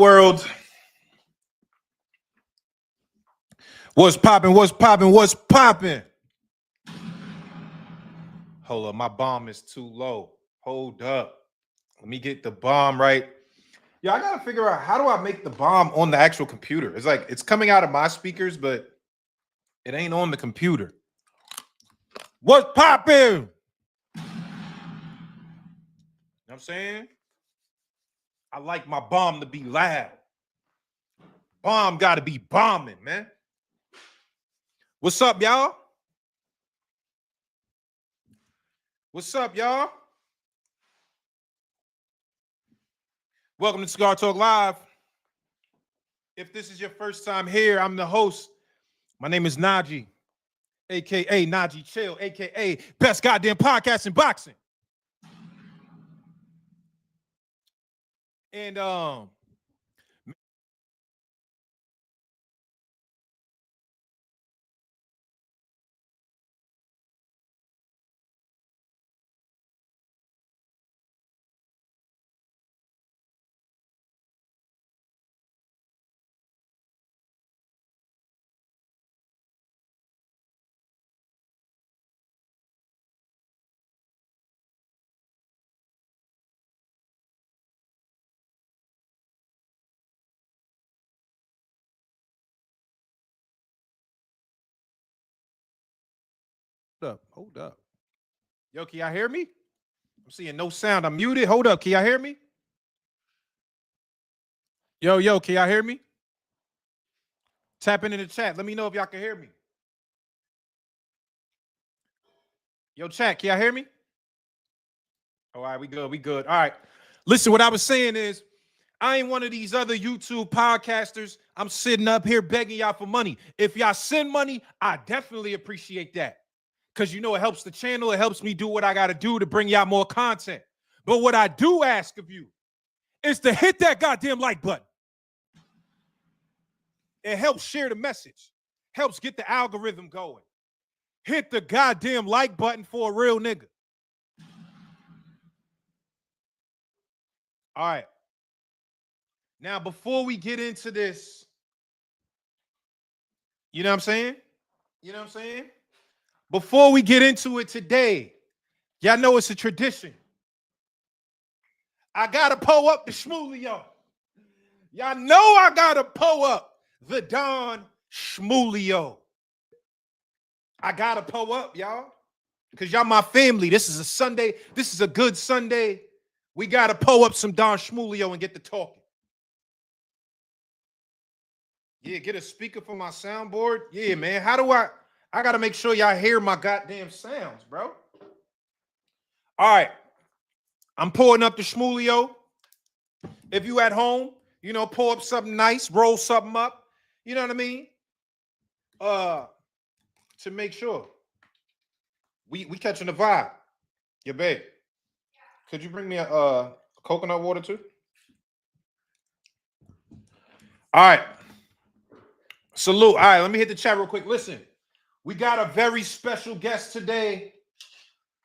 world? What's popping? What's popping? What's popping? Hold up, my bomb is too low. Hold up. Let me get the bomb right. Yeah, I gotta figure out how do I make the bomb on the actual computer. It's like it's coming out of my speakers, but it ain't on the computer. What's popping? You know what I'm saying? I like my bomb to be loud. Bomb gotta be bombing, man. What's up, y'all? What's up, y'all? Welcome to Cigar Talk Live. If this is your first time here, I'm the host. My name is Najee, a.k.a. Najee Chill, a.k.a. Best Goddamn Podcast in Boxing. And hold up. Yo, can y'all hear me? I'm seeing no sound. I'm muted. Hold up. Can y'all hear me? Yo, can y'all hear me? Tap in the chat. Let me know if y'all can hear me. Yo, chat, can y'all hear me? All right, we good. All right. Listen, what I was saying is, I ain't one of these other YouTube podcasters. I'm sitting up here begging y'all for money. If y'all send money, I definitely appreciate that. Because, you know, it helps the channel. It helps me do what I got to do to bring y'all more content. But what I do ask of you is to hit that goddamn like button. It helps share the message. Helps get the algorithm going. Hit the goddamn like button for a real nigga. All right. Now, before we get into this, you know what I'm saying? Before we get into it today, y'all know it's a tradition. I got to pull up the Shmulio. Y'all know I got to pull up the Don Shmulio. I got to pull up, y'all, because y'all my family. This is a Sunday. This is a good Sunday. We got to pull up some Don Shmulio and get to talking. Yeah, get a speaker for my soundboard. Yeah, man. How do I got to make sure y'all hear my goddamn sounds, bro. All right. I'm pulling up the Shmulio. If you at home, you know, pull up something nice, roll something up. You know what I mean? To make sure we catching the vibe. Yeah, babe. Could you bring me a coconut water too? All right. Salute. All right, let me hit the chat real quick. Listen, we got a very special guest today.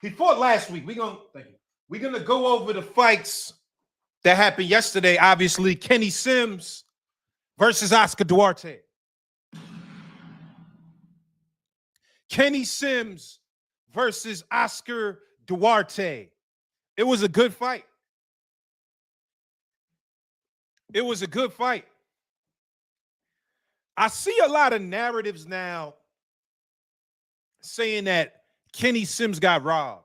He fought last week. We're gonna go over the fights that happened yesterday. Obviously, Kenny Sims versus Oscar Duarte. Kenny Sims versus Oscar Duarte. It was a good fight. It was a good fight. I see a lot of narratives now saying that Kenny Sims got robbed.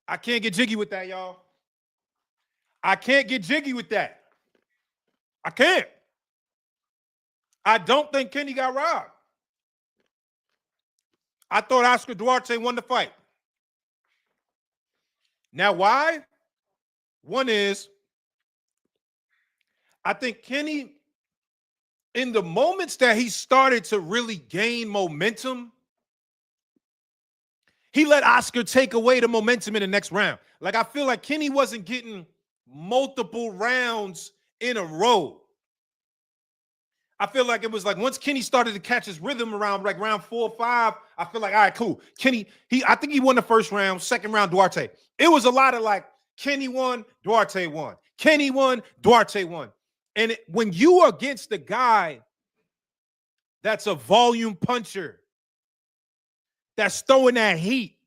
I can't get jiggy with that, y'all. I can't get jiggy with that. I can't. I don't think Kenny got robbed. I thought Oscar Duarte won the fight. Now, why? One is, I think Kenny, in the moments that he started to really gain momentum, he let Oscar take away the momentum in the next round. Like, I feel like Kenny wasn't getting multiple rounds in a row. I feel like it was like once Kenny started to catch his rhythm around like round 4 or 5, I feel like, all right, cool. Kenny, I think he won the first round, second round, Duarte. It was a lot of like, Kenny won, Duarte won. Kenny won, Duarte won. And when you are against the guy that's a volume puncher, that's throwing that heat,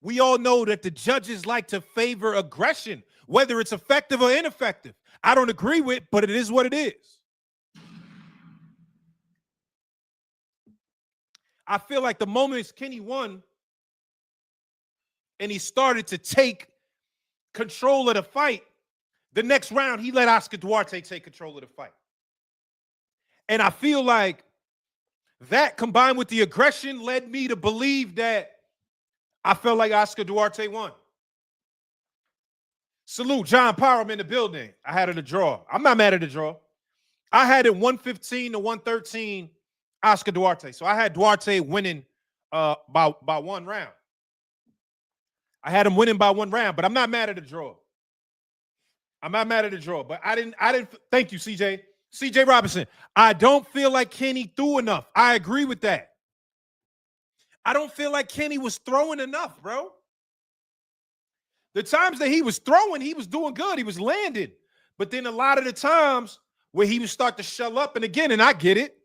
we all know that the judges like to favor aggression, whether it's effective or ineffective. I don't agree with, but it is what it is. I feel like the moment Kenny won and he started to take control of the fight, the next round, he let Oscar Duarte take control of the fight. And I feel like that combined with the aggression led me to believe that I felt like Oscar Duarte won. Salute, John Parham in the building. I had it a draw. I'm not mad at the draw. I had it 115 to 113, Oscar Duarte. So I had Duarte winning by one round. I had him winning by one round, but I'm not mad at the draw. I'm not mad at the draw, but I didn't. Thank you, CJ. CJ Robinson. I don't feel like Kenny threw enough. I agree with that. I don't feel like Kenny was throwing enough, bro. The times that he was throwing, he was doing good. He was landing. But then a lot of the times where he would start to shell up, and again, and I get it,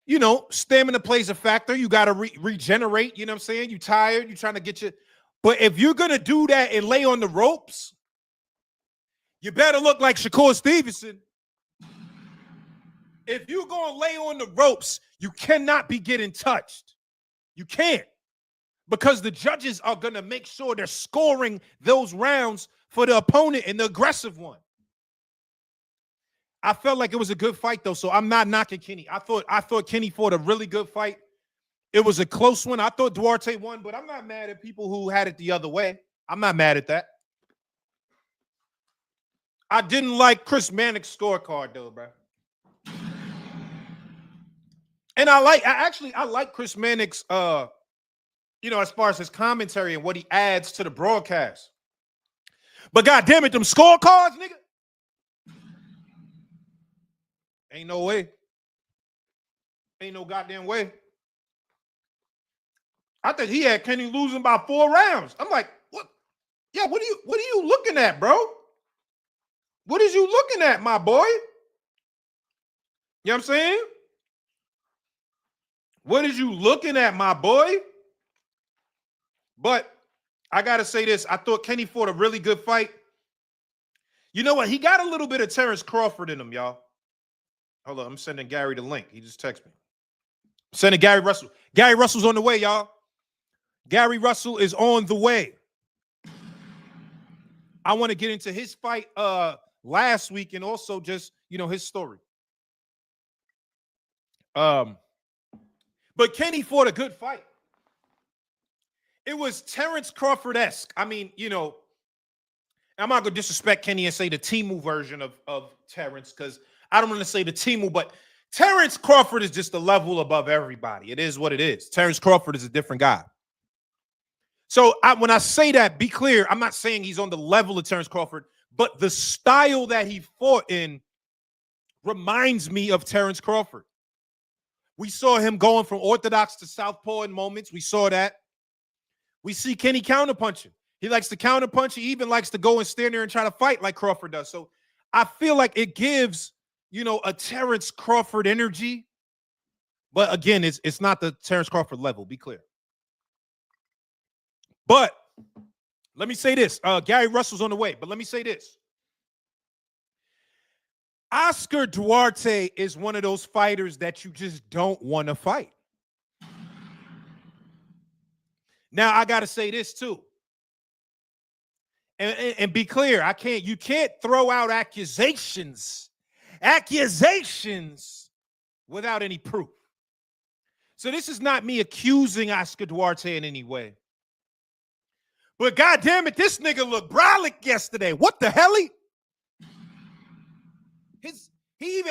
you know, stamina plays a factor. You got to regenerate, you know what I'm saying? You tired, you're trying to get your, but if you're going to do that and lay on the ropes, you better look like Shakur Stevenson. If you're going to lay on the ropes, you cannot be getting touched. You can't. Because the judges are going to make sure they're scoring those rounds for the opponent and the aggressive one. I felt like it was a good fight, though, so I'm not knocking Kenny. I thought Kenny fought a really good fight. It was a close one. I thought Duarte won, but I'm not mad at people who had it the other way. I'm not mad at that. I didn't like Chris Mannix's scorecard, though, bro. And I like Chris Mannix's you know, as far as his commentary and what he adds to the broadcast. But goddamn it, them scorecards, nigga. Ain't no way. Ain't no goddamn way. I think he had Kenny losing by 4 rounds. I'm like, what? Yeah, what are you looking at, bro? What is you looking at, my boy? You know what I'm saying? What is you looking at, my boy? But I got to say this. I thought Kenny fought a really good fight. You know what? He got a little bit of Terrence Crawford in him, y'all. Hold on. I'm sending Gary the link. He just texted me. I'm sending Gary Russell. Gary Russell's on the way, y'all. Gary Russell is on the way. I want to get into his fight last week and also just, you know, his story. But Kenny fought a good fight. It was Terrence Crawford-esque. I mean, you know, I'm not going to disrespect Kenny and say the Temu version of Terrence because I don't want to say the Temu, but Terrence Crawford is just a level above everybody. It is what it is. Terrence Crawford is a different guy. So when I say that, be clear, I'm not saying he's on the level of Terrence Crawford, but the style that he fought in reminds me of Terrence Crawford. We saw him going from orthodox to southpaw in moments. We saw that. We see Kenny counterpunching. He likes to counterpunch. He even likes to go and stand there and try to fight like Crawford does. So I feel like it gives, you know, a Terrence Crawford energy. But again, it's not the Terrence Crawford level. Be clear. But let me say this. Gary Russell's on the way. But let me say this. Oscar Duarte is one of those fighters that you just don't want to fight. Now, I got to say this too. And be clear, you can't throw out accusations without any proof. So this is not me accusing Oscar Duarte in any way. But goddamn it, this nigga looked brolic yesterday. What the hell?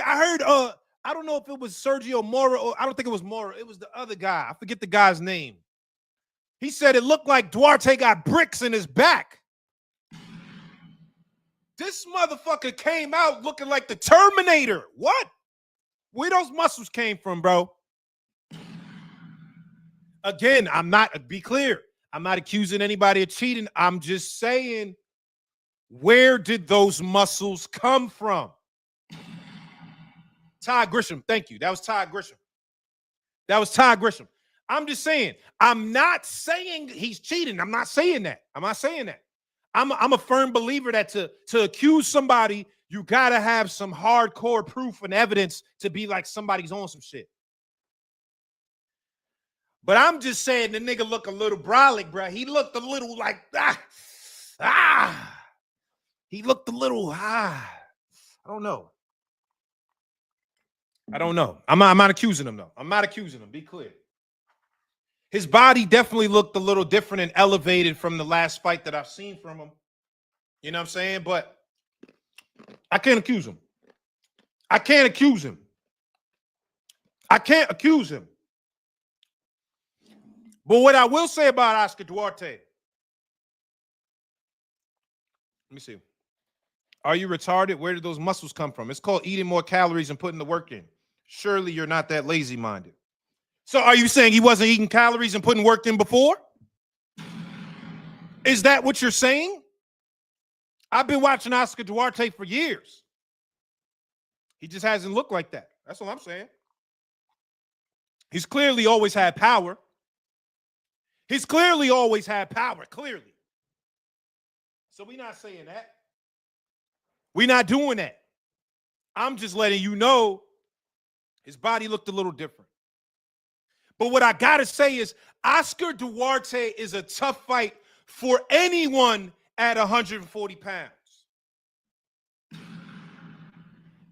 I heard I don't know if it was Sergio Mora or I don't think it was Mora. It was the other guy. I forget the guy's name. He said it looked like Duarte got bricks in his back. This motherfucker came out looking like the Terminator. What? Where those muscles came from, bro? Again, be clear. I'm not accusing anybody of cheating. I'm just saying Where did those muscles come from? Ty Grisham, thank you. That was Ty Grisham. That was Ty Grisham. I'm just saying, I'm not saying he's cheating. I'm not saying that. I'm not saying that. I'm a firm believer that to accuse somebody, you got to have some hardcore proof and evidence to be like somebody's on some shit. But I'm just saying the nigga look a little brolic, bro. He looked a little like, He looked a little, I don't know. I don't know. I'm not accusing him, though. I'm not accusing him. Be clear. His body definitely looked a little different and elevated from the last fight that I've seen from him. You know what I'm saying? But I can't accuse him. I can't accuse him. I can't accuse him. But what I will say about Oscar Duarte, let me see. Are you retarded? Where did those muscles come from? It's called eating more calories and putting the work in. Surely you're not that lazy-minded. So are you saying he wasn't eating calories and putting work in before? Is that what you're saying? I've been watching Oscar Duarte for years. He just hasn't looked like that. That's what I'm saying. He's clearly always had power. He's clearly always had power, clearly. So we're not saying that. We're not doing that. I'm just letting you know his body looked a little different. But what I got to say is Oscar Duarte is a tough fight for anyone at 140 pounds.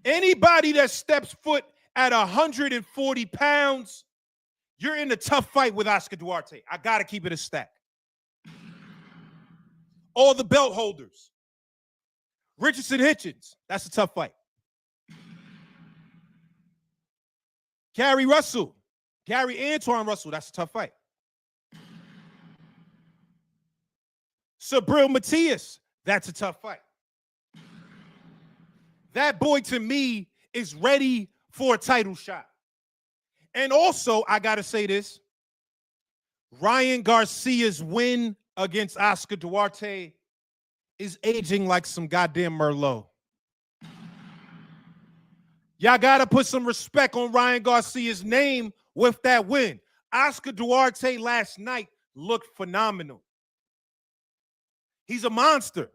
Anybody that steps foot at 140 pounds, you're in a tough fight with Oscar Duarte. I got to keep it a stack. All the belt holders. Richardson Hitchens, that's a tough fight. Gary Antoine Russell, that's a tough fight. Sabril Matias, that's a tough fight. That boy, to me, is ready for a title shot. And also, I got to say this. Ryan Garcia's win against Oscar Duarte is aging like some goddamn Merlot. Y'all got to put some respect on Ryan Garcia's name with that win. Oscar Duarte last night looked phenomenal. He's a monster.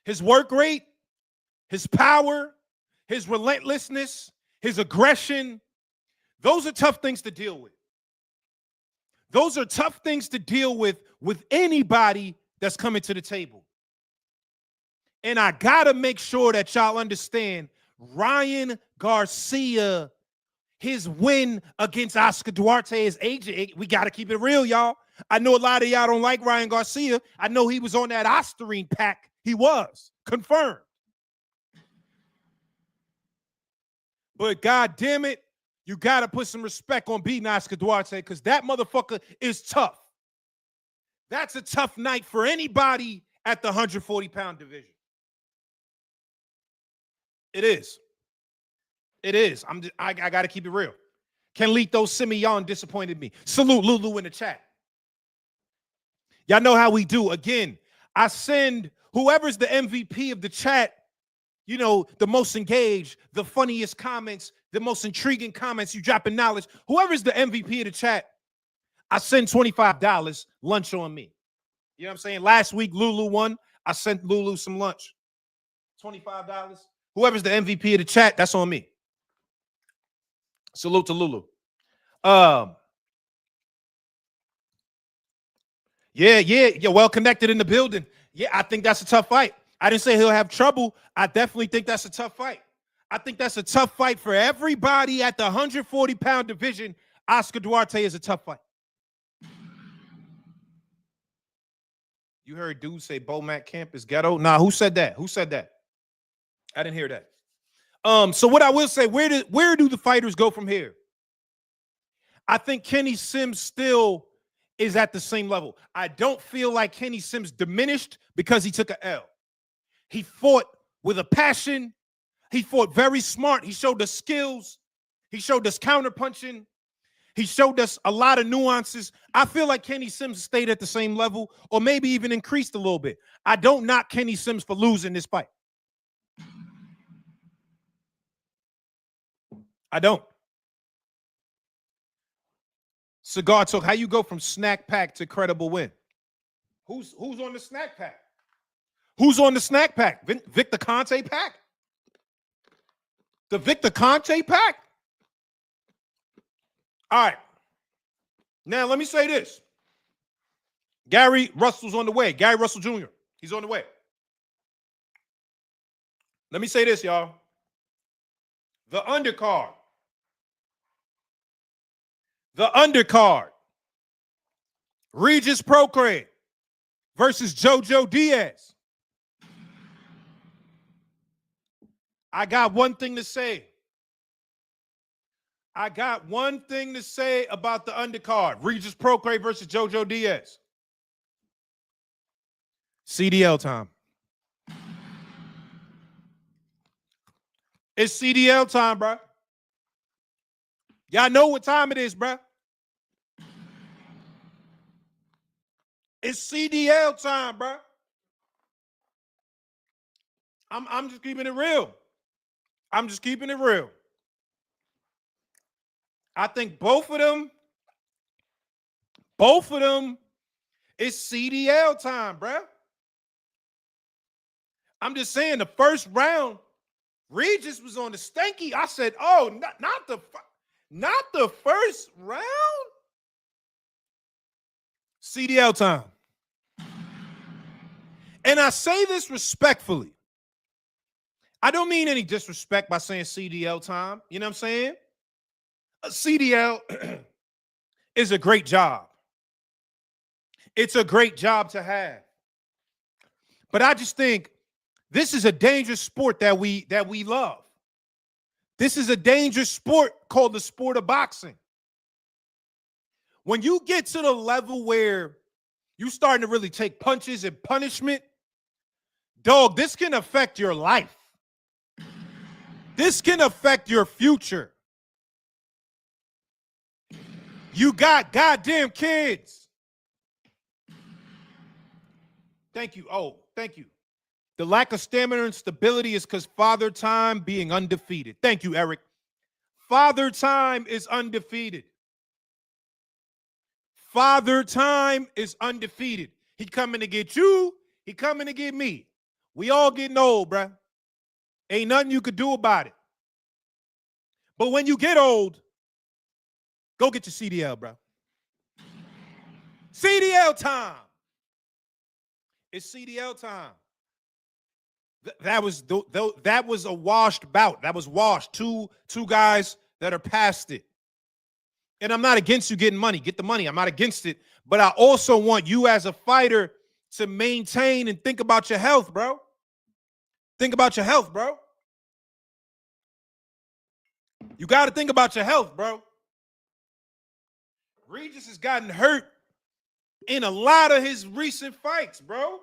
His work rate, his power, his relentlessness, his aggression, those are tough things to deal with. Those are tough things to deal with anybody that's coming to the table. And I got to make sure that y'all understand Ryan Garcia, his win against Oscar Duarte is aging. We got to keep it real, y'all. I know a lot of y'all don't like Ryan Garcia. I know he was on that Ostarine pack. He was. Confirmed. But God damn it, you got to put some respect on beating Oscar Duarte because that motherfucker is tough. That's a tough night for anybody at the 140-pound division. It is. It is. I got to keep it real. Kenlito Simeon disappointed me. Salute Lulu in the chat. Y'all know how we do. Again, I send whoever's the MVP of the chat, you know, the most engaged, the funniest comments, the most intriguing comments, you dropping knowledge. Whoever's the MVP of the chat, I send $25 lunch on me. You know what I'm saying? Last week, Lulu won. I sent Lulu some lunch. $25. Whoever's the MVP of the chat, that's on me. Salute to Lulu. Yeah, well connected in the building. Yeah, I think that's a tough fight. I didn't say he'll have trouble. I definitely think that's a tough fight. I think that's a tough fight for everybody at the 140-pound division. Oscar Duarte is a tough fight. You heard dudes say Bomac Camp is ghetto? Nah, who said that? Who said that? I didn't hear that. So what I will say, where do the fighters go from here? I think Kenny Sims still is at the same level. I don't feel like Kenny Sims diminished because he took an L. He fought with a passion. He fought very smart. He showed us skills. He showed us counterpunching. He showed us a lot of nuances. I feel like Kenny Sims stayed at the same level or maybe even increased a little bit. I don't knock Kenny Sims for losing this fight. I don't. Cigar Talk, how you go from snack pack to credible win? Who's on the snack pack? Who's on the snack pack? Victor Conte pack? The Victor Conte pack? All right. Now, let me say this. Gary Russell's on the way. Gary Russell Jr. He's on the way. Let me say this, y'all. The undercard. The undercard. Regis Procre versus JoJo Diaz. I got one thing to say. I got one thing to say about the undercard. Regis Procre versus JoJo Diaz. CDL time. It's CDL time, bro. Y'all know what time it is, bro. It's CDL time, bro. I'm just keeping it real. I'm just keeping it real. I think both of them is CDL time, bro. I'm just saying the first round, Regis was on the stanky. I said, oh, not the first round. CDL time. And I say this respectfully. I don't mean any disrespect by saying CDL time. You know what I'm saying? A CDL is a great job. It's a great job to have. But I just think this is a dangerous sport that we love. This is a dangerous sport called the sport of boxing. When you get to the level where you're starting to really take punches and punishment, dog, this can affect your life. This can affect your future. You got goddamn kids. Thank you. Oh, thank you. The lack of stamina and stability is because Father Time being undefeated. Thank you, Eric. Father Time is undefeated. Father Time is undefeated. He coming to get you. He coming to get me. We all getting old, bruh. Ain't nothing you could do about it. But when you get old, go get your CDL, bro. CDL time. It's CDL time. That was a washed bout. That was washed. Two guys that are past it. And I'm not against you getting money. Get the money. I'm not against it. But I also want you as a fighter to maintain and think about your health, bro. Think about your health, bro. You got to think about your health, bro. Regis has gotten hurt in a lot of his recent fights, bro.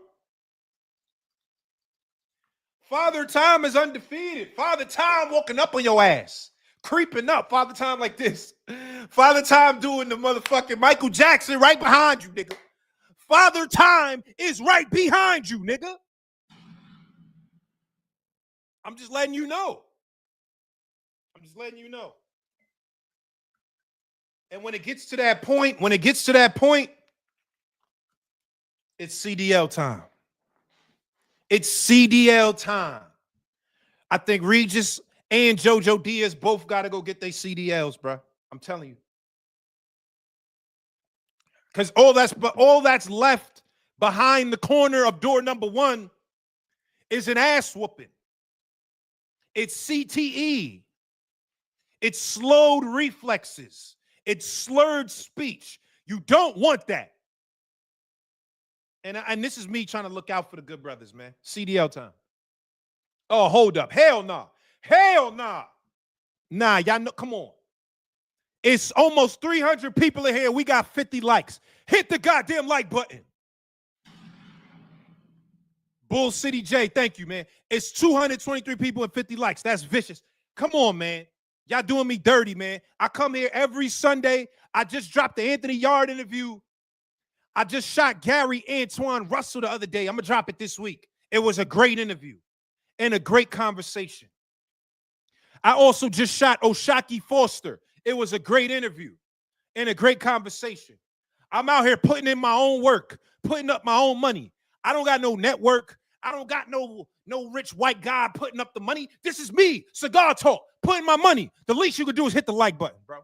Father Time is undefeated. Father Time walking up on your ass, creeping up. Father Time like this. Father Time doing the motherfucking Michael Jackson right behind you, nigga. Father Time is right behind you, nigga. I'm just letting you know. I'm just letting you know. And when it gets to that point, it's CDL time. It's CDL time. I think Regis and JoJo Diaz both got to go get their CDLs, bro. I'm telling you. Because all that's left behind the corner of door number one is an ass whooping. It's CTE. It's slowed reflexes. It's slurred speech. You don't want that. And this is me trying to look out for the good brothers, man. CDL time. Oh, hold up. Hell no. Hell nah. Nah, y'all know. Come on. It's almost 300 people in here. We got 50 likes. Hit the goddamn like button. Bull City J, thank you, man. It's 223 people and 50 likes. That's vicious. Come on, man. Y'all doing me dirty, man. I come here every Sunday. I just dropped the Anthony Yard interview. I just shot Gary Antoine Russell the other day. I'm going to drop it this week. It was a great interview and a great conversation. I also just shot Oshaki Foster. It was a great interview and a great conversation. I'm out here putting in my own work, putting up my own money. I don't got no network. I don't got no rich white guy putting up the money. This is me, Cigar Talk, putting my money. The least you could do is hit the like button, bro.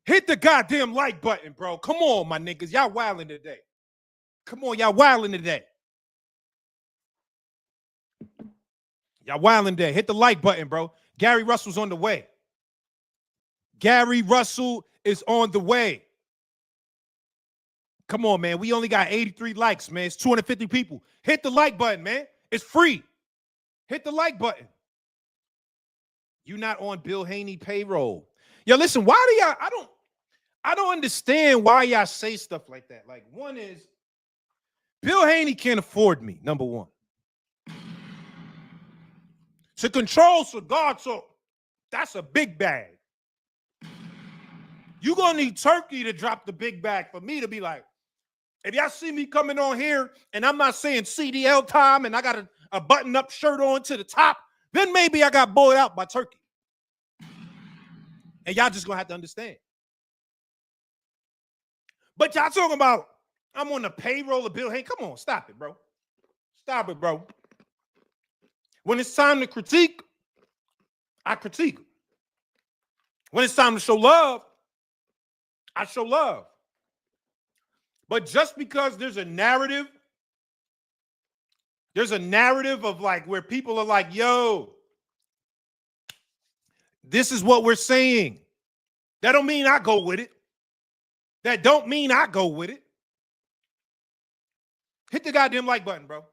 Hit the goddamn like button, bro. Come on, my niggas. Y'all wilding today. Come on, y'all wilding today. Y'all wilding today. Hit the like button, bro. Gary Russell's on the way. Gary Russell is on the way. Come on, man. We only got 83 likes, man. It's 250 people. Hit the like button, man. It's free. Hit the like button. You're not on Bill Haney payroll. Yo, listen, why do y'all, I don't understand why y'all say stuff like that. Like, one is, Bill Haney can't afford me, number one. To control Cigar Talk, that's a big bag. You're going to need Turkey to drop the big bag for me to be like, if y'all see me coming on here and I'm not saying CDL time and I got a button-up shirt on to the top, then maybe I got bought out by Turkey. And y'all just going to have to understand. But y'all talking about, I'm on the payroll of Bill Haney. Come on, stop it, bro. Stop it, bro. When it's time to critique, I critique. When it's time to show love, I show love. But just because there's a narrative of like where people are like, yo, this is what we're saying. That don't mean I go with it. That don't mean I go with it. Hit the goddamn like button, bro.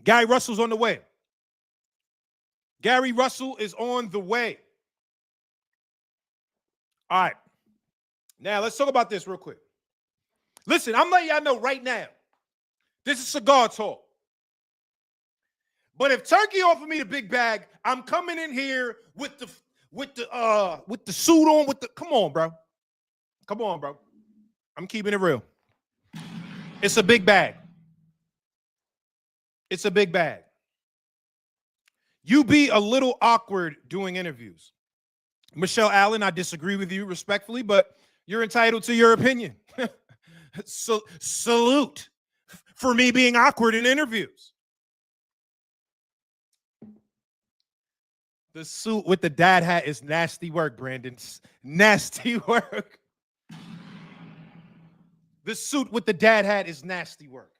Gary Russell's on the way. Gary Russell is on the way. All right. Now, let's talk about this real quick. Listen, I'm letting y'all know right now, this is Cigar Talk. But if Turkey offered me the big bag, I'm coming in here with the suit on, come on, bro. Come on, bro. I'm keeping it real. It's a big bag. It's a big bag. You be a little awkward doing interviews. Michelle Allen, I disagree with you respectfully, but you're entitled to your opinion. So, salute for me being awkward in interviews. The suit with the dad hat is nasty work, Brandon. Nasty work. The suit with the dad hat is nasty work.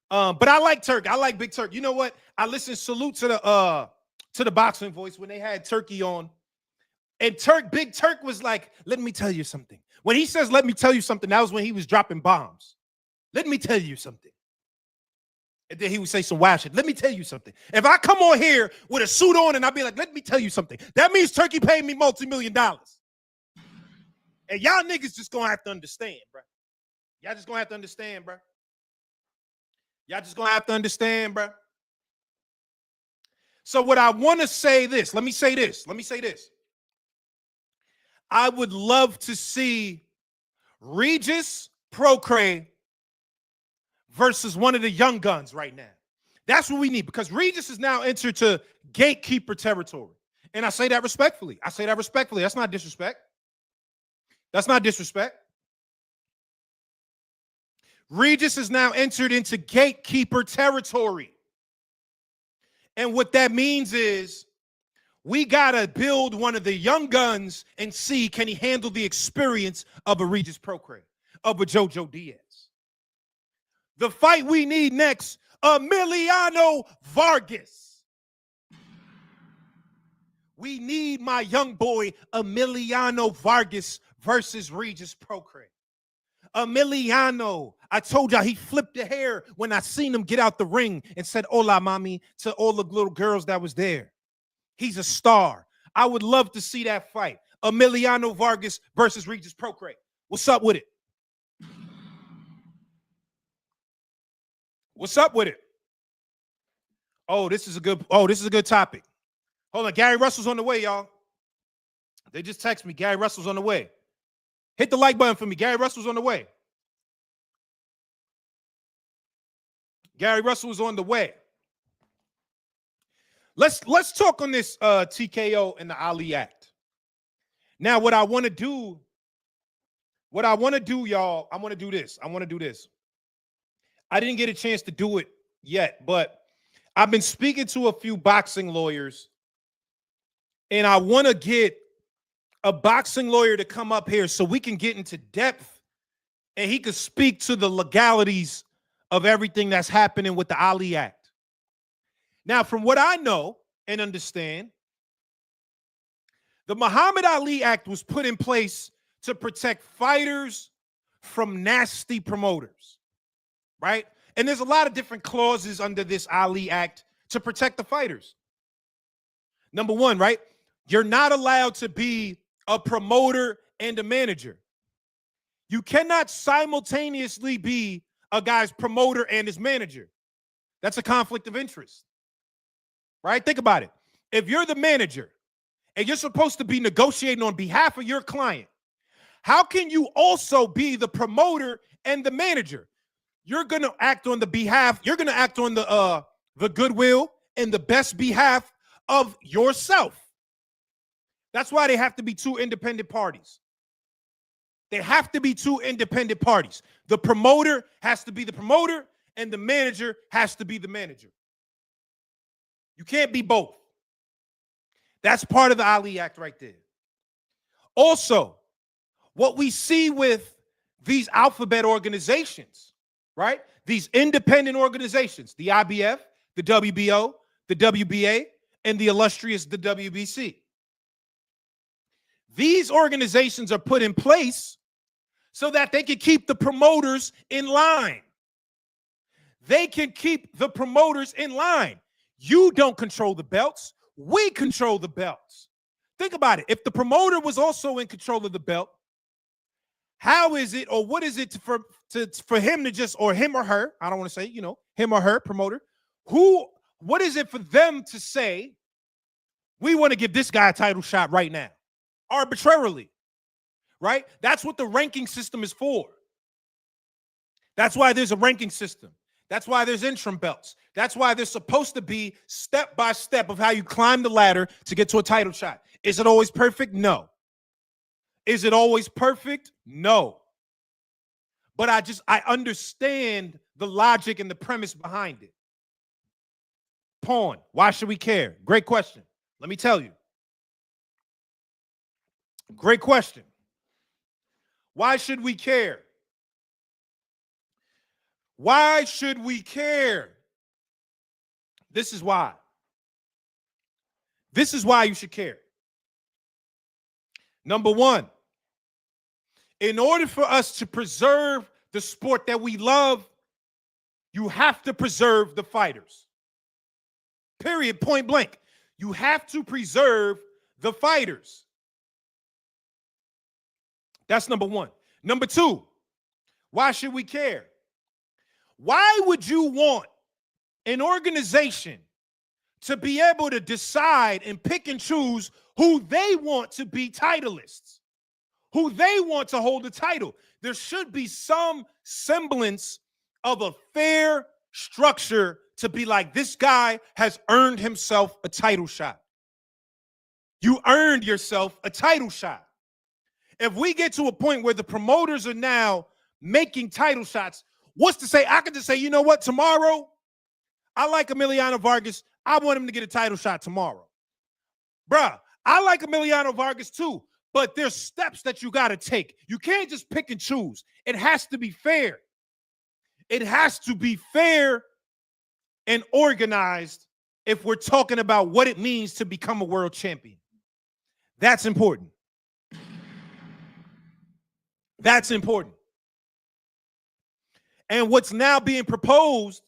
But I like Turk. I like Big Turk. You know what? I listened. Salute to the Boxing Voice when they had Turkey on, and Big Turk was like, "Let me tell you something." When he says, "Let me tell you something," that was when he was dropping bombs. Let me tell you something. And then he would say some wild shit. Let me tell you something. If I come on here with a suit on and I'll be like, let me tell you something, that means Turkey paid me multi-million dollars. And y'all niggas just gonna have to understand, bro. Y'all just gonna have to understand, bro. Y'all just gonna have to understand, bro. So what I want to say this, let me say this. I would love to see Regis Procray versus one of the young guns right now. That's what we need, because Regis is now entered to gatekeeper territory. And I say that respectfully. That's not disrespect. Regis is now entered into gatekeeper territory. And what that means is we got to build one of the young guns and see, can he handle the experience of a Regis Procray, of a Jojo Diaz. The fight we need next, Emiliano Vargas. We need my young boy, Emiliano Vargas versus Regis Procray. Emiliano, I told y'all he flipped the hair when I seen him get out the ring and said, "Hola, mommy," to all the little girls that was there. He's a star. I would love to see that fight. Emiliano Vargas versus Regis Procray. What's up with it? What's up with it? This is a good topic. Hold on, Gary Russell's on the way, y'all. They just text me. Gary Russell's on the way. Hit the like button for me. Gary Russell's on the way. Gary Russell is on the way. Let's talk on this TKO and the Ali Act. Now, what I want to do, y'all, I want to do this. I didn't get a chance to do it yet, but I've been speaking to a few boxing lawyers, and I want to get a boxing lawyer to come up here so we can get into depth and he could speak to the legalities of everything that's happening with the Ali Act. Now, from what I know and understand, the Muhammad Ali Act was put in place to protect fighters from nasty promoters, right? And there's a lot of different clauses under this Ali Act to protect the fighters. Number one, right? You're not allowed to be a promoter and a manager. You cannot simultaneously be a guy's promoter and his manager. That's a conflict of interest, right? Think about it. If you're the manager and you're supposed to be negotiating on behalf of your client, how can you also be the promoter and the manager? You're going to act on the behalf, you're going to act on the goodwill and the best behalf of yourself. That's why they have to be two independent parties. They have to be two independent parties. The promoter has to be the promoter and the manager has to be the manager. You can't be both. That's part of the Ali Act right there. Also, what we see with these alphabet organizations, right? These independent organizations, the IBF, the WBO, the WBA, and the illustrious the WBC. These organizations are put in place so that they can keep the promoters in line. They can keep the promoters in line. You don't control the belts. We control the belts. Think about it. If the promoter was also in control of the belt, how is it, or what is it for him to just, or him or her, I don't want to say, him or her promoter, what is it for them to say, we want to give this guy a title shot right now, arbitrarily, right? That's what the ranking system is for. That's why there's a ranking system. That's why there's interim belts. That's why there's supposed to be step by step of how you climb the ladder to get to a title shot. Is it always perfect? No. Is it always perfect? No. But I understand the logic and the premise behind it. Pawn, why should we care? Great question. Let me tell you. Great question. Why should we care? Why should we care? This is why. This is why you should care. Number one, in order for us to preserve the sport that we love, you have to preserve the fighters. Period, point blank. You have to preserve the fighters. That's number one. Number two, why should we care? Why would you want an organization to be able to decide and pick and choose who they want to be titleists, who they want to hold the title? There should be some semblance of a fair structure to be like, this guy has earned himself a title shot. You earned yourself a title shot. If we get to a point where the promoters are now making title shots, what's to say? I could just say, you know what, tomorrow, I like Emiliano Vargas. I want him to get a title shot tomorrow. Bruh, I like Emiliano Vargas too, but there's steps that you got to take. You can't just pick and choose. It has to be fair. It has to be fair and organized if we're talking about what it means to become a world champion. That's important. That's important. And what's now being proposed,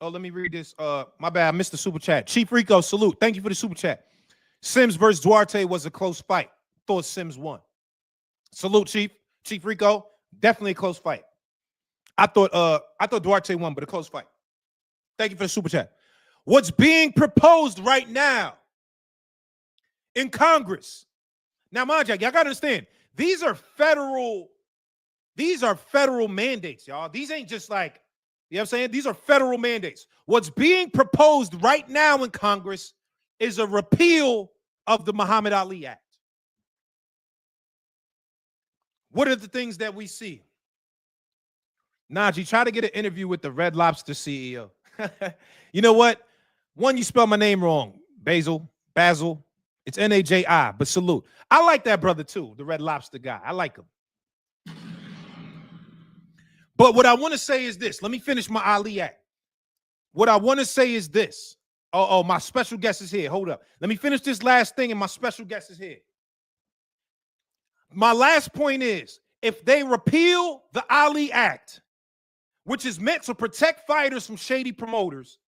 oh, let me read this. My bad, I missed the super chat. Chief Rico, salute. Thank you for the super chat. Sims versus Duarte was a close fight. Thought Sims won. Salute, Chief. Chief Rico, definitely a close fight. I thought Duarte won, but a close fight. Thank you for the super chat. What's being proposed right now in Congress? Now, mind you, y'all gotta understand, these are federal mandates, y'all. These ain't just like, you know what I'm saying? These are federal mandates. What's being proposed right now in Congress is a repeal of the Muhammad Ali Act. What are the things that we see? Najee, try to get an interview with the Red Lobster CEO. You know what? One, you spell my name wrong. Basil. It's Naji, but salute. I like that brother too, the Red Lobster guy. I like him. But what I want to say is this. Let me finish my Ali Act. What I want to say is this. Oh, my special guest is here. Hold up. Let me finish this last thing, and my special guest is here. My last point is, if they repeal the Ali Act, which is meant to protect fighters from shady promoters,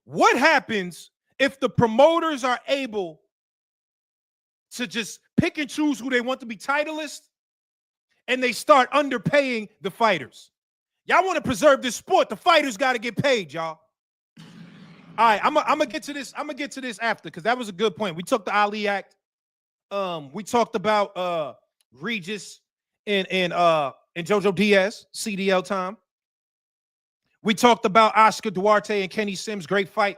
what happens if the promoters are able to just pick and choose who they want to be titleist and they start underpaying the fighters? Y'all want to preserve this sport. The fighters got to get paid, y'all. All right, I'm gonna get to this. I'm gonna get to this after, because that was a good point. We took the Ali Act. We talked about Regis and Jojo Diaz, CDL time. We talked about Oscar Duarte and Kenny Sims, great fight.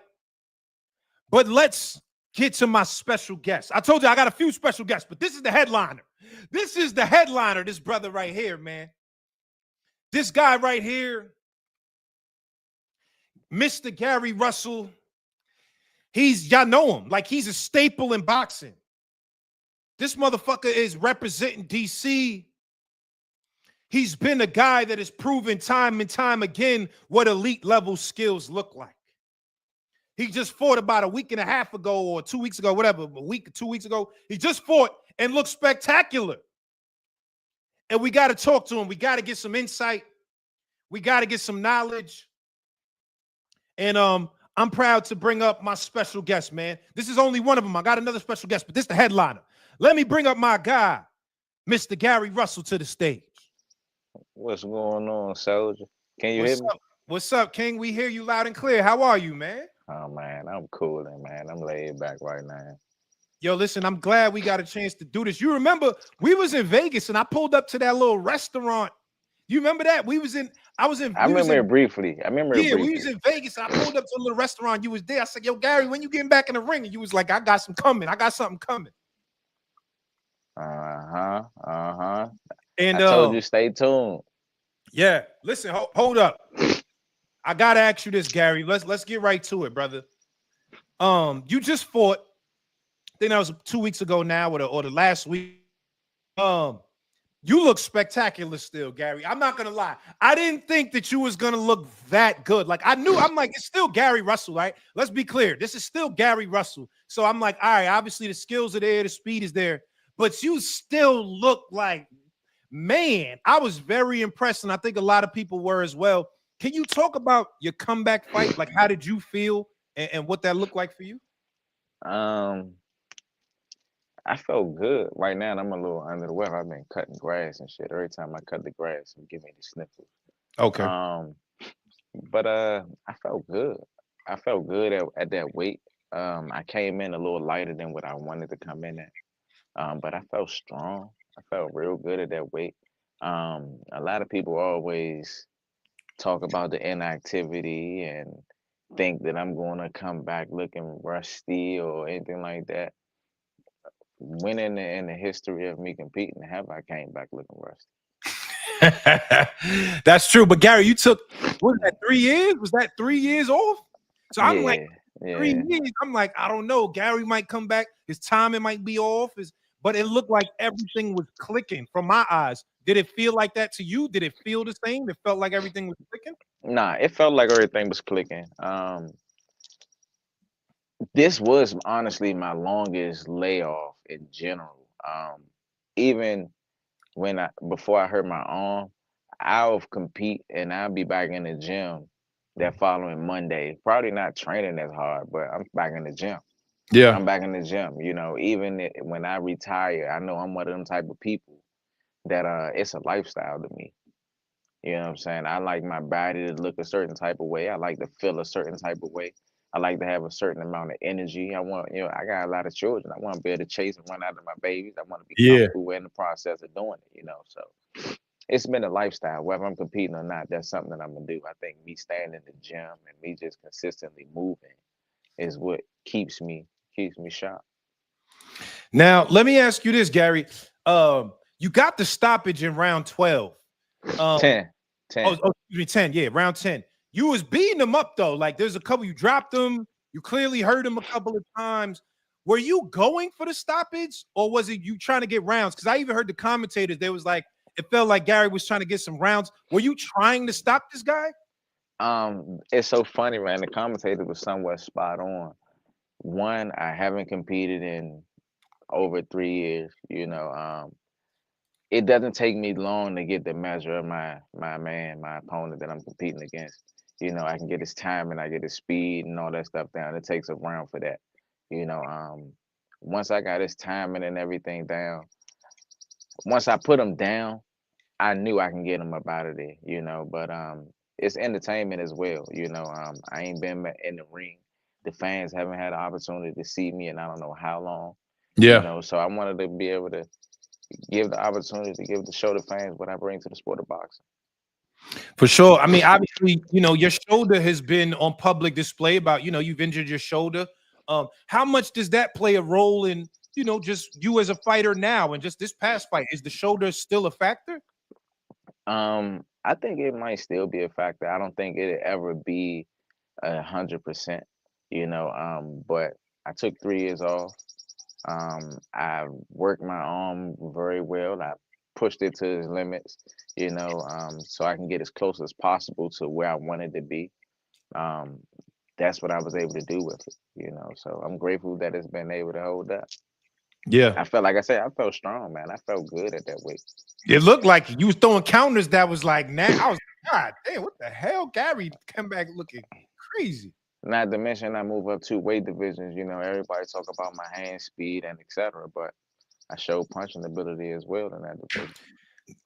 But let's get to my special guest. I told you I got a few special guests, but this is the headliner. This is the headliner, this brother right here, man. This guy right here, Mr. Gary Russell, y'all know him, like he's a staple in boxing. This motherfucker is representing DC. He's been a guy that has proven time and time again what elite level skills look like. He just fought about a week and a half ago or 2 weeks ago, whatever, a week or 2 weeks ago. He just fought and looked spectacular. And we got to talk to him. We got to get some insight. We got to get some knowledge. And I'm proud to bring up my special guest, man. This is only one of them. I got another special guest, but this is the headliner. Let me bring up my guy, Mr. Gary Russell, to the stage. What's going on, soldier? Can you hear me? What's up, King? We hear you loud and clear. How are you, man? Oh, man, I'm cooling, man. I'm laid back right now. Yo, listen, I'm glad we got a chance to do this. You remember we was in Vegas and I pulled up to that little restaurant. You remember that? I remember it briefly. We was in Vegas and I pulled up to a little restaurant. You was there. I said, yo, Gary, when you getting back in the ring? And you was like, I got something coming. And I told you, stay tuned. Yeah, listen, hold up. I gotta ask you this, Gary. Let's get right to it, brother. You just fought. I think that was 2 weeks ago now, or the last week. You look spectacular still, Gary. I'm not gonna lie. I didn't think that you was gonna look that good. Like I'm like, it's still Gary Russell, right? Let's be clear. This is still Gary Russell. So I'm like, all right, obviously the skills are there, the speed is there, but you still look like, man, I was very impressed, and I think a lot of people were as well. Can you talk about your comeback fight? Like, how did you feel and what that looked like for you? I felt good. Right now, I'm a little under the weather. I've been cutting grass and shit. Every time I cut the grass, it give me the sniffles. Okay. But I felt good. I felt good at that weight. I came in a little lighter than what I wanted to come in at. But I felt strong. I felt real good at that weight. A lot of people always talk about the inactivity and think that I'm going to come back looking rusty or anything like that. When in the history of me competing, have I came back looking rusty? That's true. But Gary, you took, what was that, 3 years? Was that 3 years off? So I'm like, 3 years. I'm like, I don't know. Gary might come back. His timing might be off. But it looked like everything was clicking from my eyes. Did it feel like that to you? Did it feel the same? It felt like everything was clicking? Nah, it felt like everything was clicking. This was honestly my longest layoff in general. Even before I hurt my arm, I'll compete and I'll be back in the gym that following Monday. Probably not training as hard, but I'm back in the gym. Yeah, I'm back in the gym. You know, even when I retire, I know I'm one of them type of people that it's a lifestyle to me. You know what I'm saying? I like my body to look a certain type of way. I like to feel a certain type of way. I like to have a certain amount of energy. I want, I got a lot of children. I want to be able to chase and run after my babies. I want to be Yeah. comfortable in the process of doing it. So it's been a lifestyle. Whether I'm competing or not, that's something that I'm gonna do. I think me staying in the gym and me just consistently moving is what keeps me sharp. Now, let me ask you this, Gary. You got the stoppage in round 12. Um, 10, oh, 10. excuse me, 10. Yeah, round 10. You was beating them up though. Like there's a couple you dropped them. You clearly hurt him a couple of times. Were you going for the stoppage, or was it you trying to get rounds? Because I even heard the commentators. They was like, it felt like Gary was trying to get some rounds. Were you trying to stop this guy? It's so funny, man. The commentator was somewhat spot on. One, I haven't competed in over 3 years. It doesn't take me long to get the measure of my opponent that I'm competing against. I can get his timing, I get his speed and all that stuff down. It takes a round for that. You know, once I got his timing and everything down, once I put him down, I knew I can get him up out of there. But it's entertainment as well. I ain't been in the ring. The fans haven't had an opportunity to see me and I don't know how long. Yeah. So I wanted to be able to give the opportunity to give the show to fans what I bring to the sport of boxing. For sure. I mean, obviously, your shoulder has been on public display about, you've injured your shoulder. How much does that play a role in, just you as a fighter now and just this past fight? Is the shoulder still a factor? I think it might still be a factor. I don't think it'll ever be 100%, but I took 3 years off. I worked my arm very well. I pushed it to its limits, so I can get as close as possible to where I wanted to be. Um, that's what I was able to do with it. So I'm grateful that it's been able to hold up. Yeah. I felt like I said, I felt strong, man. I felt good at that weight. It looked like you was throwing counters that was like, I was like, God damn, what the hell? Gary come back looking crazy. Not to mention I move up 2 weight divisions. Everybody talk about my hand speed and etc. But I show punching ability as well in that division.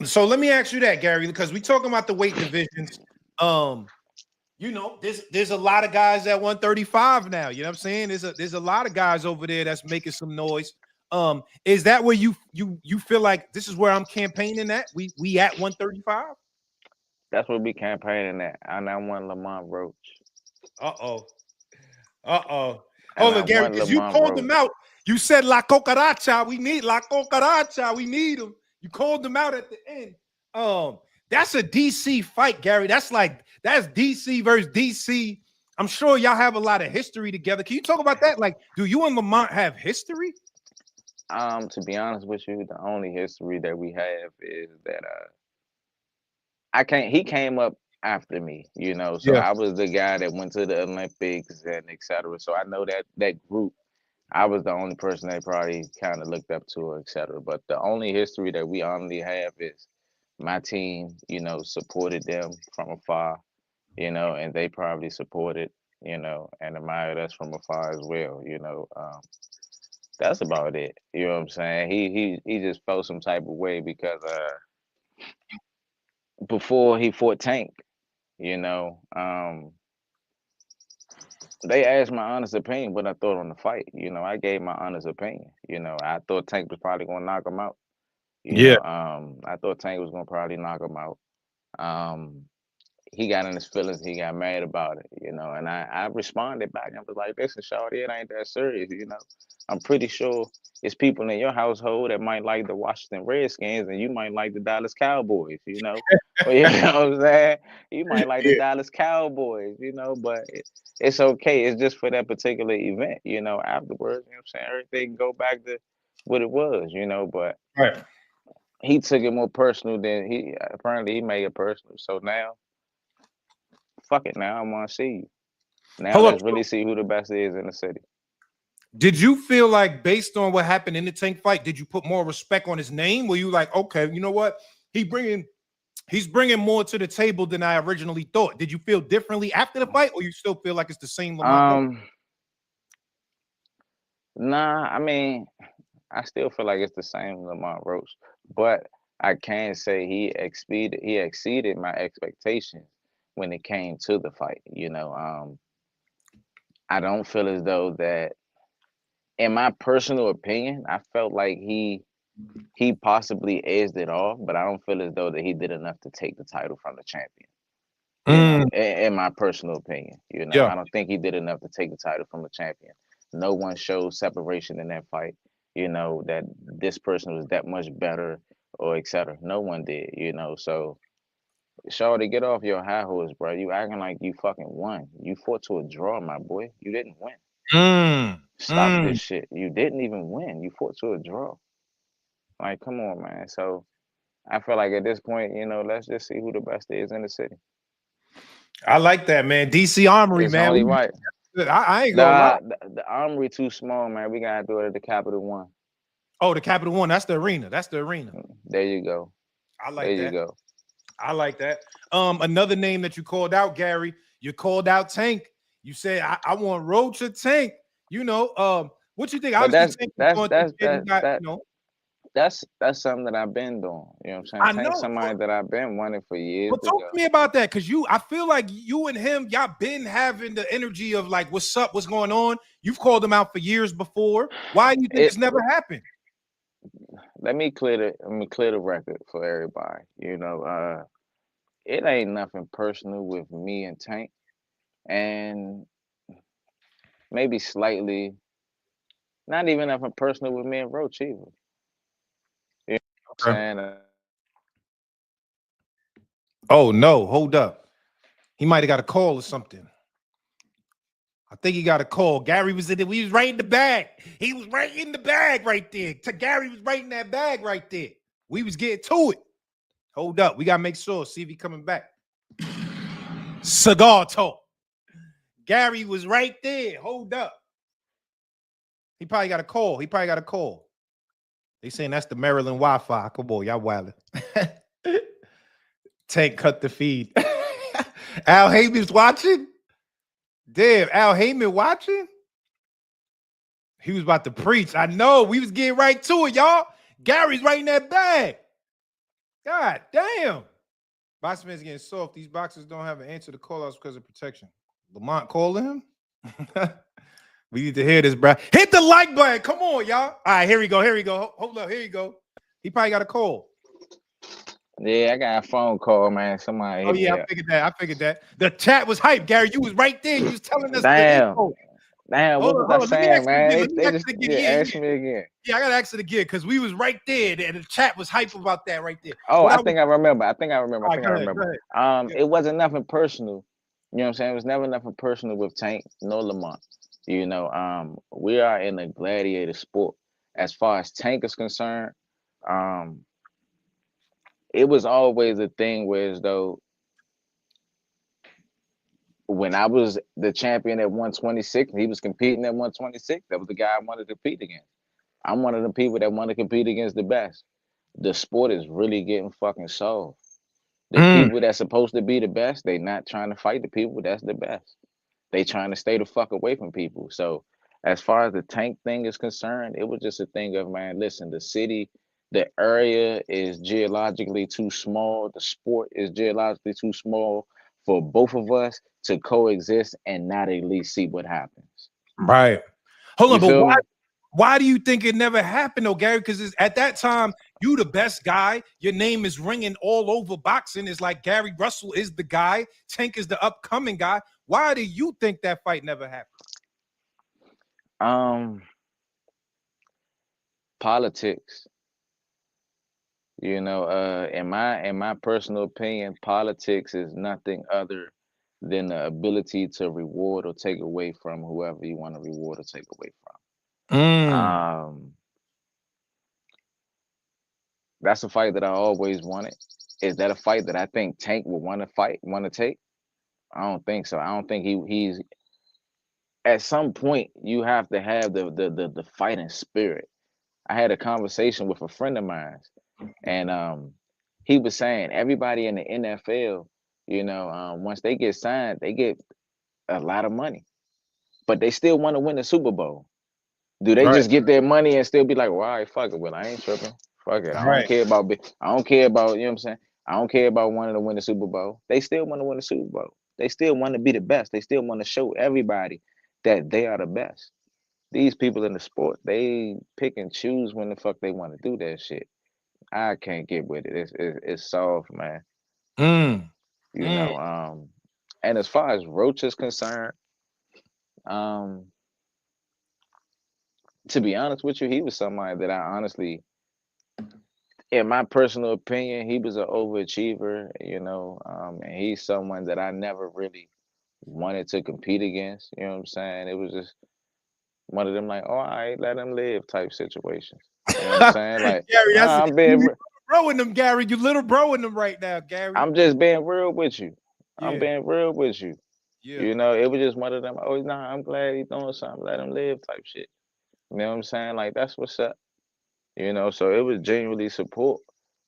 So let me ask you that, Gary, because we talking about the weight divisions. There's a lot of guys at 135 now. You know what I'm saying? There's a lot of guys over there that's making some noise. Is that where you feel like this is where I'm campaigning at? We at 135? That's what we campaigning at. And I won Lamont Roach. Uh-oh. And Hold I on, Gary, won because you Lamont called Roach. them out. You said La Cucaracha. We need La Cucaracha. We need them. You called them out at the end. That's a DC fight, Gary. That's DC versus DC. I'm sure y'all have a lot of history together. Can you talk about that? Like, do you and Lamont have history? To be honest with you, the only history that we have is that he came up after me, so Yeah. I was the guy that went to the Olympics and etc. So I know that group. I was the only person they probably kind of looked up to, etc. But the only history that we only have is my team, supported them from afar, and they probably supported, and admired us from afar as well. That's about it. You know what I'm saying? He just felt some type of way because before he fought Tank, you know, um, they asked my honest opinion, but I thought on the fight. I gave my honest opinion. I thought Tank was probably gonna knock him out. Yeah. I thought Tank was gonna probably knock him out. Um, he got in his feelings. He got mad about it, and I responded back. I was like, listen, shawty, it ain't that serious. I'm pretty sure it's people in your household that might like the Washington Redskins and you might like the Dallas Cowboys. Well, you know what I'm saying? You might like the Yeah. Dallas Cowboys, but it's okay. It's just for that particular event, afterwards, I'm saying? Everything go back to what it was, but Right. he took it more personal than apparently he made it personal. So now, fuck it. Now I want to see you. Now Hold up. let's really see who the best is in the city. Did you feel like, based on what happened in the Tank fight, did you put more respect on his name? Were you like, okay, you know what? He's bringing more to the table than I originally thought. Did you feel differently after the fight, or you still feel like it's the same Lamont Roach? Nah, I mean, I still feel like it's the same Lamont Roach, but I can say he exceeded my expectations when it came to the fight. I don't feel as though that, in my personal opinion, I felt like he possibly edged it off, but I don't feel as though that he did enough to take the title from the champion. Mm, In my personal opinion, yeah. I don't think he did enough to take the title from the champion. No one showed separation in that fight, that this person was that much better or etc. No one did, so Shawty, get off your high horse, bro. You acting like you fucking won. You fought to a draw, my boy. You didn't win. Mm, Stop this mm. shit. You didn't even win. You fought to a draw. Like, come on, man. So I feel like at this point, let's just see who the best is in the city. I like that, man. DC Armory, It's man. only right. I ain't gonna lie. The armory too small, man. We gotta do it at the Capital One. Oh, the Capital One. That's the arena. That's the arena. There you go. I There like you that. go. I like that. Another name that you called out, Gary. You called out Tank. You said I want Roach or Tank. What you think? But Obviously, Tank is going through shit. He got, that's something that I've been doing. You know what I'm saying? I Tank know. somebody that I've been wanting for years. But talk to me about that, because I feel like you and him, y'all been having the energy of like, what's up, what's going on. You've called him out for years before. Why do you think it's never happened? Let me clear the record for everybody. It ain't nothing personal with me and Tank, and maybe slightly, not even nothing personal with me and Roach either. You know what I'm saying? Oh no, hold up. He might have got a call or something. I think he got a call. Gary was in it. We was right in the bag. He was right in the bag right there. Gary was right in that bag right there. We was getting to it. Hold up. We got to make sure. See if he coming back. Cigar talk. Gary was right there. Hold up. He probably got a call. They saying that's the Maryland Wi-Fi. Come on, y'all wildin'. Tank cut the feed. Al Heyman's watching? Damn, Al Heyman watching? He was about to preach. I know. We was getting right to it, y'all. Gary's right in that bag. God damn. Boxman's getting soft. These boxers don't have an answer to call-outs because of protection. Lamont calling him? We need to hear this, bro. Hit the like button. Come on, y'all. All right, here we go. Hold up. Here you go. He probably got a call. Yeah, I got a phone call, man. Somebody hit me up. I figured that. The chat was hype, Gary. You was right there. You was telling us Damn. the info. Damn, what was I saying, man? They just asked me again. Yeah, I gotta ask it again because we was right there, and the chat was hype about that right there. Oh, I think I remember. Go ahead. It wasn't nothing personal. You know what I'm saying? It was never nothing personal with Tank, no Lamont. We are in a gladiator sport. As far as Tank is concerned, it was always a thing where as though when I was the champion at 126, he was competing at 126. That was the guy I wanted to compete against. I'm one of the people that want to compete against the best. The sport is really getting fucking soft. The people that's supposed to be the best, they not trying to fight the people that's the best. They trying to stay the fuck away from people. So as far as the Tank thing is concerned, it was just a thing of, man, listen, the area is geologically too small. The sport is geologically too small for both of us to coexist and not at least see what happens. Right. Hold on, but why do you think it never happened, though, Gary? Because at that time, you the best guy. Your name is ringing all over boxing. It's like Gary Russell is the guy. Tank is the upcoming guy. Why do you think that fight never happened? Politics. In my personal opinion, politics is nothing other than the ability to reward or take away from whoever you want to reward or take away from. That's a fight that I always wanted. Is that a fight that I think Tank would want to take? I don't think so. I don't think he's at some point you have to have the fighting spirit. I had a conversation with a friend of mine, and he was saying everybody in the NFL, once they get signed, they get a lot of money, but they still want to win the Super Bowl. Do they just get their money and still be like, well, all right, fuck it, well, I ain't tripping. Fuck it. All I don't right. care about. I don't care about. You know what I'm saying? I don't care about wanting to win the Super Bowl. They still want to win the Super Bowl. They still want to be the best. They still want to show everybody that they are the best. These people in the sport, they pick and choose when the fuck they want to do that shit. I can't get with it. It's soft, man. Mm, You mm. know. And as far as Roach is concerned, um, to be honest with you, he was somebody that I honestly, in my personal opinion, he was an overachiever. You know, and he's someone that I never really wanted to compete against. You know what I'm saying? It was just one of them like, oh, all right, let him live type situations. You know what I'm saying? Like, Gary, that's nah, you bro in them, Gary. You little bro in them right now, Gary. I'm just being real with you. I'm Yeah, being real with you. yeah. You know, it was just one of them. Oh, nah, I'm glad he's doing something. Let him live type shit. You know what I'm saying? Like that's what's up. You know, so it was genuinely support.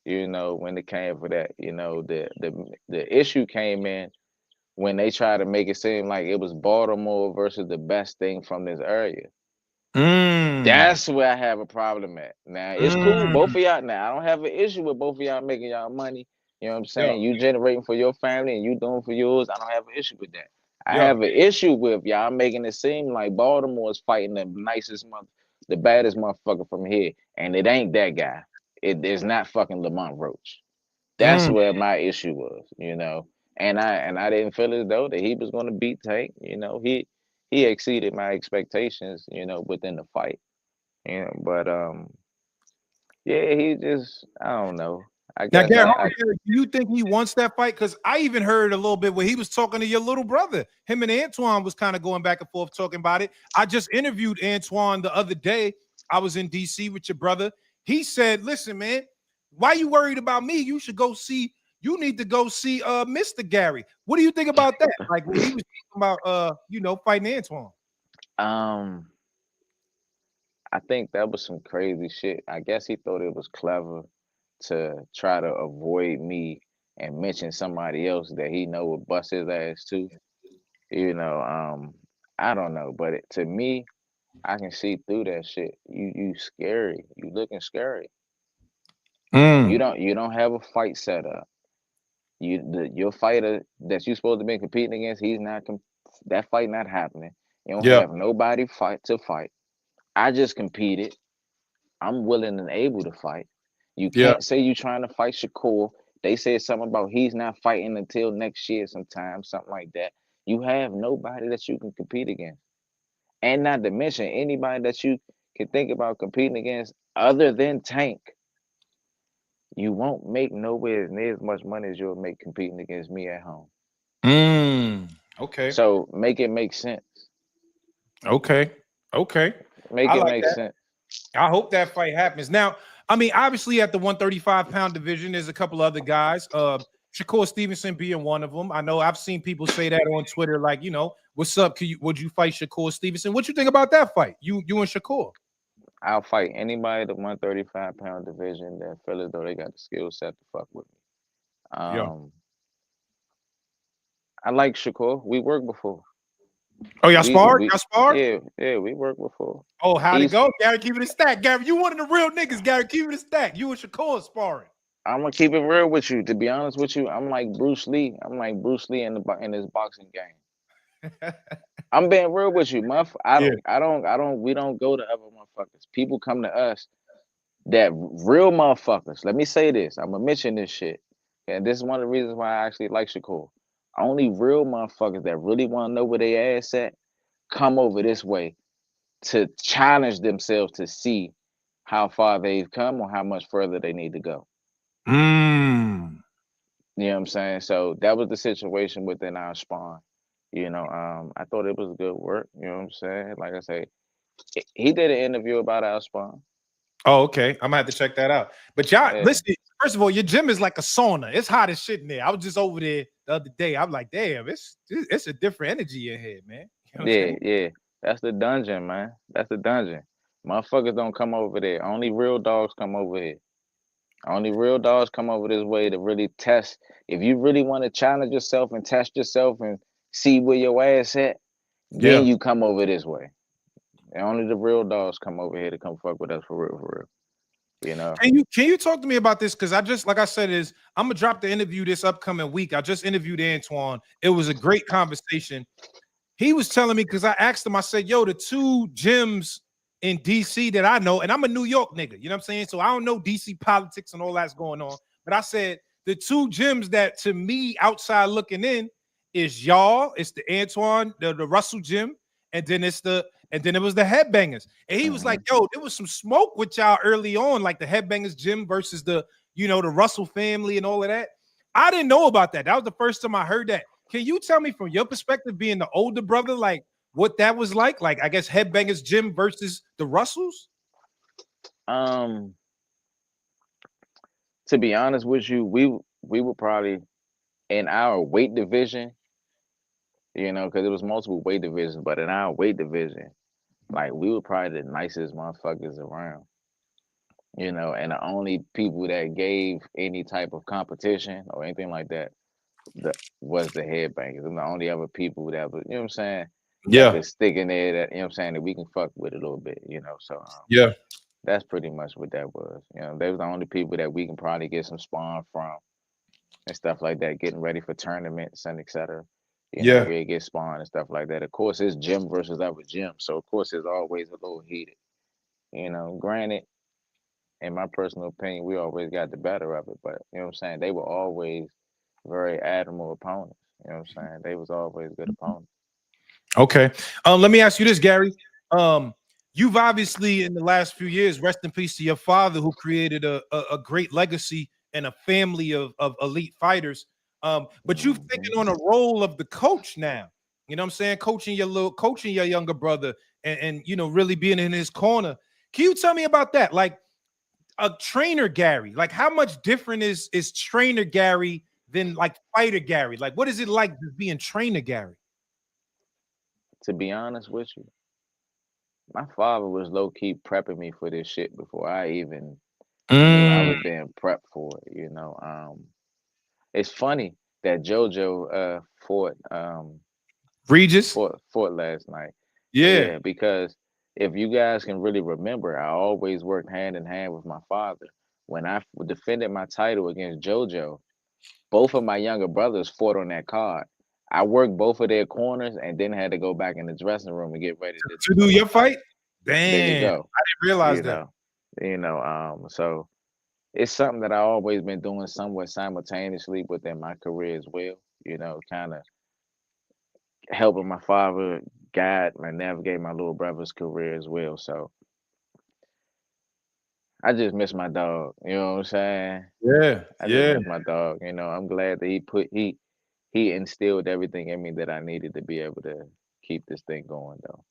You know, when it came for that. You know, the issue came in when they tried to make it seem like it was Baltimore versus the best thing from this area. Mm, That's where I have a problem at. Now it's cool, mm. both of y'all. Now I don't have an issue with both of y'all making y'all money. You know what I'm Yeah, saying? You generating for your family and you doing for yours. I don't have an issue with that. I yeah. have an issue with y'all making it seem like Baltimore is fighting the nicest the baddest motherfucker from here, and it ain't that guy. It is not fucking Lamont Roach. That's Mm. where my issue was, you know. And I didn't feel as though that he was going to beat Tank. You know, he exceeded my expectations, you know, within the fight. You know, but yeah, he just I don't know. I Now, guess Gary, hold I on, Gary, do you think he wants that fight? Because I even heard a little bit where he was talking to your little brother. Him and Antoine was kind of going back and forth talking about it. I just interviewed Antoine the other day. I was in DC with your brother. He said, "Listen, man, why you worried about me? You should go see. You need to go see Mr. Gary. What do you think about that? Like when he was talking about fighting Antoine." um I think that was some crazy shit. I guess he thought it was clever to try to avoid me and mention somebody else that he know would bust his ass too. You know, I don't know, but to me, I can see through that shit. You scary. You looking scary. Mm, You don't have a fight set up. Your fighter that you supposed to be competing against, he's not that fight not happening. You don't yeah, have nobody fight. I just competed. I'm willing and able to fight. You yeah. can't say you trying to fight Shakur. They said something about he's not fighting until next year sometime, something like that. You have nobody that you can compete against. And not to mention anybody that you can think about competing against other than Tank. You won't make nowhere near as much money as you'll make competing against me at home. Mm, okay, So make it make sense. okay, okay. Make I it like make that. sense. I hope that fight happens. Now, I mean, obviously at the 135-pound division, there's a couple other guys. Shakur Stevenson being one of them. I know I've seen people say that on Twitter, like, what's up? Would you fight Shakur Stevenson? What you think about that fight? You and Shakur. I'll fight anybody at the 135-pound division that feel as though they got the skill set to fuck with me. Yeah. Um, I like Shakur. We worked before. Oh, y'all We sparred? we Y'all sparred? yeah, we worked before. Oh, how'd it He's go? Gary, keep it a stack. Gary, you one of the real niggas, Gary. Keep it a stack. You and Shakur sparring. I'm gonna keep it real with you. To be honest with you, I'm like Bruce Lee. I'm like Bruce Lee in his boxing game. I'm being real with you, muff. Yeah. We don't go to other motherfuckers. People come to us that real motherfuckers. Let me say this. I'm gonna mention this shit. And this is one of the reasons why I actually like Shakur. Only real motherfuckers that really want to know where they ass at come over this way to challenge themselves to see how far they've come or how much further they need to go. Mm. You know what I'm saying? So that was the situation within our spawn. You know, I thought it was good work. You know what I'm saying? Like I say, he did an interview about our spawn. Oh, okay. I'm gonna have to check that out. But y'all, Yeah, listen. First of all, your gym is like a sauna. It's hot as shit in there. I was just over there the other day. I'm like, damn, it's a different energy in here, man. You know what I'm yeah, saying? yeah. That's the dungeon, man. That's the dungeon. Motherfuckers don't come over there. Only real dogs come over here. Only real dogs come over this way to really test. If you really want to challenge yourself and test yourself and see where your ass at, then Yeah. you come over this way. And only the real dogs come over here to come fuck with us for real, for real. You know. Can you talk to me about this? Because I just, like I said, I'm gonna drop the interview this upcoming week. I just interviewed Antoine. It was a great conversation. He was telling me, because I asked him, I said, yo, the two gyms in DC that I know, and I'm a New York nigga, you know what I'm saying? So I don't know DC politics and all that's going on. But I said the two gyms that to me outside looking in is y'all, it's the Antoine, the Russell gym, and then it was the Headbangers. And he was like, yo, there was some smoke with y'all early on, like the Headbangers gym versus the Russell family and all of that. I didn't know about that. That was the first time I heard that. Can you tell me from your perspective, being the older brother, like what that was like? Like, I guess Headbangers gym versus the Russells? Um, to be honest with you, we were probably in our weight division, because it was multiple weight divisions, but in our weight division, like we were probably the nicest motherfuckers around. And the only people that gave any type of competition or anything like that was the headbangers. And the only other people that was, what I'm saying, that Yeah, could stick in there that, what I'm saying, that we can fuck with a little bit. So yeah, that's pretty much what that was. They was the only people that we can probably get some spawn from and stuff like that, getting ready for tournaments and etc. yeah, We'll get spawn and stuff like that. Of course, it's gym versus other gym. So of course it's always a little heated. Granted, in my personal opinion, we always got the better of it. But you know what I'm saying? They were always very admirable opponents. You know what I'm saying? They was always good opponents. Okay. Let me ask you this, Gary. You've obviously in the last few years, rest in peace to your father, who created a great legacy and a family of elite fighters. But you've taken on a role of the coach now. You know what I'm saying? Coaching your younger brother and really being in his corner. Can you tell me about that? Like a trainer Gary, like how much different is trainer Gary than like fighter Gary? Like what is it like just being trainer Gary? To be honest with you, my father was low key prepping me for this shit before I even knew I Mm, was being prepped for it. It's funny that JoJo fought Regis? fought last night. Yeah. Yeah, because if you guys can really remember, I always worked hand in hand with my father. When I defended my title against JoJo, both of my younger brothers fought on that card. I worked both of their corners and then had to go back in the dressing room and get ready to To do defend my your fight? title. There you Damn, go. I didn't realize You that. know, so it's something that I always been doing somewhat simultaneously within my career as well. Kind of helping my father guide and navigate my little brother's career as well. So I just miss my dog. You know what I'm saying? Yeah, I just yeah. miss my dog. I'm glad that he instilled everything in me that I needed to be able to keep this thing going though.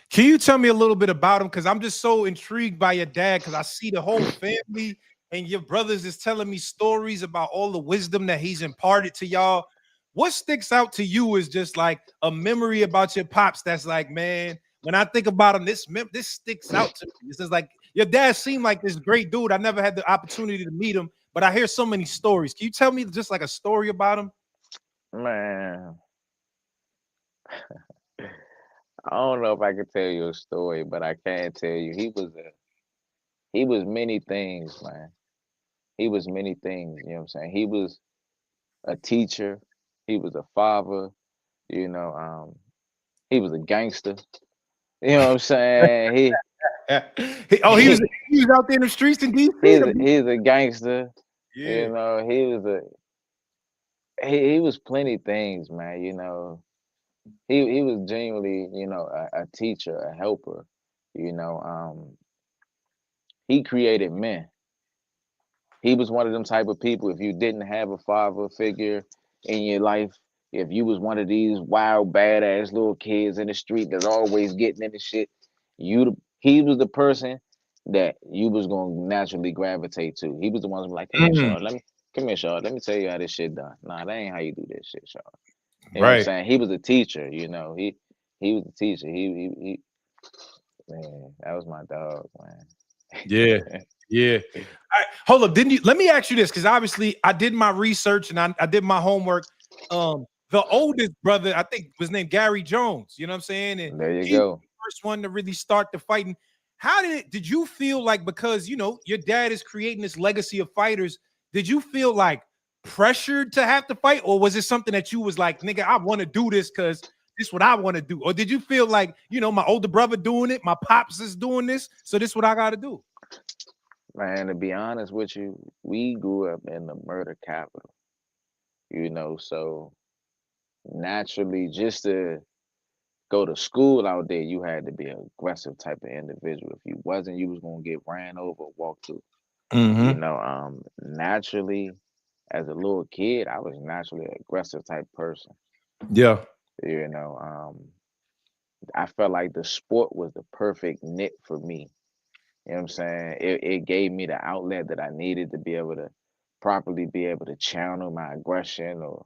Can you tell me a little bit about him? Because I'm just so intrigued by your dad, because I see the whole family and your brothers is telling me stories about all the wisdom that he's imparted to y'all. What sticks out to you is just like a memory about your pops that's like, man, when I think about him, this sticks out to me. This is like your dad seemed like this great dude. I never had the opportunity to meet him, but I hear so many stories. Can you tell me just like a story about him? Man, I don't know if I can tell you a story, but I can tell you he was many things, man. He was many things, you know what I'm saying? He was a teacher, he was a father, you know, um, he was a gangster. You know what I'm saying? Oh, he was He he was out there in the streets in DC. he's a gangster. Yeah. He was plenty things, man. He was genuinely, a teacher, a helper. You know, he created men. He was one of them type of people. If you didn't have a father figure in your life, if you was one of these wild, badass little kids in the street that's always getting into shit, he was the person that you was gonna naturally gravitate to. He was the one who's like, come here, Mm, Shaw. Come here, Shaw. Let me tell you how this shit done. Nah, that ain't how you do this shit, Shaw. You know what I'm right. saying? He was a teacher, he was a teacher. He man, that was my dog, Yeah. man. Yeah. All right, hold up. Didn't you let me ask you this? Because obviously I did my research and I did my homework. The oldest brother, I think was named Gary Jones. You know what I'm saying? And There you he was go. the first one to really start the fighting. Did you feel like, because your dad is creating this legacy of fighters, did you feel like pressured to have to fight, or was it something that you was like, nigga, I want to do this because this is what I want to do? Or did you feel like, my older brother doing it, my pops is doing this, so this is what I got to do? Man, to be honest with you, we grew up in the murder capital, so naturally, just to go to school out there, you had to be an aggressive type of individual. If you wasn't, you was gonna get ran over, walked to. Mm-hmm. Naturally, as a little kid, I was naturally an aggressive type person. Yeah. You know, I felt like the sport was the perfect knit for me. You know what I'm saying? It gave me the outlet that I needed to be able to properly be able to channel my aggression or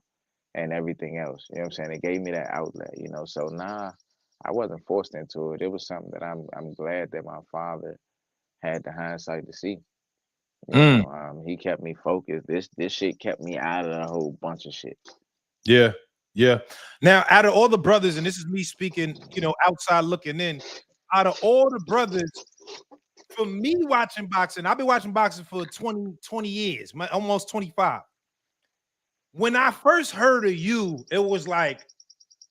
and everything else. You know what I'm saying? It gave me that outlet. So nah, I wasn't forced into it. It was something that I'm glad that my father had the hindsight to see. Mm. He kept me focused. This shit kept me out of a whole bunch of shit. Yeah. Yeah. Now, out of all the brothers, and this is me speaking, outside looking in, out of all the brothers, for me watching boxing, I've been watching boxing for 20 years, almost 25. When I first heard of you, it was like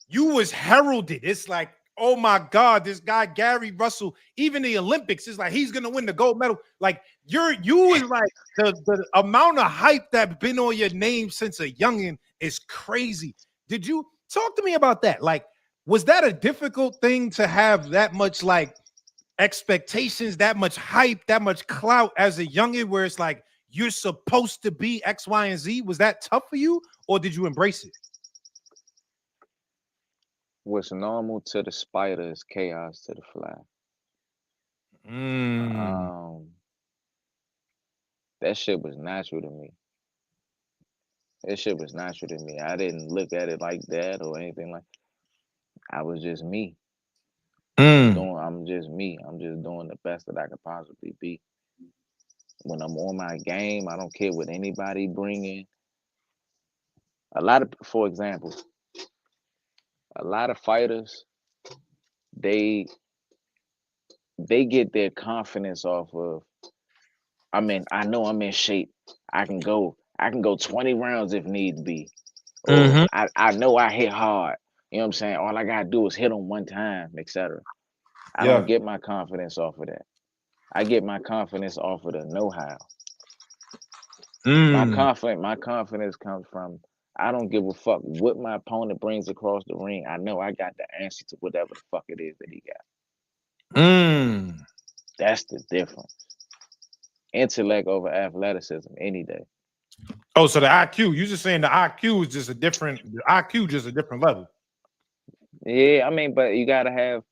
you was heralded. It's like, oh my God, this guy Gary Russell, even the Olympics, is like he's gonna win the gold medal. Like you is like the amount of hype that been on your name since a youngin is crazy. Did you talk to me about that? Like, was that a difficult thing to have that much like expectations, that much hype, that much clout as a youngin, where it's like you're supposed to be X, Y, and Z? Was that tough for you, or did you embrace it? What's normal to the spider is chaos to the fly. Mm. Um, that shit was natural to me. That shit was natural to me. I didn't look at it like that or anything like. I was just me. Mm. I'm just me. I'm just doing the best that I could possibly be. When I'm on my game, I don't care what anybody bringing. For example, a lot of fighters, they they get their confidence off of. I know I'm in shape. I can go 20 rounds if need be. Or Mm-hmm. I know I hit hard. You know what I'm saying? All I gotta do is hit them one time, etc. I don't Yeah. get my confidence off of that. I get my confidence off of the know-how. Mm. My confidence comes from I don't give a fuck what my opponent brings across the ring. I know I got the answer to whatever the fuck it is that he got. Mm. That's the difference. Intellect over athleticism any day. Oh, so the IQ, you just saying the IQ is just a different, the IQ just a different level. Yeah, but you gotta have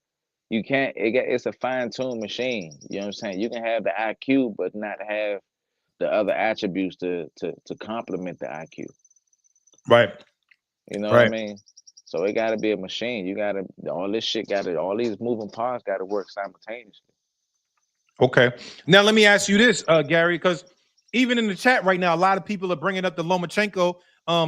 you can't it's a fine-tuned machine. You know what I'm saying? You can have the IQ but not have the other attributes to complement the IQ. Right. You know what I Right. mean? So it gotta be a machine. You gotta all these moving parts gotta work simultaneously. Okay. Now let me ask you this, Gary, because even in the chat right now, a lot of people are bringing up the Lomachenko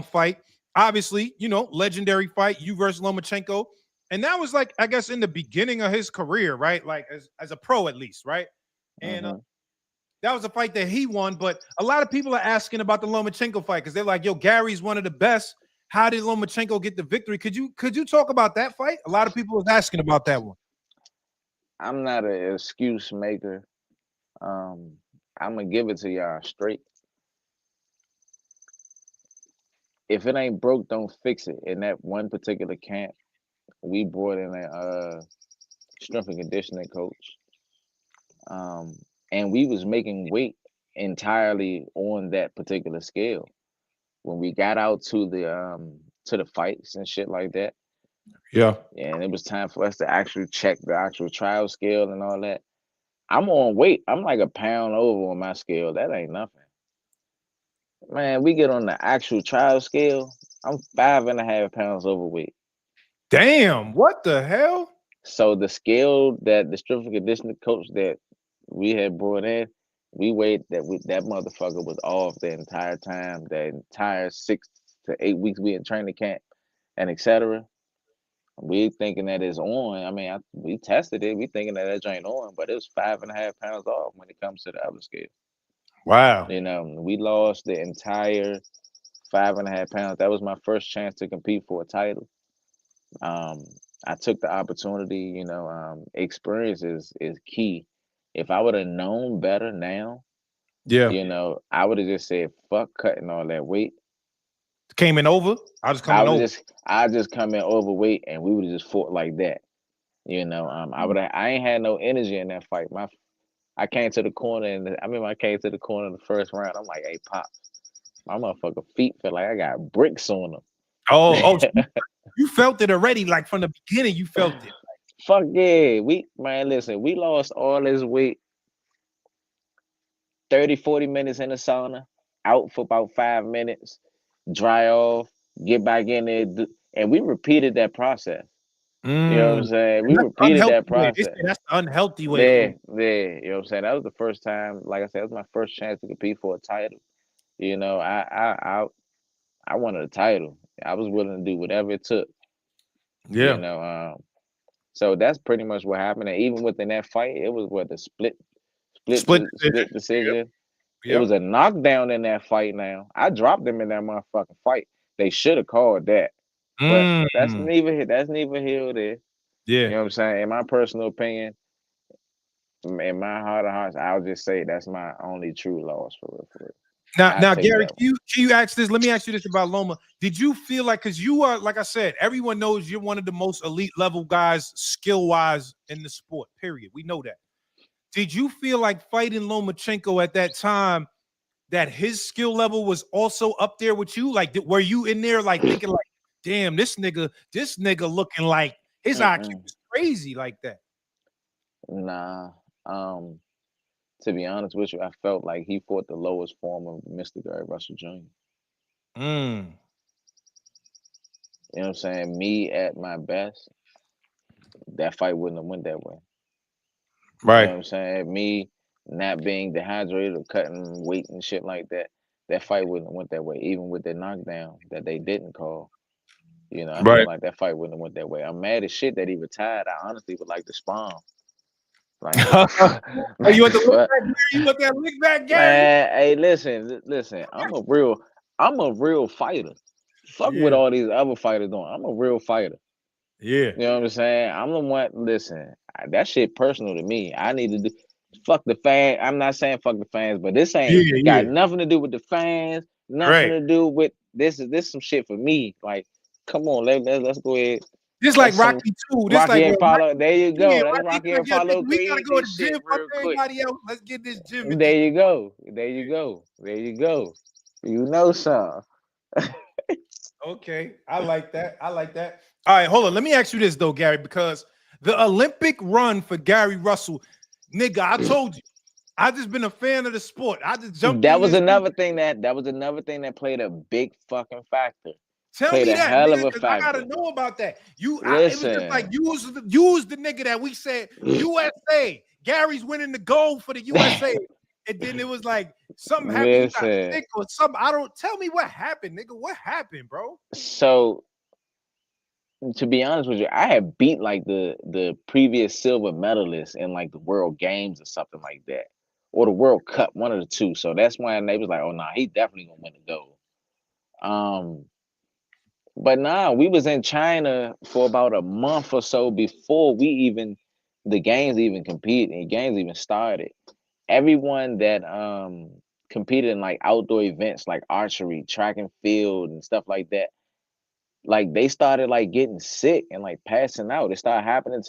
fight. Obviously, legendary fight, you versus Lomachenko. And that was like, I guess, in the beginning of his career, right? Like as a pro, at least, right? And Hmm. that was a fight that he won. But a lot of people are asking about the Lomachenko fight because they're like, "Yo, Gary's one of the best. How did Lomachenko get the victory?" Could you talk about that fight? A lot of people was asking about that one. I'm not an excuse maker. Um, I'm gonna give it to y'all straight. If it ain't broke, don't fix it. In that one particular camp, we brought in a strength and conditioning coach, um, and we was making weight entirely on that particular scale. When we got out to the fights and shit like that, Yeah. and it was time for us to actually check the actual trial scale and all that. I'm on weight. I'm like a pound over on my scale. That ain't nothing. Man, we get on the actual trial scale. I'm 5.5 pounds overweight. Damn. What the hell? So the scale that the strength and conditioning coach that we had brought in, we weighed that motherfucker was off the entire time, the entire 6 to 8 weeks we in training camp and etc. We thinking that it's on. I mean, we tested it. We thinking that joint on, but it was 5.5 pounds off when it comes to the other scale. Wow. We lost the entire 5.5 pounds. That was my first chance to compete for a title. Um, I took the opportunity. Experience is key. If I would have known better now, Yeah. I would have just said fuck cutting all that weight. Came in over. I was I coming would over. just come in overweight and we would have just fought like that. I ain't had no energy in that fight. I came to the corner and I remember I came to the corner in the first round. I'm like, hey Pop, my motherfucker feet feel like I got bricks on So them. you felt it already, like from the beginning. You felt it. Fuck yeah. Listen, we lost all this weight 30, 40 minutes in the sauna, out for about 5 minutes, dry off, get back in there. And we repeated that process. You know what I'm Mm. saying? And We that's the repeated unhealthy that way. They say process. that's the unhealthy way to Yeah, lose. yeah. You know what I'm saying? That was the first time, like I said, it was my first chance to compete for a title. You know, I wanted a title. I was willing to do whatever it took. You Yeah. know, so that's pretty much what happened. And even within that fight, it was what the Split decision. split decision. It Yep. was a knockdown in that fight. Now I dropped them in that motherfucking fight. They should have called that, but Mm. that's neither here or there. You Yeah. know what I'm saying? In my personal opinion, in my heart of hearts, I'll just say that's my only true loss for real. For real. I Now, take Gary, that one. can you ask this? Let me ask you this about Loma. Did you feel like, because you are, like I said, everyone knows you're one of the most elite level guys, skill wise, in the sport. Period. We know that. Did you feel like fighting Lomachenko at that time that his skill level was also up there with you? Like, were you in there like thinking like, damn, this nigga looking like his IQ Mm-mm. is crazy like that? Nah. Um, to be honest with you, I felt like he fought the lowest form of Mr. Gary Russell Jr. Mm. You know what I'm saying? Me at my best, that fight wouldn't have went that way. You know Right. what I'm saying? Me not being dehydrated or cutting weight and shit like that, that fight wouldn't have went that way. Even with the knockdown that they didn't call. I feel Right. like that fight wouldn't have went that way. I'm mad as shit that he retired. I honestly would like to spawn. Like what the fuck? Oh, you Like the want the lick fuck? back, Gary? You want that lick back, Gary? Man, hey, listen. I'm a real fighter. Fuck what Yeah. all these other fighters doing. I'm a real fighter. Yeah. You know what I'm saying? I'm the one. Listen, that shit personal to me. I need to do. Fuck the fan. I'm not saying fuck the fans, but this ain't Yeah. got Yeah. nothing to do with the fans. Nothing Right. to do with this. Is this some shit for me? Like, come on, let's go ahead. Just like That's some Rocky too. This Rocky like and when Apollo. Rocky, There you yeah, go. That's Rocky Rocky and like, yeah, Apollo nigga, we gotta create go to this the shit gym. Fuck real quick. everybody else. Let's get this gym and There just you go. There you go. There you go. You know something. okay. I like that. I like that. All right, hold on. Let me ask you this though, Gary, because the Olympic run for Gary Russell, nigga, I told you, I just been a fan of the sport. I just jumped That in was this. another thing that played a big fucking factor. Tell Played me a that, hell nigga, of a because I gotta factor. know about that. It was just like Listen. you was the nigga that we said USA. Gary's winning the gold for the USA, and then it was like something happened. You got Listen. sick or something. I don't tell me what happened, nigga. What happened, bro? So to be honest with you, I had beat like the previous silver medalist in like the World Games or something like that, or the World Cup, one of the two. So that's why they was like, "Oh, nah, he definitely gonna win the gold." Um, but nah, we was in China for about a month or so before the games even competed and games even started. Everyone that competed in like outdoor events like archery, track and field, and stuff like that, like they started like getting sick and like passing out. It started happening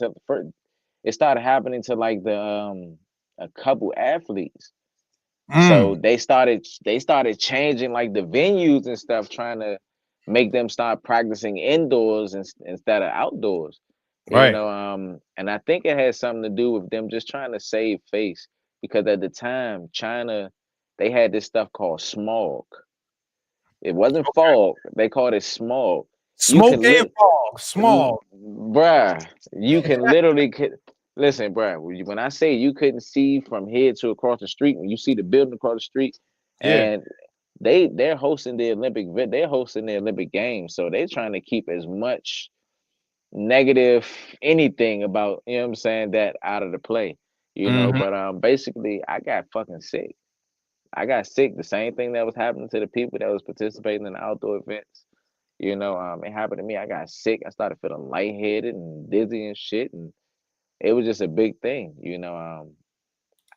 to like the a couple athletes. So Mm, they started changing like the venues and stuff, trying to make them start practicing indoors instead of outdoors. right. And I think it has something to do with them just trying to save face because at the time China, they had this stuff called smog. It wasn't fog. They called it smog. You Smoke can and lit, fog, small. bruh. You can literally listen, bruh. When I say you couldn't see from here to across the street, when you see the building across the street, Yeah. and they're hosting the Olympic Games, so they're trying to keep as much negative anything about, you know what I'm saying, that out of the play, you know. Mm-hmm. But basically I got fucking sick. I got sick. The same thing that was happening to the people that was participating in the outdoor events. You know, it happened to me. I got sick. I started feeling lightheaded and dizzy and shit, and it was just a big thing. You know,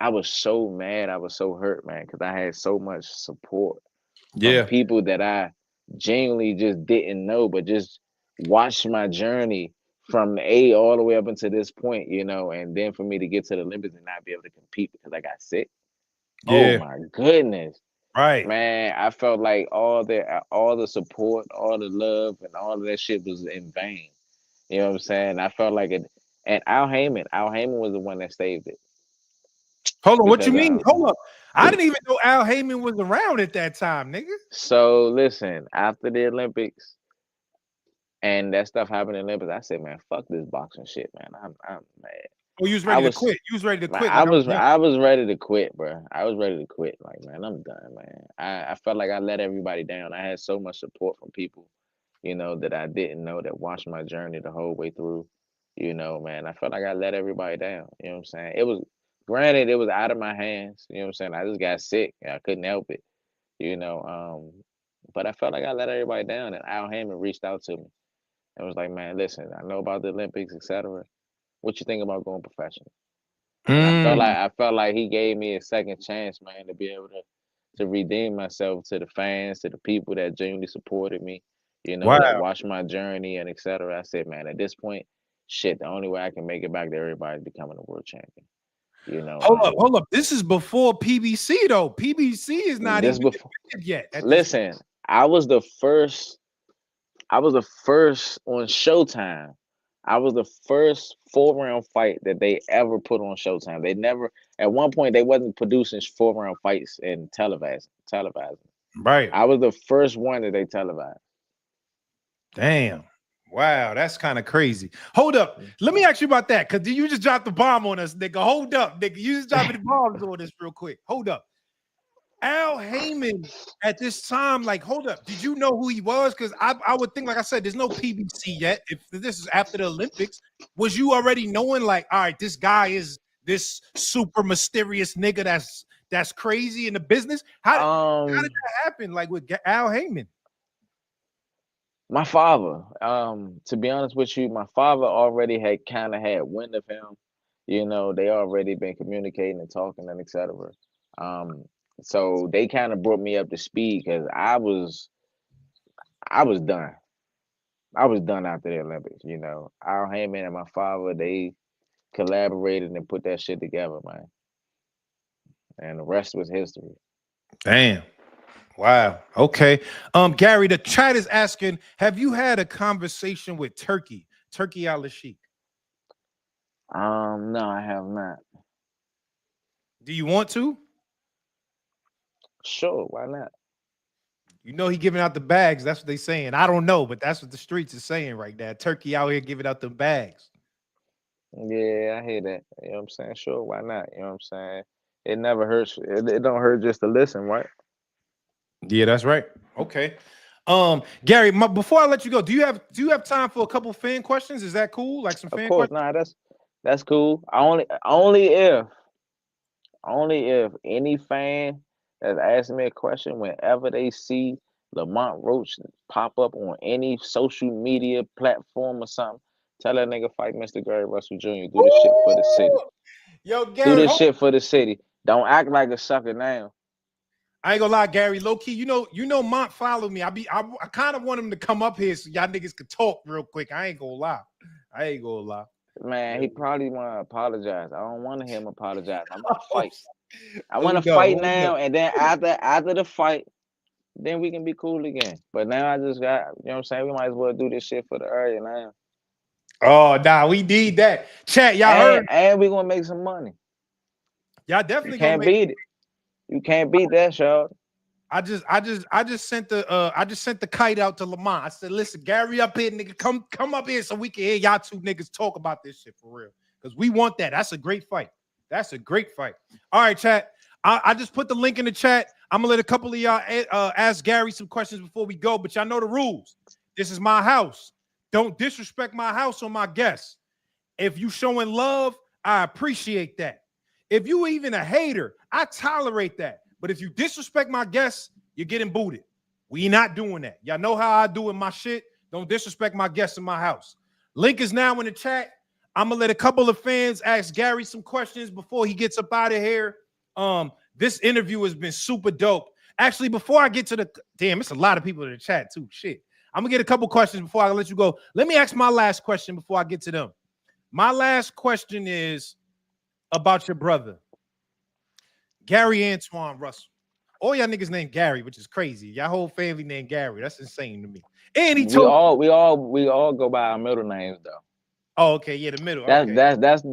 I was so mad. I was so hurt, man, because I had so much support from Yeah. people that I genuinely just didn't know, but just watched my journey from A all the way up until this point, you know, and then for me to get to the Olympics and not be able to compete because I got sick. Oh Yeah. my goodness. Right. Man, I felt like all the support, all the love, and all of that shit was in vain. You know what I'm saying? I felt like it. And Al Heyman was the one that saved it Hold on. What you because mean? Hold up. I didn't even know Al Heyman was around at that time, nigga. so listen, after the Olympics and that stuff happened in the Olympics, I said, man, fuck this boxing shit, man. I'm mad. Oh, you was I ready to was quit. You was ready to Man, quit. I Like I was was young. I was ready to quit, bro. I was ready to quit. Like, man, I'm done, man. I felt like I let everybody down. I had so much support from people, you know, that I didn't know that watched my journey the whole way through. You know, man, I felt like I let everybody down. You know what I'm saying? It was granted, it was out of my hands. You know what I'm saying? I just got sick. I couldn't help it. You know, but I felt like I let everybody down. And Al Heyman reached out to me and was like, man, listen, I know about the Olympics, etc. What you think about going professional? And Mm, I felt like he gave me a second chance, man, to be able to redeem myself to the fans, to the people that genuinely supported me, you know, that wow. watched my journey and etc. I said, man, at this point, shit, the only way I can make it back to everybody is becoming a world champion. You know, Hold up. Hold up. This is before PBC though. PBC is not this even before. invented yet at this. Listen, I was the first. I was the first on Showtime. I was the first 4 round fight that they ever put on Showtime. They never at one point they wasn't producing 4 round fights and televising. Right. I was the first one that they televised. Damn. Wow, that's kind of crazy. Hold up. Let me ask you about that. Cause you just dropped the bomb on us, nigga. Hold up, nigga. You just dropped the bombs on us real quick. Hold up. Al Heyman at this time, like, hold up, did you know who he was? Because I would think, like I said, there's no PBC yet. If this is after the Olympics, was you already knowing, like, all right, this guy is this super mysterious nigga that's crazy in the business? How did Um, that happen? Like with Al Heyman? my father. To be honest with you, my father already had kind of had wind of him. You know, they already been communicating and talking and etc. Um, so they kind of brought me up to speed because I was done. I was done after the Olympics, you know. Al Heyman and my father, they collaborated and put that shit together, man. And the rest was history. Damn. Wow. Okay. Gary, the chat is asking, have you had a conversation with Turkey Al Sheikh? No, I have not. Do you want to? Sure, why not? You know he giving out the bags. That's what they saying. I don't know, but that's what the streets is saying right now. Turkey out here giving out the bags. Yeah, I hear that. You know what I'm saying? Sure, why not? You know what I'm saying? It never hurts. It don't hurt just to listen, right? Yeah, that's right. Okay. Gary, before I let you go, do you have time for a couple fan questions? Is that cool? Like some Of fan course, questions? nah, that's cool. Only if any fan that's asking me a question, whenever they see Lamont Roach pop up on any social media platform or something, tell that nigga fight Mr. Gary Russell Jr. Do this shit for the city. Ooh! Yo, Do Gary, this hold. shit for the city. Don't act like a sucker now. I ain't gonna lie, Gary. Low key, Mont followed me. I kind of want him to come up here so y'all niggas could talk real quick. I ain't gonna lie. I ain't gonna lie. Man, Yeah. he probably wanna apologize. I don't want to hear him apologize. I want to fight. I want to Hold up, fight hold up. now, and then after the fight, then we can be cool again. But now I just got, you know what I'm saying? We might as well do this shit for the area now. Oh, nah, we need that. Chat, y'all And heard. and we gonna make some money. Y'all You definitely gonna can't make. beat it. You can't beat that, y'all. I just sent the kite out to Lamont. I said, listen, Gary up here, nigga, come up here so we can hear y'all two niggas talk about this shit for real. Because we want that. That's a great fight. That's a great fight. All right, chat. I just put the link in the chat. I'm gonna let a couple of y'all ask Gary some questions before we go, but y'all know the rules. This is my house. Don't disrespect my house or my guests. If you showing love, I appreciate that. If you even a hater, I tolerate that. But if you disrespect my guests, you're getting booted. We not doing that. Y'all know how I do in my shit. Don't disrespect my guests in my house. Link is now in the chat. I'm gonna let a couple of fans ask Gary some questions before he gets up out of here. This interview has been super dope. Actually, before I get to the damn, it's a lot of people in the chat too. Shit. I'm gonna get a couple questions before I let you go. Let me ask my last question before I get to them. My last question is about your brother, Gary Antoine Russell. All y'all niggas named Gary, which is crazy. Y'all whole family named Gary. That's insane to me. And he told we all go by our middle names though. Oh, okay, yeah, the middle. That's Okay.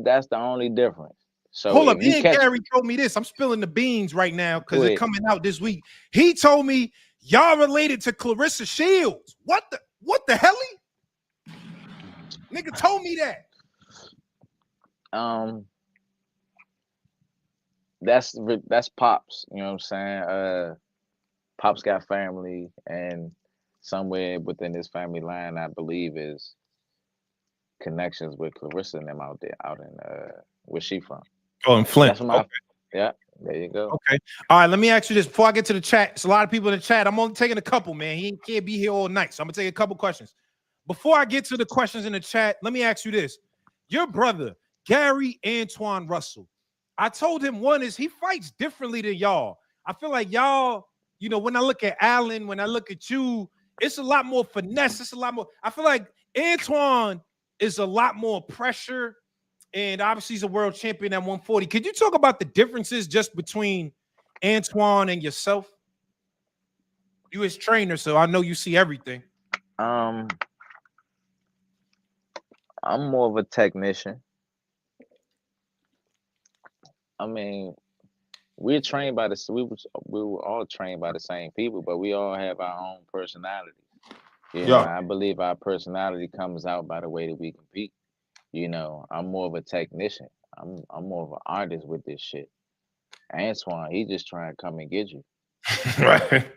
that's the only difference. So Hold up, if you and catch, Gary told me this. I'm spilling the beans right now because go it's ahead. coming out this week. He told me y'all related to Clarissa Shields. What the hell? Nigga told me that. That's Pops. You know what I'm saying? Pops got family, and somewhere within his family line, I believe, is connections with Clarissa and them out in where she from. Oh, in Flint. That's my yeah. There you go. Okay. All right. Let me ask you this before I get to the chat. It's a lot of people in the chat. I'm only taking a couple, man. He can't be here all night, so I'm gonna take a couple questions. Before I get to the questions in the chat, let me ask you this: your brother, Gary Antoine Russell. I told him one is he fights differently than y'all. I feel like y'all, you know, when I look at Allen, when I look at you, it's a lot more finesse. It's a lot more. I feel like Antoine is a lot more pressure. And obviously, he's a world champion at 140. Could you talk about the differences just between Antoine and yourself? You his trainer, so I know you see everything. I'm more of a technician. I mean, we're trained by we were all trained by the same people, but we all have our own personalities. You know, I believe our personality comes out by the way that we compete. You know, I'm more of a technician. I'm more of an artist with this shit. Antoine, he just trying to come and get you. Right.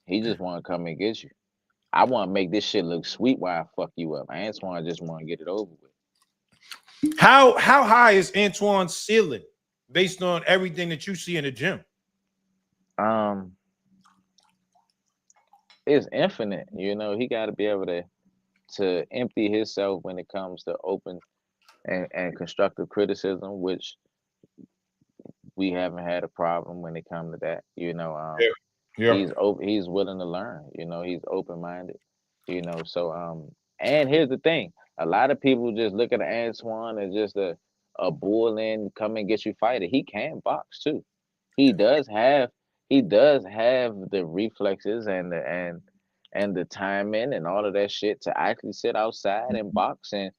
He just want to come and get you. I want to make this shit look sweet while I fuck you up. Antoine just want to get it over with. How high is Antoine's ceiling based on everything that you see in the gym? It's infinite. You know, he got to be able to empty himself when it comes to open and constructive criticism, which we haven't had a problem when it comes to that. You know, he's willing to learn. You know, he's open minded. You know, so and here's the thing: a lot of people just look at Antoine as just a bull in come and get you fighter. He can box too. He does have the reflexes and the timing and all of that shit to actually sit outside and box and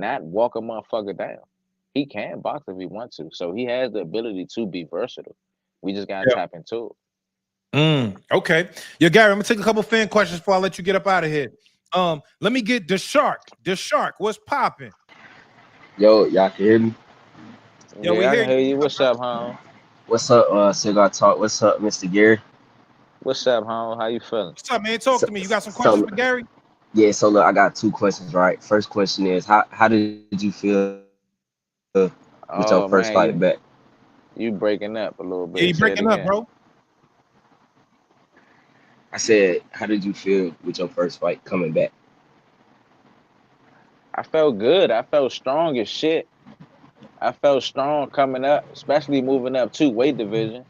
not walk a motherfucker down. He can box if he wants to. So he has the ability to be versatile. We just gotta tap into it. Okay. Yo, Gary, I'm gonna take a couple fan questions before I let you get up out of here. Let me get the shark. The shark, what's popping? Yo, y'all can hear me? Yo, Yeah, I can hear you. What's up, home? What's up, Cigar Talk? What's up, Mr. Gary? What's up, home? How you feeling? What's up, man? Talk to me. You got some questions for Gary? Yeah, so look, I got two questions, right? First question is, how did you feel with your first fight back? You breaking up a little bit. Yeah, you breaking up, bro. I said, how did you feel with your first fight coming back? I felt good. I felt strong as shit. I felt strong coming up, especially moving up 2 weight divisions.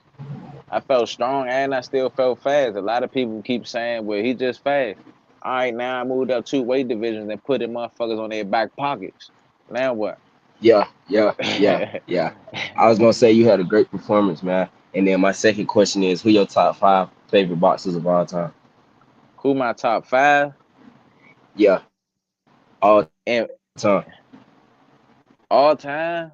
I felt strong and I still felt fast. A lot of people keep saying, well, he just fast. All right, now I moved up 2 weight divisions and put them motherfuckers on their back pockets. Now what? Yeah. I was gonna say you had a great performance, man. And then my second question is, who your top 5 favorite boxers of all time? Who my top 5? Yeah. All time. All time?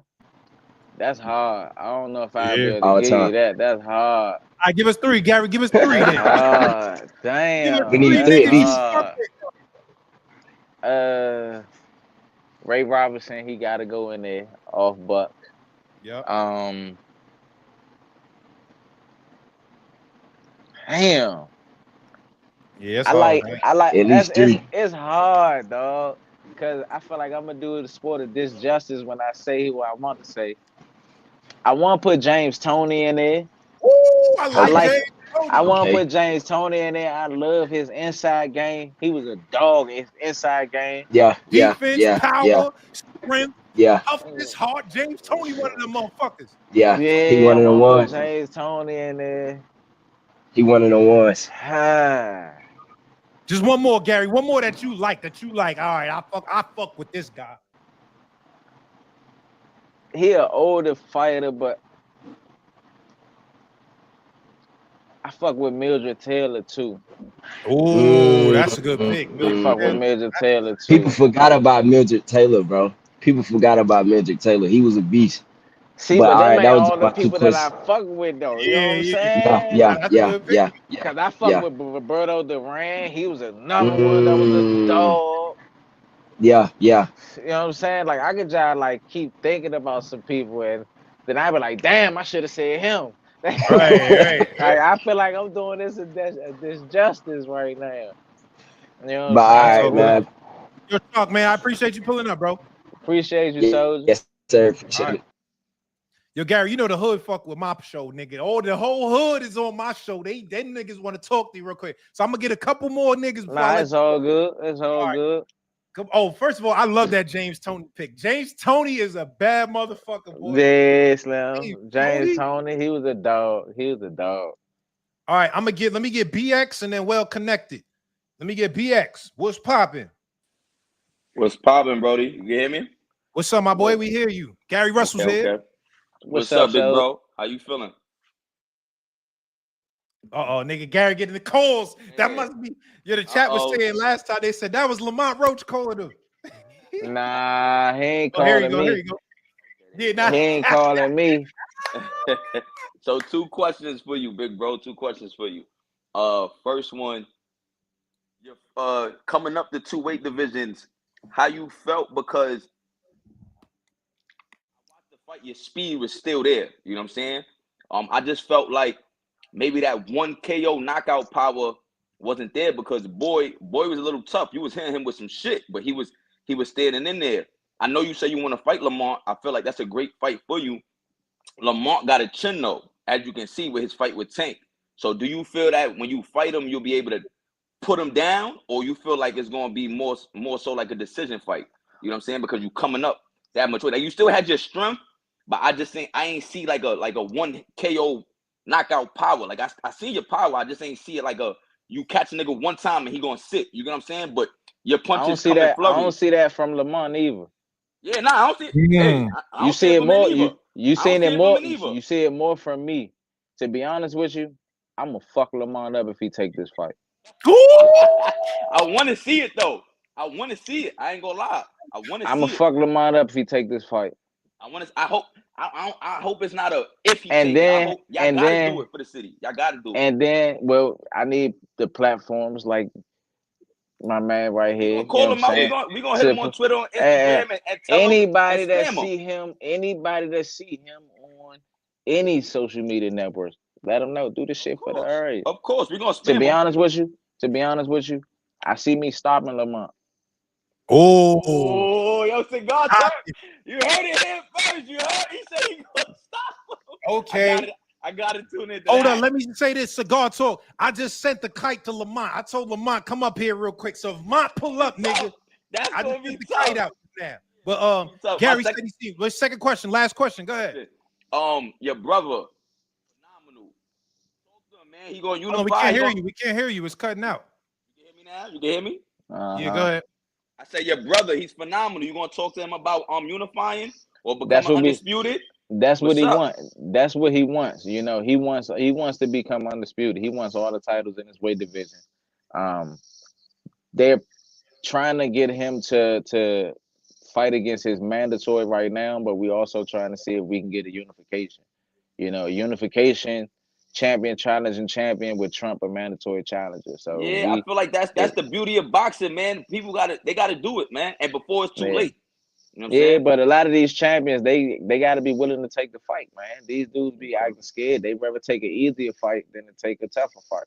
That's hard. I don't know if I'll be able to All give time. you that. That's hard. All right, give us 3, Gary. Give us 3 then. Damn. We need 3 at least. Ray Robinson, he got to go in there off Buck. Yeah. Damn. Yeah, it's I hard. like Man. I like At least it's 3. it's hard, dog. Cause I feel like I'm gonna do the sport of disjustice when I say what I want to say. I want to put James Toney in there. Ooh, I I like like. James I Toney. want to Okay. put James Toney in there. I love his inside game. He was a dog in his inside game. Yeah. Defense, power, strength, Yeah. toughness, heart. James Toney, one of them motherfuckers. Yeah. He Yeah, one I of the want to put ones. James Toney in there. He one of the ones. Just one more, Gary. One more that you like. All right, I fuck with this guy. He an older fighter, but I fuck with Mildred Taylor too. Oh, that's a good pick. I Mildred fuck with Taylor. Mildred Taylor People too. forgot about Mildred Taylor, bro. People forgot about Mildred Taylor. He was a beast. See, But but all them right, that ain't was all just the my 2 people that I questions. fuck with though. You know what Yeah, I'm yeah. Yeah, saying? yeah, That's a yeah, good pick. yeah, yeah, Cause I fuck yeah. with Roberto Duran. He was another one that was a Mm, dog. yeah, yeah. You know what I'm saying? Like I could just like keep thinking about some people, and then I be like, damn, I should have said him. Right. I feel like I'm doing this justice right now. You know what I'm But all That's saying? right, all But good. man. Your talk, man. I appreciate you pulling up, bro. appreciate you, soldier. Yes, sir. All Appreciate right. it. Yo, Gary, you know the hood fuck with my show, nigga. Oh, the whole hood is on my show. They niggas want to talk to you real quick. So I'm gonna get a couple more niggas before I Nah, let it's you all go. good. It's all right. good. Oh, first of all, I love that James Toney pick. James Toney is a bad motherfucker, boy. Yeah, James Slim. James Toney, he was a dog. He was a dog. All right, let me get BX and then well connected. Let me get BX. What's popping? What's popping, Brody? You hear me? What's up, my boy? We hear you. Gary Russell's Okay, here. okay. What's up, up, big Shelly? bro? How you feeling? Nigga, Gary getting the calls. That must be. Yeah, the chat was saying last time they said that was Lamont Roach calling him. Nah, he ain't Oh, here you calling go. Here me. you go. Yeah, nah. He ain't calling me. So 2 questions for you, big bro. 2 questions for you. First one, you're coming up the 2 weight divisions, how you felt because the fight, your speed was still there. You know what I'm saying? I just felt like maybe that 1 KO knockout power wasn't there because boy was a little tough. You was hitting him with some shit, but he was standing in there. I know you say you want to fight Lamont. I feel like that's a great fight for you. Lamont got a chin though, as you can see with his fight with Tank. So do you feel that when you fight him, you'll be able to put him down, or you feel like it's going to be more so like a decision fight? You know what I'm saying? Because you coming up that much weight. Like, you still had your strength, but I just think I ain't see like a 1 KO knockout power. Like I see your power, I just ain't see it like you catch a nigga one time and he gonna sit. You know what I'm saying? But your punches come in I flurry. don't see that from Lamont either. Yeah, nah, I don't see it. Hey, I You don't see see it it from him more. either. You I don't seen see it it from more. him either. You see it more from me. To be honest with you, I'm gonna fuck Lamont up if he take this fight. I want to see it though. I want to see it. I ain't gonna lie. I want to I'm gonna see it. fuck Lamont up if he take this fight. I want to. I hope. I hope it's not a if he And take it. I then, hope y'all and gotta then, do it for the city. Y'all gotta do it. and then, well, I need the platforms like my man right We here. gonna You know call what I'm him out. saying? We gonna hit him on Twitter, on Uh, Instagram, and tell him and anybody that see him on any social media networks, let him know. Do the shit for the area. Of course, we gonna spam To be him. honest with you, I see me stopping Lamont. Oh, yo, Cigar talk. You heard it here first. You heard. He said he gonna stop him. Okay. I gotta tune into Hold that. on, let me say this. Cigar talk. I just sent the kite to Lamont. I told Lamont, come up here real quick. So if Lamont pull up, nigga, That's I gonna just be sent the tough. kite out now. But Gary said he seen. What's second question? Last question. Go ahead. Your brother, phenomenal. Talk to him, man. He gonna unify. Oh, we can't hear you. We can't hear you. It's cutting out. You can hear me now? You can hear me? Yeah, go ahead. I say your brother, he's phenomenal. You gonna talk to him about unifying or becoming undisputed? That's what he up? wants. That's what he wants. You know, he wants to become undisputed. He wants all the titles in his weight division. They're trying to get him to fight against his mandatory right now, but we also trying to see if we can get a unification. You know, unification, champion challenging champion with Trump a mandatory challenger. So yeah, I feel like that's the beauty of boxing, man. People gotta do it, man, and before it's too late. You know what I'm saying? But a lot of these champions, they got to be willing to take the fight, man. These dudes be acting scared. They rather take an easier fight than to take a tougher fight.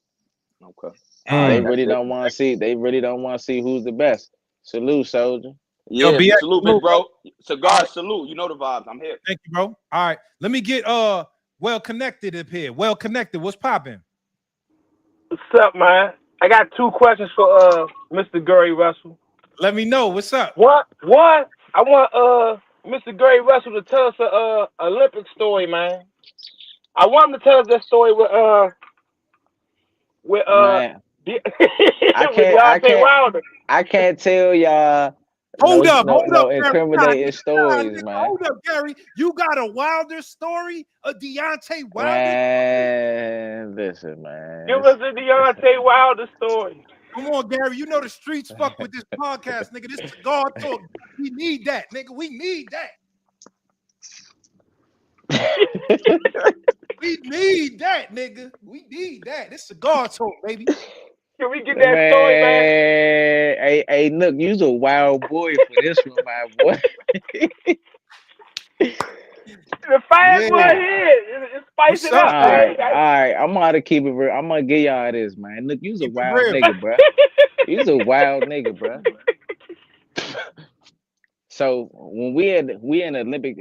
Okay. They Mm. really don't want to see. They really don't want to see who's the best. Salute, soldier. Yo, Yeah, BX, salute, big salute, bro. All Cigar, right, salute. You know the vibes. I'm here. thank you, bro. All right, let me get well connected up here. Well connected. What's popping? What's up, man? I got two questions for Mr. Gary Russell. Let me know. What's up? One, I want Mr. Gary Russell to tell us a Olympic story, man. I want him to tell us that story with Man, I with can't. I Deontay can't. Wilder. I can't tell y'all Hold up, no Gary. Nah, incriminating stories, nigga, man. hold up, Gary. You got a Wilder story? A Deontay Wilder? Man, listen, man. Give us a Deontay Wilder story. Come on, Gary. You know the streets fuck with this podcast, nigga. This cigar talk. We need that, nigga. We need that. We need that, nigga. We need that. This cigar talk, baby. Can we get that story, man? Hey, look, you's a wild boy for this one, my boy. The fast one here. Spice What's it up, up, All man. right. I'm gonna keep it real. I'm gonna give y'all this, man. Look, you's a Keep it wild real. nigga, bro. You's a wild nigga, bro. So when we in Olympic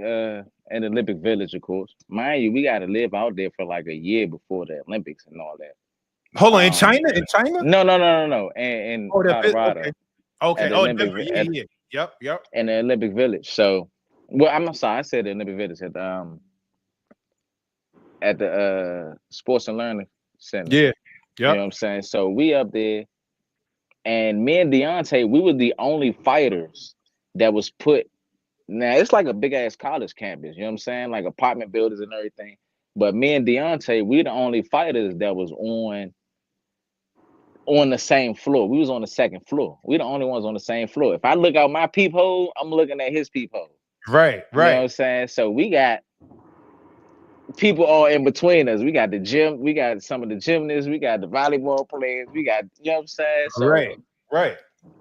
Olympic Village, of course, mind you, we gotta live out there for like a year before the Olympics and all that. Hold on, in China? In China? No. In Oh, Colorado. okay. Okay. At the Oh, Olympic, Denver. Yeah. Yep. in the Olympic Village. So, well, I'm sorry, I said the Olympic Village at the Sports and Learning Center. Yeah. You know Yep. what I'm saying? So we up there, and me and Deontay, we were the only fighters that was put. Now it's like a big ass college campus. You know what I'm saying? Like apartment buildings and everything. But me and Deontay, we the only fighters that was on the same floor. We was on the second floor. We the only ones on the same floor. If I look out my peephole, I'm looking at his peephole. Right. You know what I'm saying? So we got people all in between us. We got the gym, we got some of the gymnasts, we got the volleyball players, we got, you know what I'm saying? So Right.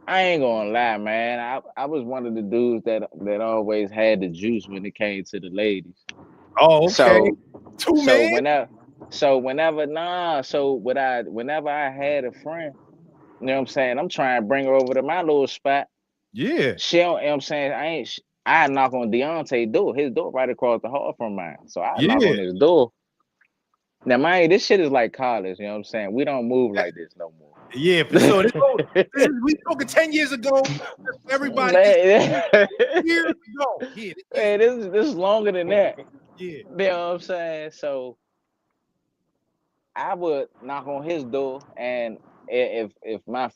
I ain't gonna lie, man. I was one of the dudes that always had the juice when it came to the ladies. Oh, okay. Whenever I had a friend, you know what I'm saying, I'm trying to bring her over to my little spot. Yeah. She don't, you know what I'm saying, I knock on Deontay's door. His door right across the hall from mine. So I knock on his door. Now, mind you, this shit is like college, you know what I'm saying? We don't move like this no more. Yeah, for sure. We talking 10 years ago. Everybody years ago. Yeah. Man, this is longer than that. Yeah. You know what I'm saying? So I would knock on his door, and if my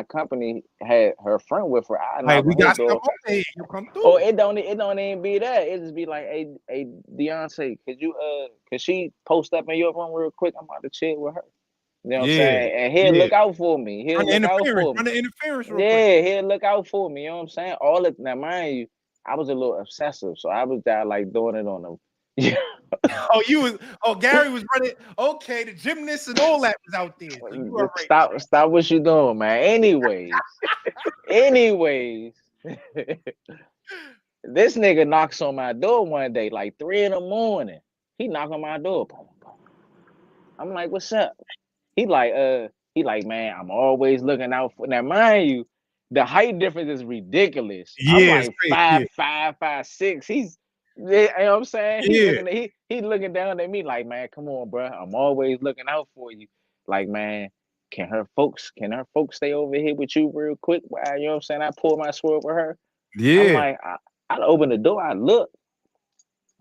company had her friend with her, I knock we on got his door. you come through. Oh, it don't even be that. It just be like, hey, Deontay, could she post up in your room real quick? I'm about to chill with her. You know what I'm saying? And he'll look out for me. He'll look out for me. Run the interference real quick. He'll look out for me. You know what I'm saying? Now, mind you, I was a little obsessive, so I was down like doing it on them. Gary was running. Okay, the gymnasts and all that was out there. So stop what you doing, man. Anyways, this nigga knocks on my door one day, like 3 a.m. He knock on my door. I'm like, what's up? He like, man, I'm always looking out for. Now, mind you, the height difference is ridiculous. Yeah, I'm like 5'5", 5'6". He's, you know what I'm saying? He's looking down at me like, man, come on, bro. I'm always looking out for you. Like, man, can her folks stay over here with you real quick? Wow, you know what I'm saying? I pull my sword with her. Yeah. I'm like, I open the door, I look.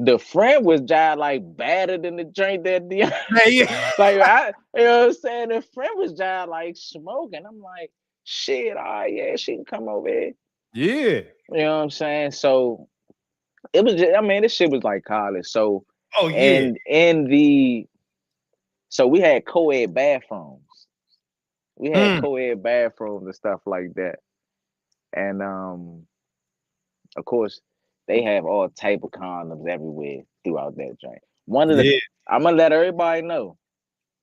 The friend was just like badder than the drink that like you know what I'm saying? The friend was just like smoking. I'm like, shit, all right, yeah, she can come over here. Yeah. You know what I'm saying? So it was just, this shit was like college. So so we had co-ed bathrooms. We had co-ed bathrooms and stuff like that. And of course, they have all type of condoms everywhere throughout that joint. I'm gonna let everybody know,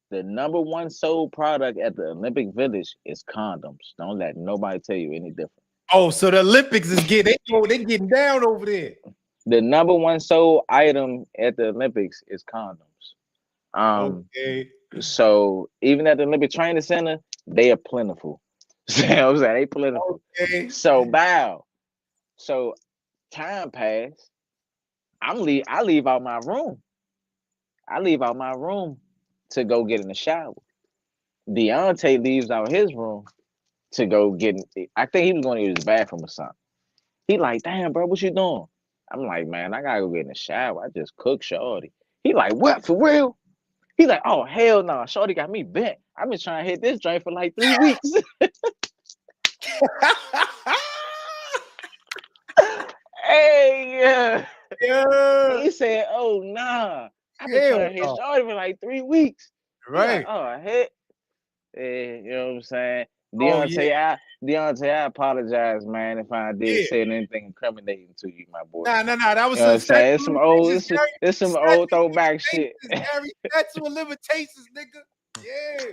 the number one sold product at the Olympic Village is condoms. Don't let nobody tell you any different. Oh, so the Olympics is they getting down over there. The number one sold item at the Olympics is condoms. Okay. So even at the Olympic Training Center, they are plentiful. You know what I'm saying? They plentiful. Okay. So bow. So time passed. I leave out my room. I leave out my room to go get in the shower. Deontay leaves out his room to go get. I think he was going to use the bathroom or something. He like, damn, bro, what you doing? I'm like, man, I gotta go get in the shower. I just cooked Shorty. He like, what, for real? He like, oh, hell no. Shorty got me bent. I've been trying to hit this joint for like 3 weeks. Hey, Yeah. he said, oh, nah. I've been Hell trying to hit no. Shorty for like 3 weeks. He like, Right. oh, hit. You know what I'm saying? Oh, yeah. Deontay, I apologize, man, if I did Yeah. say anything incriminating to you, my boy. Nah. That was You know what I'm some saying? It's some old statute of throwback shit. limitations, Gary. Statute of limitations, nigga.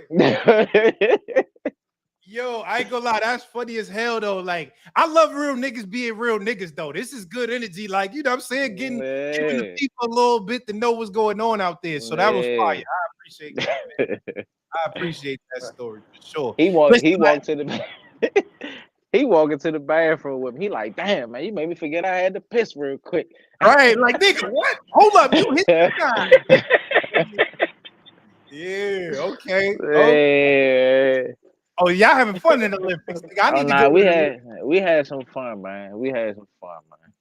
Yeah. Yo, I ain't gonna lie, that's funny as hell though. Like, I love real niggas being real niggas though. This is good energy, like, you know what I'm saying? Giving the people a little bit to know what's going on out there. So that was fire. I appreciate that, man. I appreciate that story for sure. He walked to the he walked into the bathroom with me. He like, damn, man, you made me forget I had to piss real quick. Right, like, nigga, what? Hold up, you hit the guy. Yeah, okay. Yeah. Oh, y'all having fun in the Olympics. I need to go. We had some fun, man. We had some fun, man.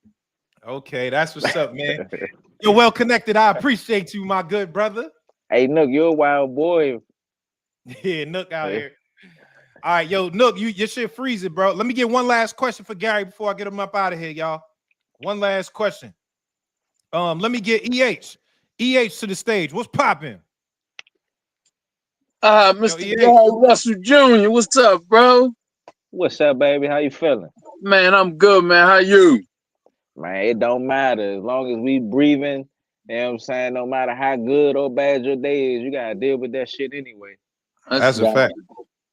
Okay, that's what's up, man. You're well connected. I appreciate you, my good brother. Hey, Nook, you're a wild boy. Yeah, Nook out here. All right, yo, Nook, your shit freezing, bro. Let me get one last question for Gary before I get him up out of here, y'all. One last question. Let me get EH to the stage. What's popping? Mr. Gary Russell Jr., what's up, bro? What's up, baby? How you feeling? Man, I'm good, man. How you? Man, it don't matter. As long as we breathing, you know what I'm saying? No matter how good or bad your day is, you gotta deal with that shit anyway. That's a fact.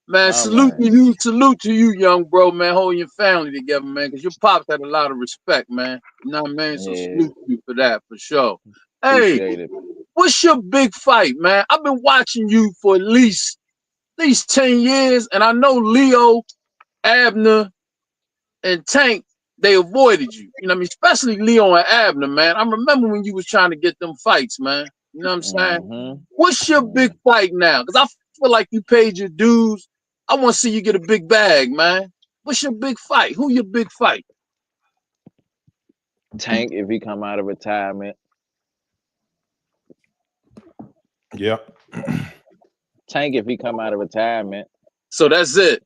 Man, salute to you, young bro, man. Holding your family together, man, because your pops had a lot of respect, man. You know what I mean? So salute to you for that, for sure. Appreciate it. What's your big fight, man? I've been watching you for at least 10 years, and I know Leo, Abner, and Tank, they avoided you. You know what I mean? Especially Leo and Abner, man. I remember when you was trying to get them fights, man. You know what I'm saying? What's your big fight now? Because I feel like you paid your dues. I want to see you get a big bag, man. What's your big fight? Who your big fight? Tank, if he come out of retirement. Yeah. Tank, if he come out of retirement. So that's it.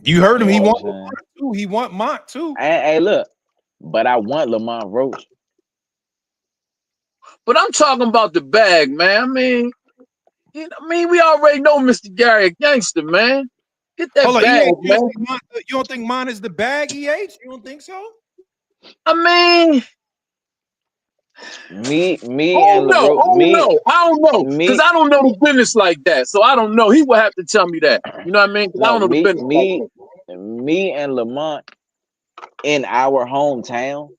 You heard him. He want Mont too. He want Mont too. Hey, look. But I want Lamont Roach. But I'm talking about the bag, man. I mean, we already know Mr. Gary a gangster, man. Get that bag, man. You don't think Mont is the bag, EH? You don't think so? I mean, me I don't know. Because I don't know the business like that. So I don't know. He would have to tell me that. You know what I mean? Because I don't know the business. Me and Lamont in our hometown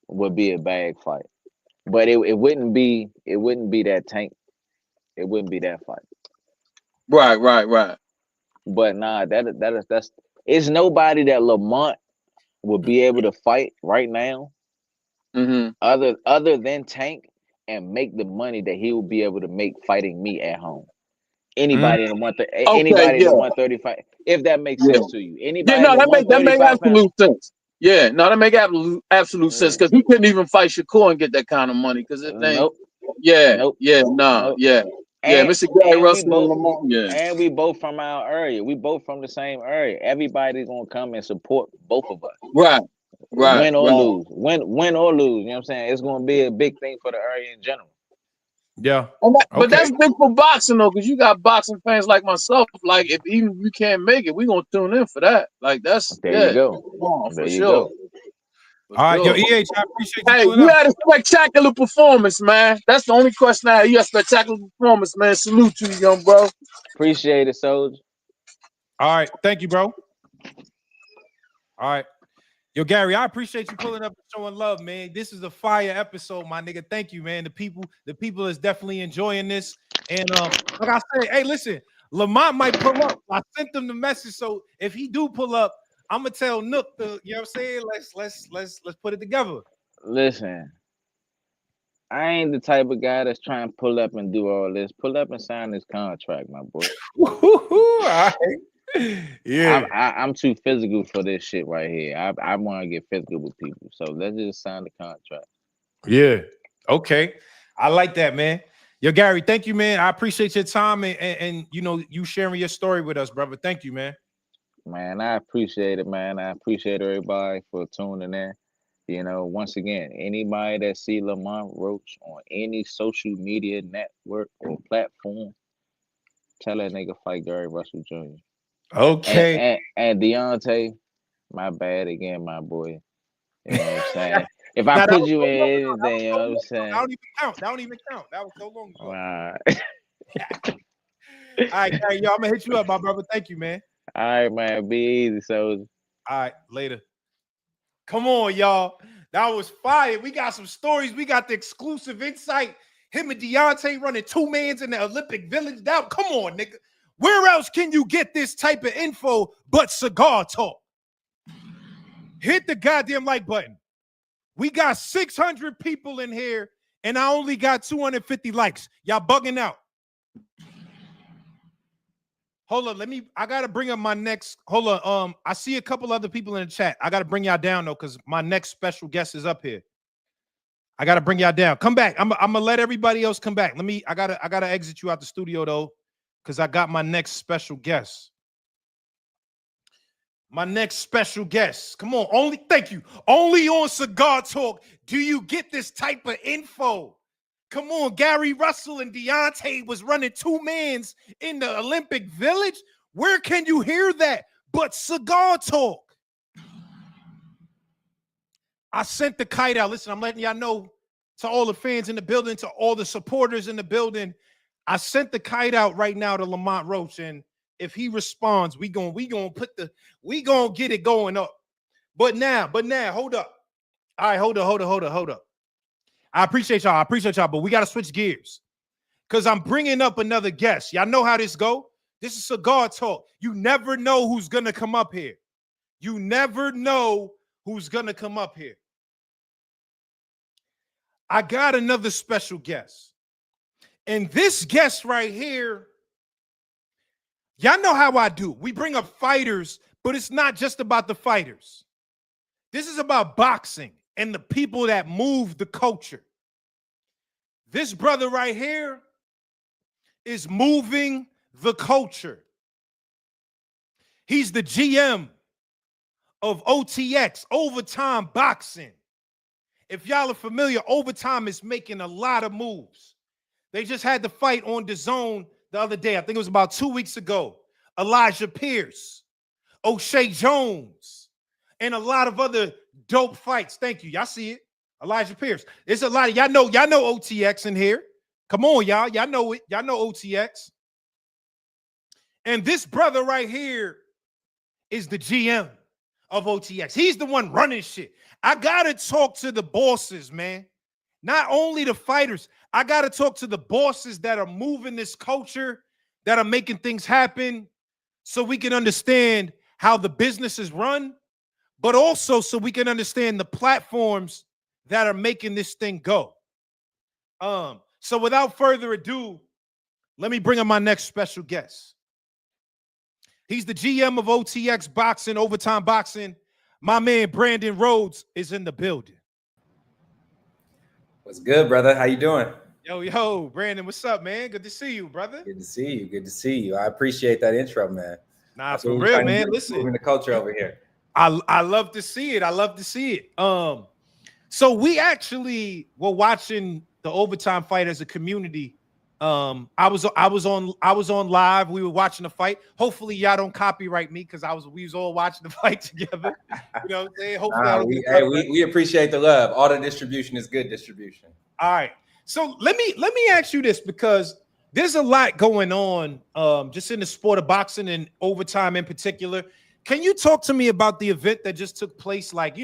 would be a bag fight. But it wouldn't be that Tank. It wouldn't be that fight. Right. But nah, that's it's nobody that Lamont would be able to fight right now. Other than Tank, and make the money that he will be able to make fighting me at home. Anybody in the 135, if that makes sense to you. Anybody that make absolute sense. Yeah, no, that make absolute sense, because he couldn't even fight Shakur and get that kind of money, because it ain't. Mr. Gary Russell, and we both from our area. We both from the same area. Everybody's gonna come and support both of us. Right. Win or lose. Win or lose. You know what I'm saying? It's gonna be a big thing for the area in general. Yeah. But that's big for boxing though, because you got boxing fans like myself. Like, if even you can't make it, we gonna tune in for that. Like, that's there you go. There you go. All right, yo, EH, I appreciate you. Hey, you had a spectacular performance, man. That's the only question I had. You had a spectacular performance, man. Salute to you, young bro. Appreciate it, Soldier. All right, thank you, bro. All right. Yo, Gary, I appreciate you pulling up and showing love, man. This is a fire episode, my nigga. Thank you, man. The people is definitely enjoying this. And like I said, hey, listen, Lamont might pull up. I sent them the message, so if he do pull up, I'm gonna tell Nook to, you know what I'm saying? Let's put it together. Listen, I ain't the type of guy that's trying to pull up and do all this. Pull up and sign this contract, my boy. All right. Yeah. I'm too physical for this shit right here. I want to get physical with people. So let's just sign the contract. Yeah. Okay. I like that, man. Yo, Gary, thank you, man. I appreciate your time and you know, you sharing your story with us, brother. Thank you, man. Man, I appreciate it, man. I appreciate everybody for tuning in. You know, once again, anybody that see Lamont Roach on any social media network or platform, tell that nigga fight Gary Russell Jr. Okay. And Deontay, my bad again, my boy. You know what I'm saying? If I put you in anything, you know what I'm saying? That don't even count. That don't even count. That was so long ago. All right. All right, Gary, yo, I'm gonna hit you up, my brother. Thank you, man. All right, man. Be easy, soldier. All right, later. Come on, y'all. That was fire. We got some stories. We got the exclusive insight. Him and Deontay running 2-mans in the Olympic Village. Now, come on, nigga. Where else can you get this type of info but Cigar Talk? Hit the goddamn like button. We got 600 people in here, and I only got 250 likes. Y'all bugging out. Hold on, I gotta bring up my next. Hold on, I see a couple other people in the chat. I gotta bring y'all down though, because my next special guest is up here. I gotta bring y'all down. Come back. I'm gonna let everybody else come back. I gotta exit you out the studio though, because I got my next special guest. My next special guest. Come on, thank you. Only on Cigar Talk do you get this type of info. Come on, Gary Russell and Deontay was running 2-mans in the Olympic Village. Where can you hear that but Cigar Talk? I sent the kite out. Listen, I'm letting y'all know to all the fans in the building, to all the supporters in the building. I sent the kite out right now to Lamont Roach, and if he responds, we gonna get it going up. But now, hold up. All right, hold up. I appreciate y'all, but we got to switch gears because I'm bringing up another guest. Y'all know how this go. This is Cigar Talk. You never know who's going to come up here. You never know who's going to come up here. I got another special guest. And this guest right here, y'all know how I do. We bring up fighters, but it's not just about the fighters. This is about boxing and the people that move the culture. This brother right here is moving the culture. He's the GM of OTX, Overtime Boxing. If y'all are familiar, Overtime is making a lot of moves. They just had the fight on DAZN the other day. I think it was about 2 weeks ago. Elijah Pierce, O'Shea Jones, and a lot of other dope fights. Thank you. Y'all see it. Elijah Pierce. There's a lot of y'all know OTX in here. Come on, y'all. Y'all know it. Y'all know OTX. And this brother right here is the GM of OTX. He's the one running shit. I gotta talk to the bosses, man. Not only the fighters. I gotta talk to the bosses that are moving this culture, that are making things happen, so we can understand how the business is run, but also so we can understand the platforms that are making this thing go. So without further ado, let me bring on my next special guest. He's the GM of OTX Boxing, Overtime Boxing. My man Brandon Rhodes is in the building. What's good, brother? How you doing? Yo, Brandon, what's up, man? Good to see you, brother. Good to see you. Good to see you. I appreciate that intro, man. Nah, for real, man. Listen, moving the culture over here. I love to see it. I love to see it. So we actually were watching the Overtime fight as a community. I was on live. We were watching the fight. Hopefully, y'all don't copyright me because we was all watching the fight together. You know what I'm saying? Hopefully, we appreciate the love. All the distribution is good distribution. All right. So let me ask you this, because there's a lot going on just in the sport of boxing and Overtime in particular. Can you talk to me about the event that just took place? Like,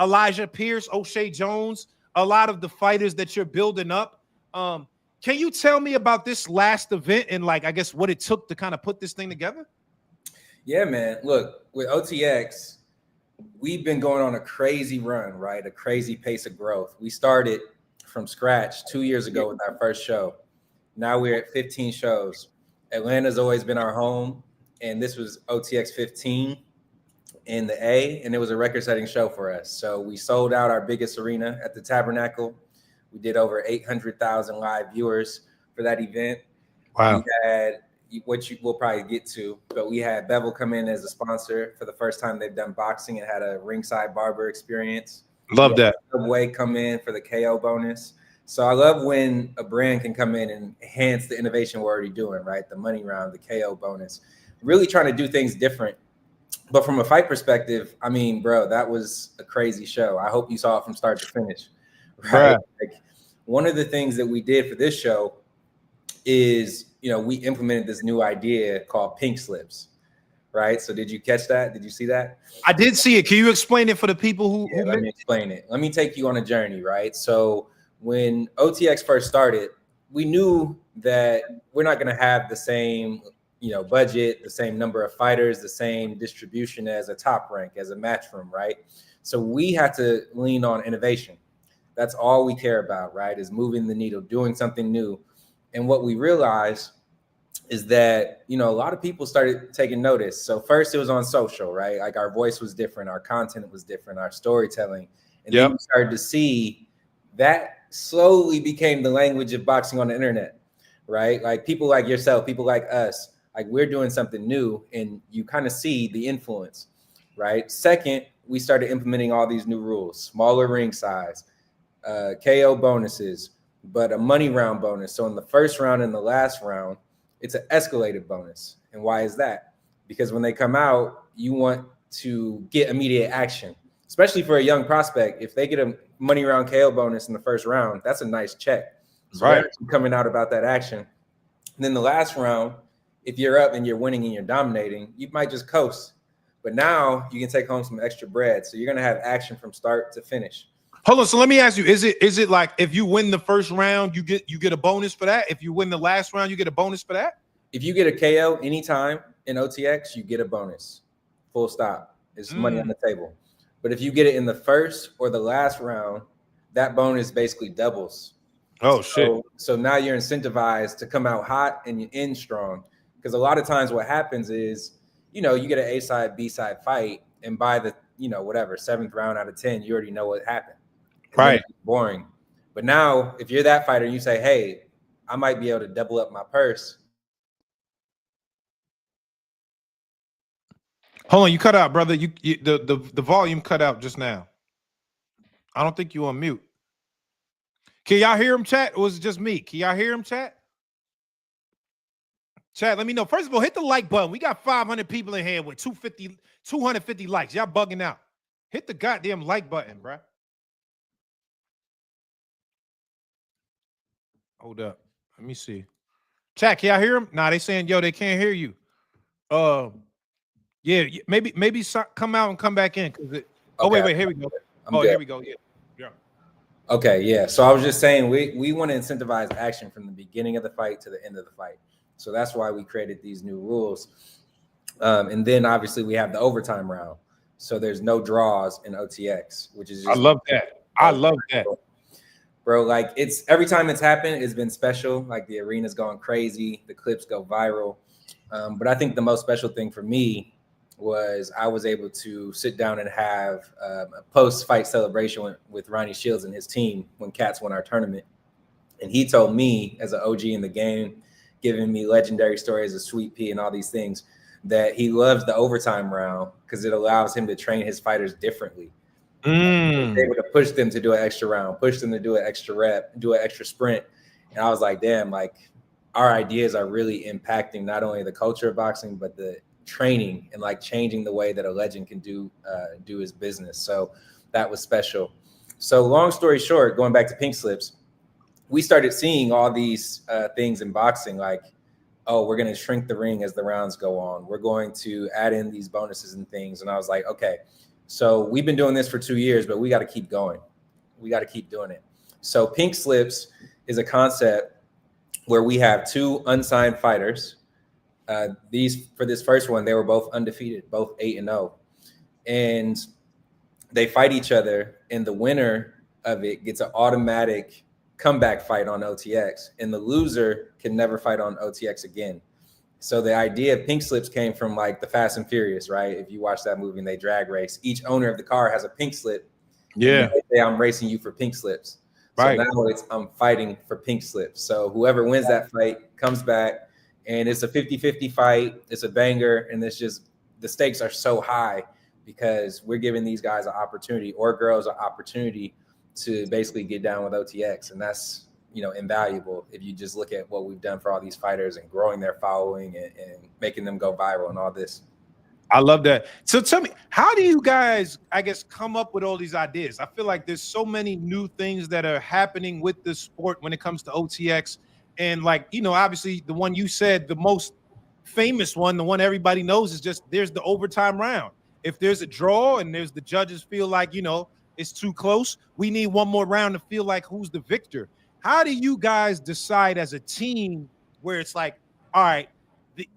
Elijah Pierce, O'Shea Jones, a lot of the fighters that you're building up. Can you tell me about this last event and, like, I guess what it took to kind of put this thing together? Yeah, man. Look, with OTX, we've been going on a crazy run, right? A crazy pace of growth. We started from scratch 2 years ago with our first show. Now we're at 15 shows. Atlanta's always been our home, and this was OTX 15 in the A, and it was a record-setting show for us. So we sold out our biggest arena at the Tabernacle. We did over 800,000 live viewers for that event. Wow. We had what you will probably get to, but we had Bevel come in as a sponsor for the first time they've done boxing and had a ringside barber experience. Love that. Subway come in for the KO bonus. So I love when a brand can come in and enhance the innovation we're already doing, right? The money round, the KO bonus, really trying to do things different. But from a fight perspective, I mean, bro, that was a crazy show. I hope you saw it from start to finish, right? Like, one of the things that we did for this show is, we implemented this new idea called pink slips, right? So did you catch that? Did you see that? I did see it. Can you explain it for the people who let me explain it. Let me take you on a journey, right? So when OTX first started, we knew that we're not going to have the same, budget, the same number of fighters, the same distribution as a Top Rank, as a Matchroom, right? So we had to lean on innovation. That's all we care about, right? Is moving the needle, doing something new. And what we realized is that, a lot of people started taking notice. So first it was on social, right? Like our voice was different, our content was different, our storytelling. And then we started to see that slowly became the language of boxing on the internet, right? Like people like yourself, people like us, like we're doing something new, and you kind of see the influence, right? Second, we started implementing all these new rules, smaller ring size, KO bonuses, but a money round bonus. So in the first round and the last round, it's an escalated bonus. And why is that? Because when they come out, you want to get immediate action, especially for a young prospect. If they get a money round KO bonus in the first round, that's a nice check. So right. Coming out about that action. And then the last round, if you're up and you're winning and you're dominating, you might just coast. But now you can take home some extra bread. So you're going to have action from start to finish. Hold on. So let me ask you, is it like if you win the first round, you get a bonus for that? If you win the last round, you get a bonus for that? If you get a KO anytime in OTX, you get a bonus. Full stop. It's money on the table. But if you get it in the first or the last round, that bonus basically doubles. Oh, shit. So now you're incentivized to come out hot and you end strong. Because a lot of times what happens is, you get an A-side, B-side fight, and by the, seventh round out of 10, you already know what happened. Right. It's boring. But now, if you're that fighter and you say, hey, I might be able to double up my purse. Hold on, you cut out, brother. The volume cut out just now. I don't think you on mute. Can y'all hear him, chat? Or was it just me? Can y'all hear him, chat? Chat, let me know. First of all, hit the like button. We got 500 people in here with 250 likes. Y'all bugging out. Hit the goddamn like button, bro. Hold up. Let me see. Chat, can y'all hear him? Nah, they saying, yo, they can't hear you. Yeah, maybe come out and come back in. Wait, here we go. Here we go. Yeah. Okay, yeah. So I was just saying we want to incentivize action from the beginning of the fight to the end of the fight. So that's why we created these new rules. And then obviously we have the overtime round. So there's no draws in OTX, which is just I love that. Bro, like it's every time it's happened, it's been special. Like the arena's gone crazy, the clips go viral. But I think the most special thing for me was I was able to sit down and have a post-fight celebration with Ronnie Shields and his team when Cats won our tournament. And he told me, as an OG in the game, giving me legendary stories of Sweet Pea and all these things, that he loves the overtime round because it allows him to train his fighters differently. Able to push them to do an extra round, push them to do an extra rep, do an extra sprint. And I was like, damn, like our ideas are really impacting not only the culture of boxing, but the training and like changing the way that a legend can do his business. So that was special. So long story short, going back to pink slips, we started seeing all these things in boxing, like oh, we're going to shrink the ring as the rounds go on. We're going to add in these bonuses and things. And I was like, okay, so we've been doing this for 2 years, but we got to keep going. We got to keep doing it. So pink slips is a concept where we have 2 unsigned fighters. These for this first one, they were both undefeated, both 8-0. And they fight each other, and the winner of it gets an automatic comeback fight on OTX, and the loser can never fight on OTX again. So the idea of pink slips came from like the Fast and Furious, right? If you watch that movie and they drag race, each owner of the car has a pink slip. Yeah. They say, I'm racing you for pink slips. Right. So now I'm fighting for pink slips. So whoever wins that fight comes back, and it's a 50-50 fight. It's a banger, and it's just the stakes are so high because we're giving these guys an opportunity, or girls an opportunity, to basically get down with OTX. And that's, invaluable if you just look at what we've done for all these fighters and growing their following and making them go viral and all this. I love that. So tell me, how do you guys, I guess, come up with all these ideas? I feel like there's so many new things that are happening with the sport when it comes to OTX. And like, obviously the one you said, the most famous one, the one everybody knows, is just there's the overtime round. If there's a draw and the judges feel like, it's too close, we need one more round to feel like who's the victor. How do you guys decide as a team where it's like, all right,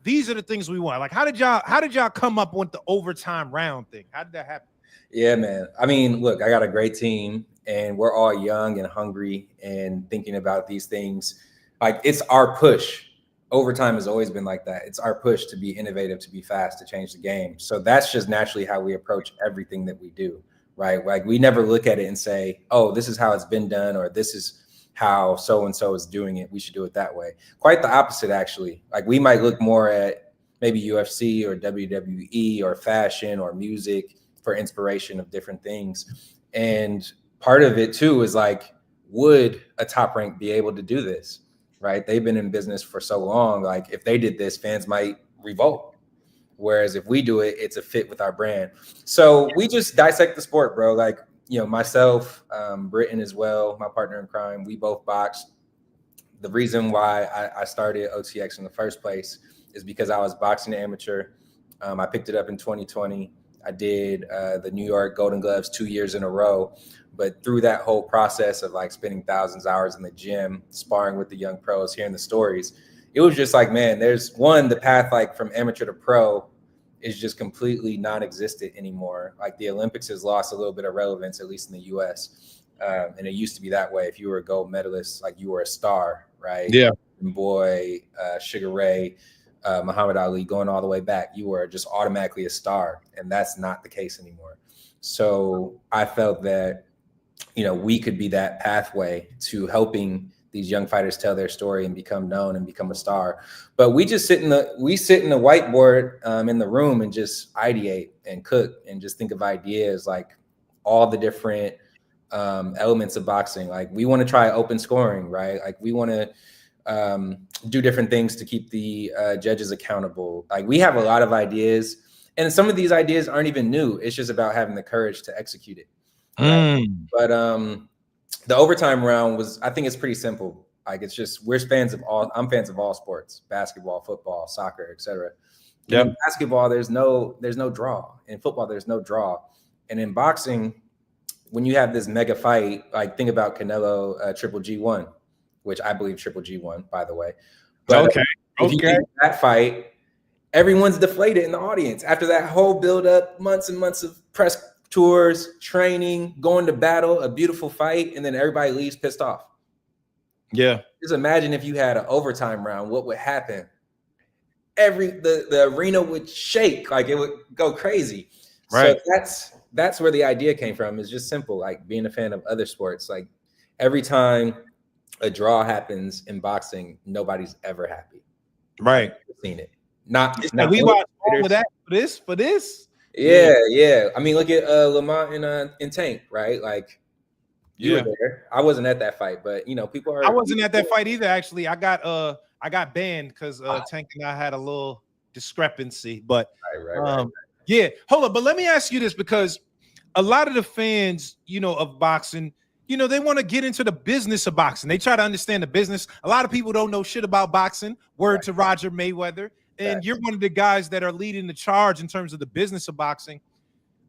these are the things we want? Like, how did y'all come up with the overtime round thing? How did that happen? Yeah, man. I mean, look, I got a great team, and we're all young and hungry and thinking about these things. Like, it's our push. Overtime has always been like that. It's our push to be innovative, to be fast, to change the game. So that's just naturally how we approach everything that we do, right? Like, we never look at it and say, oh, this is how it's been done, or this is how so-and-so is doing it, we should do it that way. Quite the opposite, actually. Like, we might look more at maybe UFC or WWE or fashion or music for inspiration of different things. And part of it too is like, would a Top Rank be able to do this, right? They've been in business for so long. Like, if they did this, fans might revolt. Whereas if we do it, it's a fit with our brand. So we just dissect the sport, bro. Like, myself, Britton as well, my partner in crime, we both boxed. The reason why I started OTX in the first place is because I was boxing amateur. I picked it up in 2020. I did the New York Golden Gloves 2 years in a row. But through that whole process of like spending thousands of hours in the gym, sparring with the young pros, hearing the stories, it was just like, man, there's the path like from amateur to pro is just completely non-existent anymore. Like, the Olympics has lost a little bit of relevance, at least in the US. And it used to be that way. If you were a gold medalist, like, you were a star, right? Yeah. Boy, Sugar Ray, Muhammad Ali, going all the way back, you were just automatically a star. And that's not the case anymore. So I felt that, we could be that pathway to helping these young fighters tell their story and become known and become a star. But we just sit in the whiteboard in the room and just ideate and cook and just think of ideas, like all the different elements of boxing. Like, we want to try open scoring, right? Like, we want to do different things to keep the judges accountable. Like, we have a lot of ideas, and some of these ideas aren't even new. It's just about having the courage to execute it. Right? But the overtime round I think it's pretty simple. Like, it's just, I'm fans of all sports: basketball, football, soccer, etc. Yeah. In basketball, there's no draw. In football, there's no draw. And in boxing, when you have this mega fight, like, think about Canelo Triple G won, which I believe Triple G won, by the way. But if you think that fight, everyone's deflated in the audience after that whole build up, months and months of press tours, training, going to battle, a beautiful fight, and then everybody leaves pissed off. Yeah. Just imagine if you had an overtime round, what would happen? The arena would shake, like, it would go crazy. Right. So that's where the idea came from. It's just simple, like, being a fan of other sports. Like, every time a draw happens in boxing, nobody's ever happy. Right. I've seen it. Not we watched all of that for this. Yeah. I mean, look at Lamont and Tank, right? Like, you were there. I wasn't at that fight, but people are. I wasn't at that fight either. Actually, I got banned because Tank and I had a little discrepancy. But right. Yeah, hold on. But let me ask you this, because a lot of the fans, of boxing, you know, they want to get into the business of boxing. They try to understand the business. A lot of people don't know shit about boxing. Word to Roger Mayweather. And you're one of the guys that are leading the charge in terms of the business of boxing.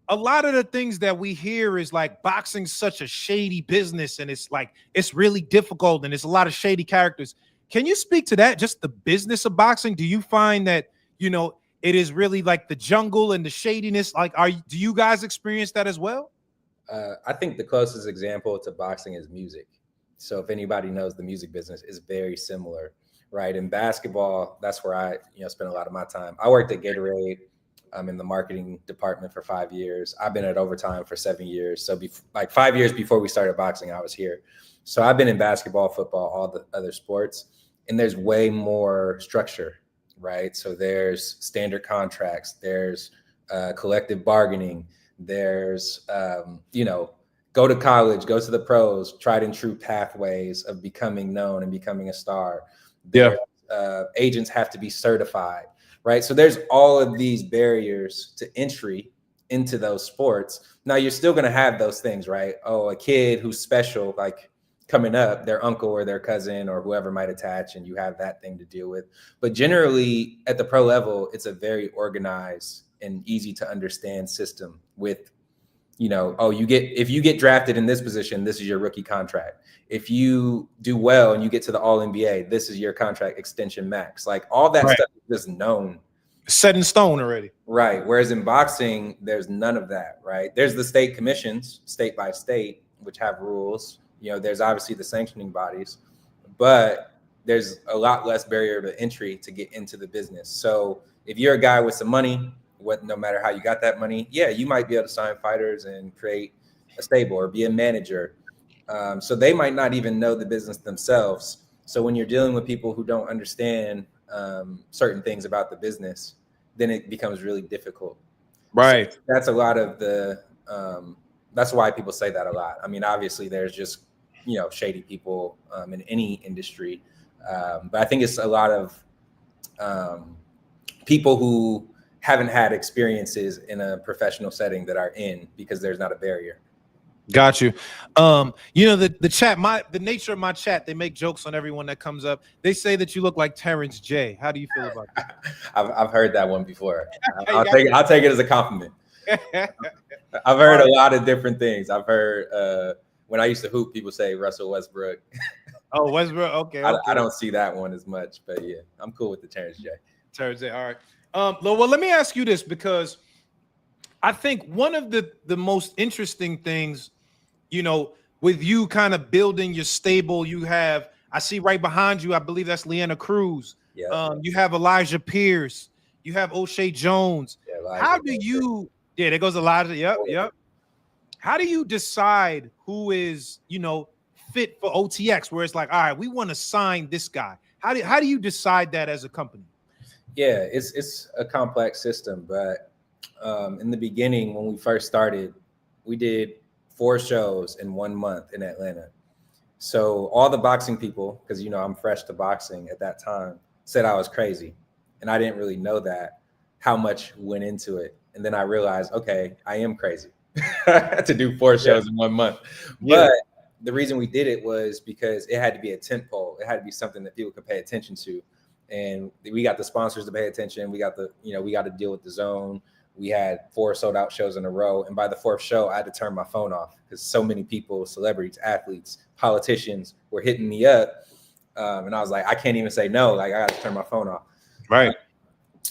A lot of the things that we hear is like boxing's such a shady business, and it's like it's really difficult, and it's a lot of shady characters. Can you speak to that? Just the business of boxing? Do you find that, you know, it is really like the jungle and the shadiness? Like, do you guys experience that as well? I think the closest example to boxing is music. So if anybody knows the music business is very similar, right? In basketball, that's where I, spend a lot of my time. I worked at Gatorade. I'm in the marketing department for 5 years. I've been at Overtime for 7 years. So like 5 years before we started boxing, I was here. So I've been in basketball, football, all the other sports, and there's way more structure, right? So there's standard contracts, there's collective bargaining, there's, go to college, go to the pros, tried and true pathways of becoming known and becoming a star. Agents have to be certified. Right. So there's all of these barriers to entry into those sports. Now you're still going to have those things, right? Oh, a kid who's special, like coming up, their uncle or their cousin or whoever might attach, and you have that thing to deal with. But generally at the pro level, it's a very organized and easy to understand system with, if you get drafted in this position, this is your rookie contract. If you do well and you get to the All NBA, this is your contract extension max. Like all that stuff is just known. Set in stone already. Right. Whereas in boxing, there's none of that, right? There's the state commissions, state by state, which have rules. There's obviously the sanctioning bodies, but there's a lot less barrier to entry to get into the business. So if you're a guy with some money, no matter how you got that money, you might be able to sign fighters and create a stable or be a manager. So they might not even know the business themselves. So when you're dealing with people who don't understand certain things about the business, then it becomes really difficult. Right. So that's a lot of the, that's why people say that a lot. I mean, obviously there's just, shady people in any industry. But I think it's a lot of people who haven't had experiences in a professional setting that are in because there's not a barrier. Got you. The chat, the nature of my chat, they make jokes on everyone that comes up. They say that you look like Terrence J. How do you feel about that? I've heard that one before. I'll take it as a compliment. I've heard a lot of different things. I've heard when I used to hoop, people say Russell Westbrook. Oh, Westbrook. Okay. I don't see that one as much, but yeah, I'm cool with the Terrence J. Terrence J. All right. Well, let me ask you this, because I think one of the most interesting things, with you kind of building your stable, I see right behind you, I believe that's Leanna Cruz. Yeah. You have Elijah Pierce. You have O'Shea Jones. Yeah, how do you, there goes Elijah. Yep. How do you decide who is, fit for OTX, where it's like, all right, we want to sign this guy? How do you decide that as a company? Yeah, it's a complex system, but in the beginning, when we first started, we did 4 shows in 1 month in Atlanta. So all the boxing people, because I'm fresh to boxing at that time, said I was crazy, and I didn't really know that how much went into it. And then I realized, okay, I am crazy to do 4 shows in 1 month. But the reason we did it was because it had to be a tent pole. It had to be something that people could pay attention to. And we got the sponsors to pay attention. We got we got to deal with the zone. We had 4 sold out shows in a row. And by the 4th show, I had to turn my phone off because so many people, celebrities, athletes, politicians were hitting me up. And I was like, I can't even say no. Like, I got to turn my phone off. Right.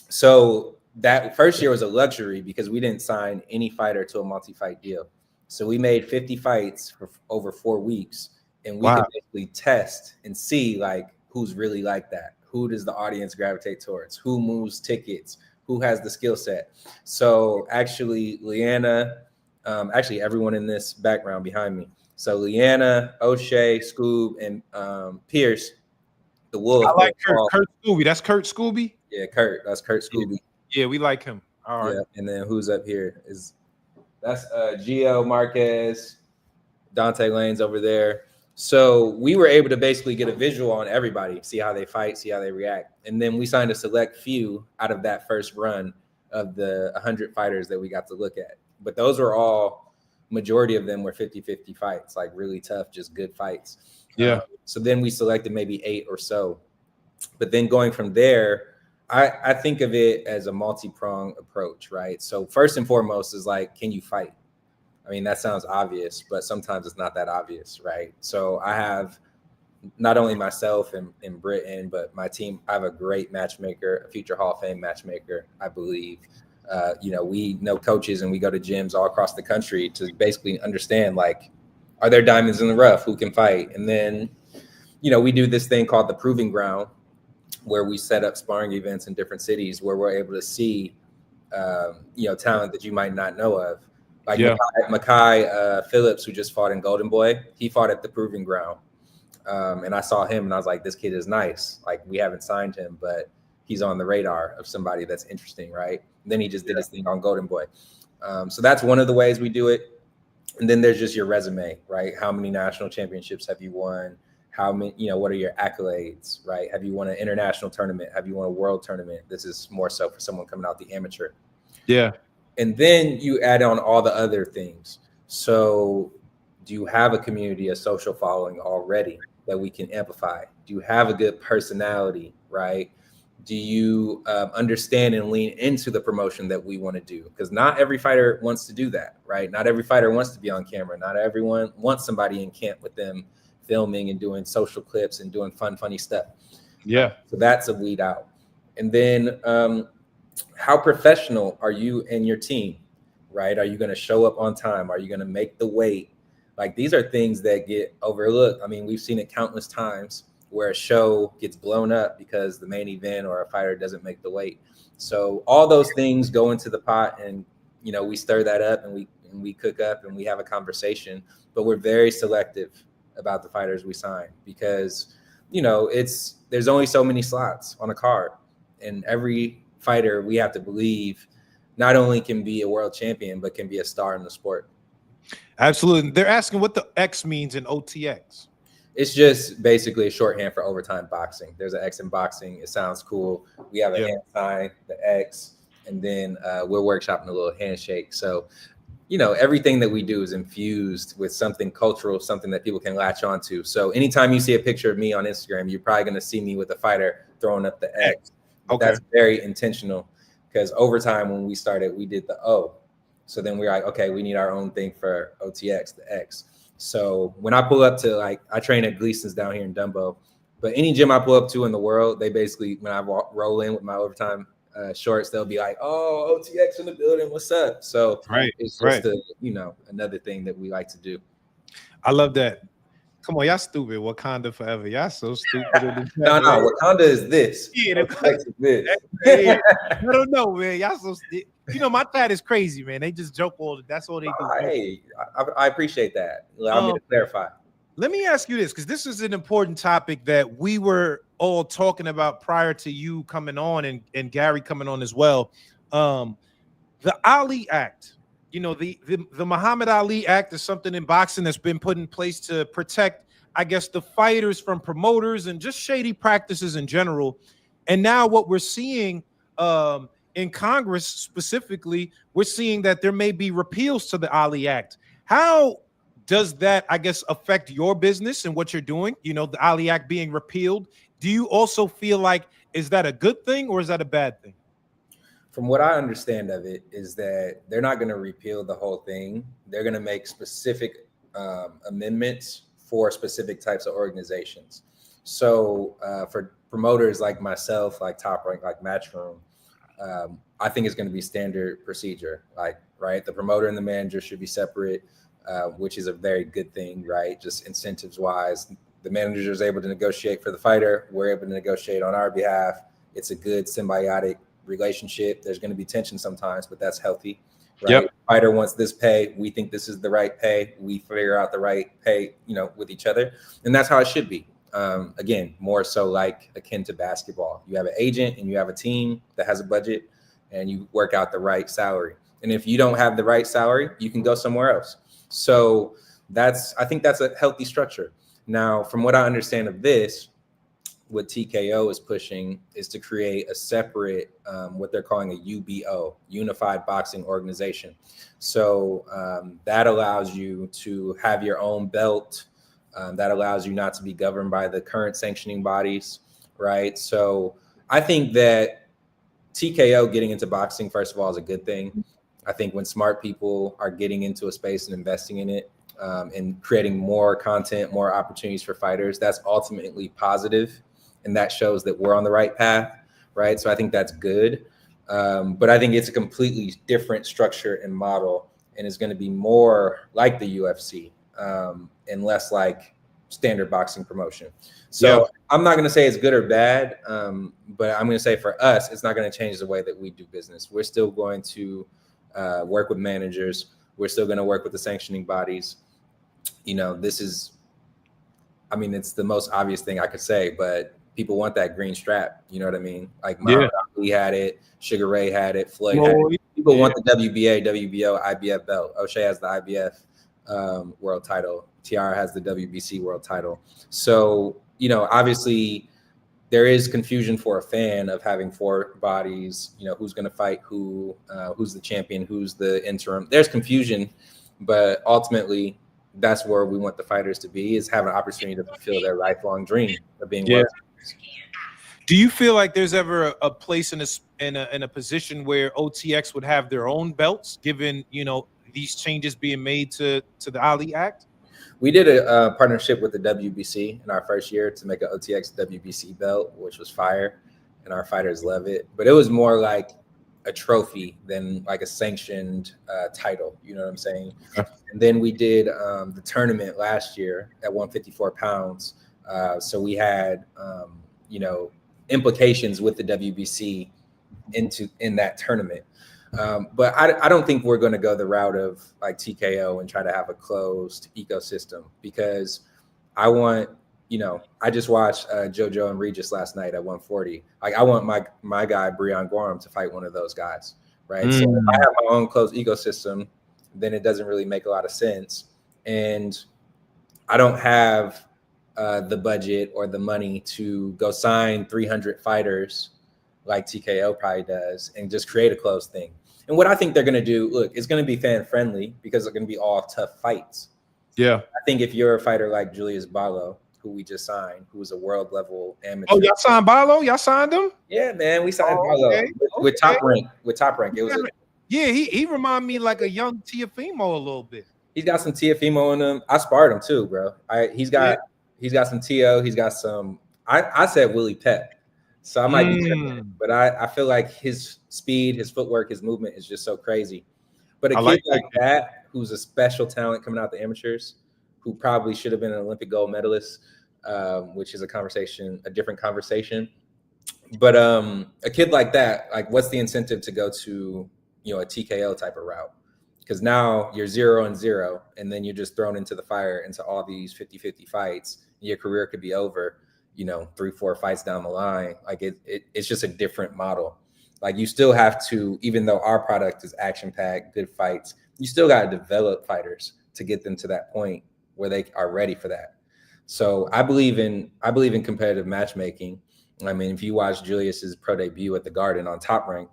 So that first year was a luxury because we didn't sign any fighter to a multi-fight deal. So we made 50 fights for over 4 weeks. And we could basically test and see like who's really like that. Who does the audience gravitate towards? Who moves tickets? Who has the skill set? So actually, Leanna, everyone in this background behind me. So Leanna, O'Shea, Scoob, and Pierce, the Wolf. I like Kurt Scooby. That's Kurt Scooby? Yeah, Kurt. That's Kurt Scooby. Yeah, we like him. All right. Yeah, and then who's up here? That's Gio Marquez, Dante Lane's over there. So we were able to basically get a visual on everybody, see how they fight, see how they react. And then we signed a select few out of that first run of the 100 fighters that we got to look at. But those were all majority of them were 50-50 fights, like really tough, just good fights. Yeah. So then we selected maybe 8 or so. But then going from there, I think of it as a multi-pronged approach, right? So first and foremost is like, can you fight? I mean, that sounds obvious, but sometimes it's not that obvious, right? So I have not only myself in Britain, but my team. I have a great matchmaker, a future Hall of Fame matchmaker, I believe. We know coaches and we go to gyms all across the country to basically understand, like, are there diamonds in the rough? Who can fight? And then, we do this thing called the Proving Ground, where we set up sparring events in different cities where we're able to see, talent that you might not know of. Like Makai Phillips, who just fought in Golden Boy, he fought at the Proving Ground. And I saw him and I was like, this kid is nice. Like, we haven't signed him, but he's on the radar of somebody that's interesting, right? And then he just did his thing on Golden Boy. So that's one of the ways we do it. And then there's just your resume, right? How many national championships have you won? How many, what are your accolades, right? Have you won an international tournament? Have you won a world tournament? This is more so for someone coming out the amateur. Yeah. And then you add on all the other things. So do you have a community, a social following already that we can amplify? Do you have a good personality, right? Do you understand and lean into the promotion that we want to do? Because not every fighter wants to do that, right? Not every fighter wants to be on camera. Not everyone wants somebody in camp with them filming and doing social clips and doing funny stuff. Yeah. So that's a weed out. And then how professional are you and your team, right? Are you going to show up on time? Are you going to make the weight? Like, these are things that get overlooked. I mean, we've seen it countless times where a show gets blown up because the main event or a fighter doesn't make the weight. So all those things go into the pot, and we stir that up and we cook up and we have a conversation. But we're very selective about the fighters we sign because there's only so many slots on a card, and every fighter, we have to believe, not only can be a world champion but can be a star in the sport. Absolutely. They're asking what the X means in OTX. It's just basically a shorthand for overtime boxing. There's an X in boxing. It sounds cool. We have a hand sign, the X, and then we're workshopping a little handshake. So, everything that we do is infused with something cultural, something that people can latch onto. So anytime you see a picture of me on Instagram, you're probably going to see me with a fighter throwing up the X. Okay. That's very intentional because over time when we started, we did the O. So then we're like, okay, we need our own thing for OTX, the X. So when I pull up to, like, I train at Gleason's down here in Dumbo, but any gym I pull up to in the world, they basically, when I roll in with my overtime shorts, they'll be like, oh, OTX in the building, what's up? So it's just another thing that we like to do. I love that. Come on, y'all stupid. Wakanda forever. Y'all so stupid. No, Wakanda is this. Yeah, is this. I don't know, man. Y'all so my chat is crazy, man. They just joke all. That's all they do. Hey, I appreciate that. Allow me to clarify. Let me ask you this, because this is an important topic that we were all talking about prior to you coming on and Gary coming on as well. The Ali Act. The Muhammad Ali Act is something in boxing that's been put in place to protect, I guess, the fighters from promoters and just shady practices in general. And now what we're seeing in Congress specifically, we're seeing that there may be repeals to the Ali Act. How does that, I guess, affect your business and what you're doing? The Ali Act being repealed. Do you also feel like, is that a good thing or is that a bad thing? From what I understand of it is that they're not going to repeal the whole thing. They're going to make specific amendments for specific types of organizations. So for promoters like myself, like Top Rank, like Matchroom, I think it's going to be standard procedure. Like, right, the promoter and the manager should be separate, which is a very good thing, right? Just incentives wise, the manager is able to negotiate for the fighter. We're able to negotiate on our behalf. It's a good symbiotic relationship. There's going to be tension sometimes, but that's healthy, right? Yep. Fighter wants this pay. We think this is the right pay. We figure out the right pay, with each other. And that's how it should be. Again, more so like akin to basketball. You have an agent and you have a team that has a budget and you work out the right salary. And if you don't have the right salary, you can go somewhere else. So I think that's a healthy structure. Now, from what I understand of this, what TKO is pushing is to create a separate, what they're calling a UBO, Unified Boxing Organization. So that allows you to have your own belt. That allows you not to be governed by the current sanctioning bodies, right? So I think that TKO getting into boxing, first of all, is a good thing. I think when smart people are getting into a space and investing in it, and creating more content, more opportunities for fighters, that's ultimately positive, and that shows that we're on the right path, right? So I think that's good, but I think it's a completely different structure and model, and is going to be more like the UFC, and less like standard boxing promotion. So I'm not going to say it's good or bad, but I'm going to say for us, it's not going to change the way that we do business. We're still going to work with managers. We're still going to work with the sanctioning bodies. You know, this is, I mean, it's the most obvious thing I could say, but people want that green strap. You know what I mean? Like Muhammad Ali had it, Sugar Ray had it, Floyd had it. People want the WBA, WBO, IBF belt. O'Shea has the IBF world title. Tiara has the WBC world title. So, you know, obviously there is confusion for a fan of having 4 bodies, you know, who's going to fight who, who's the champion, who's the interim. There's confusion, but ultimately that's where we want the fighters to be, is have an opportunity to fulfill their lifelong dream of being world champions. Do you feel like there's ever a place in a position where OTX would have their own belts, given, you know, these changes being made to the Ali Act? We did a partnership with the WBC in our first year to make an OTX WBC belt, which was fire, and our fighters love it. But it was more like a trophy than like a sanctioned title. You know what I'm saying? And then we did the tournament last year at 154 pounds. So we had, you know, implications with the WBC in that tournament. But I don't think we're going to go the route of like TKO and try to have a closed ecosystem, because I want, you know, I just watched JoJo and Regis last night at 140. Like I want my guy Breon Gorham to fight one of those guys, right? So if I have my own closed ecosystem, then it doesn't really make a lot of sense. And I don't have the budget or the money to go sign 300 fighters like TKO probably does and just create a closed thing. And what I think they're going to do, look, it's going to be fan friendly because they're going to be all tough fights. Yeah. I think if you're a fighter like Julius Barlow, who we just signed, who was a world level amateur. Oh, y'all signed Barlow? Y'all signed him? Yeah, man, we signed Barlow with Top Rank. With Top Rank, it was. He remind me like a young Teofimo a little bit. He's got some Teofimo in him. I sparred him too, bro. He's got some Teo. He's got some. I said Willie Pep. So I might be tripping, but I feel like his speed, his footwork, his movement is just so crazy. But a kid like that, who's a special talent coming out the amateurs, who probably should have been an Olympic gold medalist, which is a different conversation. But a kid like that, like, what's the incentive to go to, you know, a TKO type of route? Because now you're 0-0, and then you're just thrown into the fire into all these 50-50 fights. And your career could be over, you know, 3-4 fights down the line. Like it's just a different model. Like you still have to, even though our product is action-packed, good fights, you still got to develop fighters to get them to that point where they are ready for that. So I believe in competitive matchmaking. I mean, if you watch Julius's pro debut at the Garden on Top Rank,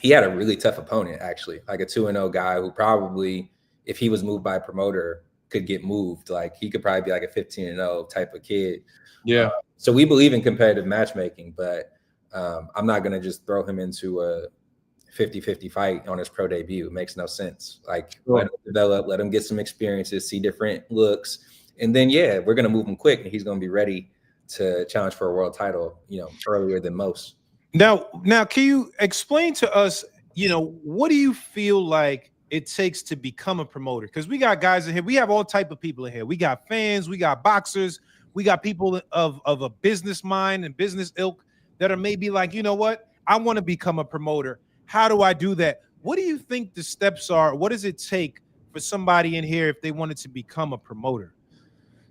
he had a really tough opponent, actually, like a 2-0 guy who probably, if he was moved by a promoter, could get moved. Like he could probably be like a 15-0 type of kid. Yeah. So we believe in competitive matchmaking, but I'm not going to just throw him into a 50-50 fight on his pro debut. It makes no sense. Like let him develop, let him get some experiences, see different looks. And then, we're going to move him quick, and he's going to be ready to challenge for a world title, you know, earlier than most. Now, can you explain to us, you know, what do you feel like it takes to become a promoter? Because we got guys in here. We have all type of people in here. We got fans. We got boxers. We got people of a business mind and business ilk that are maybe like, you know what? I want to become a promoter. How do I do that? What do you think the steps are? What does it take for somebody in here if they wanted to become a promoter?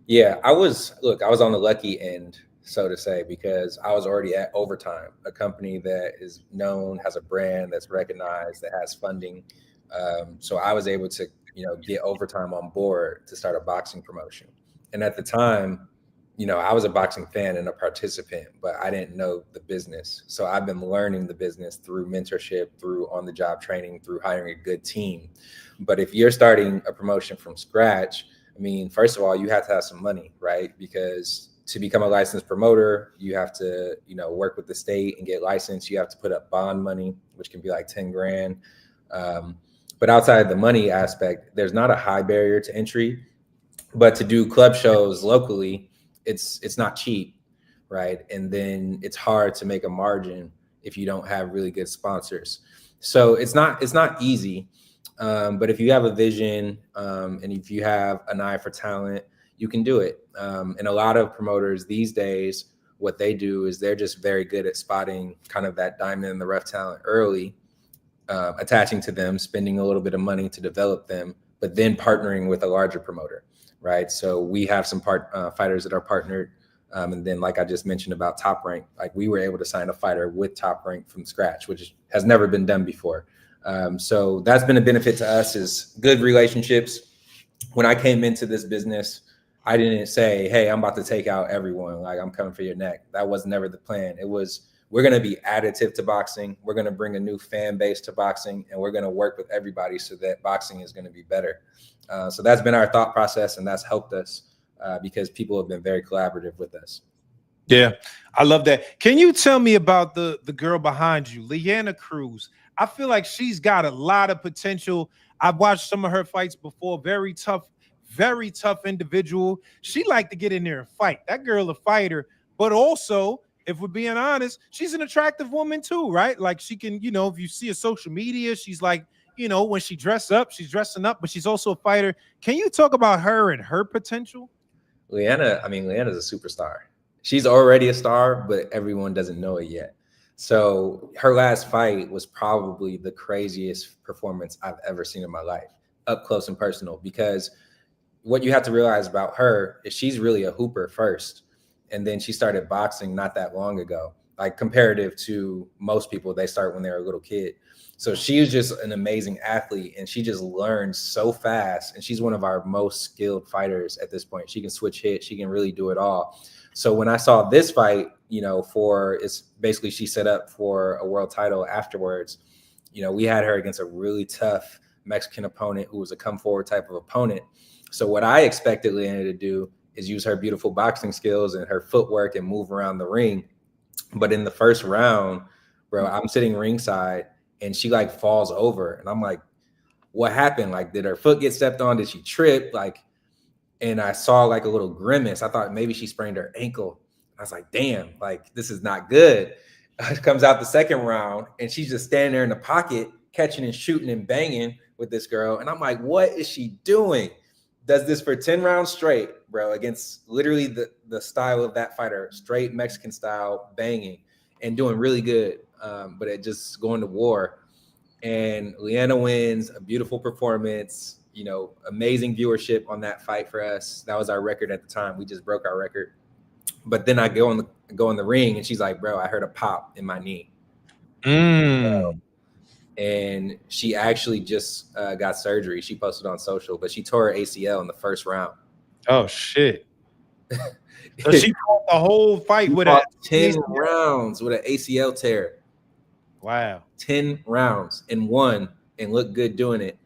Yeah, I was on the lucky end, so to say, because I was already at Overtime, a company that is known, has a brand that's recognized, that has funding. So I was able to, you know, get Overtime on board to start a boxing promotion. And at the time, you know, I was a boxing fan and a participant, but I didn't know the business. So I've been learning the business through mentorship, through on-the-job training, through hiring a good team. But if you're starting a promotion from scratch, I mean, first of all, you have to have some money, right? Because to become a licensed promoter, you have to, you know, work with the state and get licensed. You have to put up bond money, which can be like 10 grand. But outside the money aspect, there's not a high barrier to entry. But to do club shows locally, it's not cheap, right? And then it's hard to make a margin if you don't have really good sponsors. So it's not easy. But if you have a vision and if you have an eye for talent, you can do it. And a lot of promoters these days, what they do is they're just very good at spotting kind of that diamond in the rough talent early, attaching to them, spending a little bit of money to develop them, but then partnering with a larger promoter, right? So we have some fighters that are partnered. And then, like I just mentioned about Top Rank, like we were able to sign a fighter with Top Rank from scratch, which has never been done before. So that's been a benefit to us, is good relationships. When I came into this business, I didn't say, hey, I'm about to take out everyone, like I'm coming for your neck. That was never the plan. It was, we're going to be additive to boxing. We're going to bring a new fan base to boxing, and we're going to work with everybody so that boxing is going to be better. So that's been our thought process, and that's helped us because people have been very collaborative with us. Yeah, I love that. Can you tell me about the girl behind you, Leanna Cruz? I feel like she's got a lot of potential. I've watched some of her fights before. Very tough individual. She liked to get in there and fight. That girl a fighter, but also, if we're being honest, she's an attractive woman too, right? Like she can, you know, if you see her social media, she's like, you know, when she dress up, she's dressing up, but she's also a fighter. Can you talk about her and her potential? Leanna's a superstar. She's already a star, but everyone doesn't know it yet. So her last fight was probably the craziest performance I've ever seen in my life, up close and personal, because what you have to realize about her is she's really a hooper first. And then she started boxing not that long ago, like comparative to most people, they start when they're a little kid. So she was just an amazing athlete, and she just learned so fast. And she's one of our most skilled fighters at this point. She can switch hits. She can really do it all. So when I saw this fight, you know, it's basically she set up for a world title afterwards. You know, we had her against a really tough Mexican opponent who was a come forward type of opponent. So what I expected Leanna to do is use her beautiful boxing skills and her footwork and move around the ring. But in the first round, bro, I'm sitting ringside and she like falls over. And I'm like, what happened? Like, did her foot get stepped on? Did she trip? Like, and I saw like a little grimace. I thought maybe she sprained her ankle. I was like, damn, like this is not good. It comes out the second round and she's just standing there in the pocket, catching and shooting and banging with this girl. And I'm like, what is she doing? Does this for 10 rounds straight, bro, against literally the style of that fighter, straight Mexican style, banging and doing really good. But it just going to war. And Leanna wins, a beautiful performance, you know, amazing viewership on that fight for us. That was our record at the time. We just broke our record. But then I go in the ring and she's like, bro, I heard a pop in my knee. And she actually just got surgery. She posted on social, but she tore her ACL in the first round. Oh shit. So she fought the whole fight with 10 rounds with an ACL tear. Wow. 10 rounds and won and looked good doing it.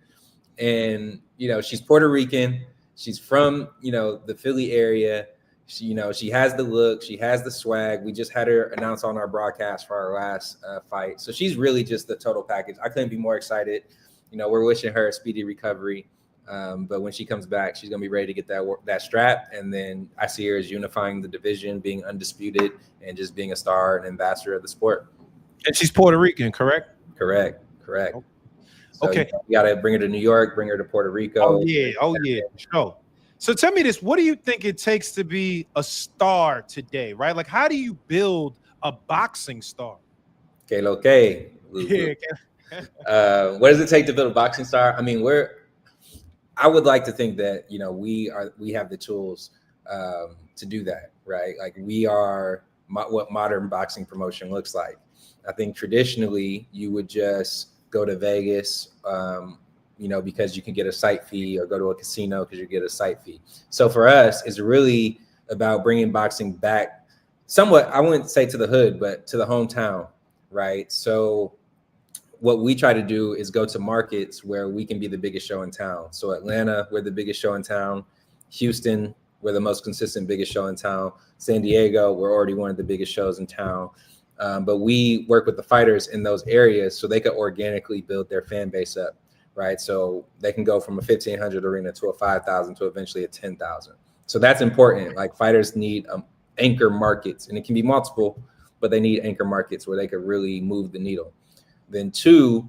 And, you know, she's Puerto Rican. She's from, you know, the Philly area. She, you know, she has the look. She has the swag. We just had her announce on our broadcast for our last fight. So she's really just the total package. I couldn't be more excited. You know, we're wishing her a speedy recovery. But when she comes back, she's going to be ready to get that strap. And then I see her as unifying the division, being undisputed, and just being a star and ambassador of the sport. And she's Puerto Rican, correct? Correct. So, okay. You got to bring her to New York, bring her to Puerto Rico. Oh, yeah. Sure. So tell me this, what do you think it takes to be a star today, right? Like, how do you build a boxing star? Que lo que. What does it take to build a boxing star? I mean, I would like to think that, you know, we have the tools to do that, right? Like we are what modern boxing promotion looks like. I think traditionally you would just go to Vegas, you know, because you can get a site fee, or go to a casino because you get a site fee. So for us, it's really about bringing boxing back somewhat, I wouldn't say to the hood, but to the hometown, right? So what we try to do is go to markets where we can be the biggest show in town. So Atlanta, we're the biggest show in town. Houston, we're the most consistent biggest show in town. San Diego, we're already one of the biggest shows in town. But we work with the fighters in those areas so they could organically build their fan base up, right? So they can go from a 1,500 arena to a 5,000 to eventually a 10,000. So that's important. Like fighters need anchor markets, and it can be multiple, but they need anchor markets where they could really move the needle. Then 2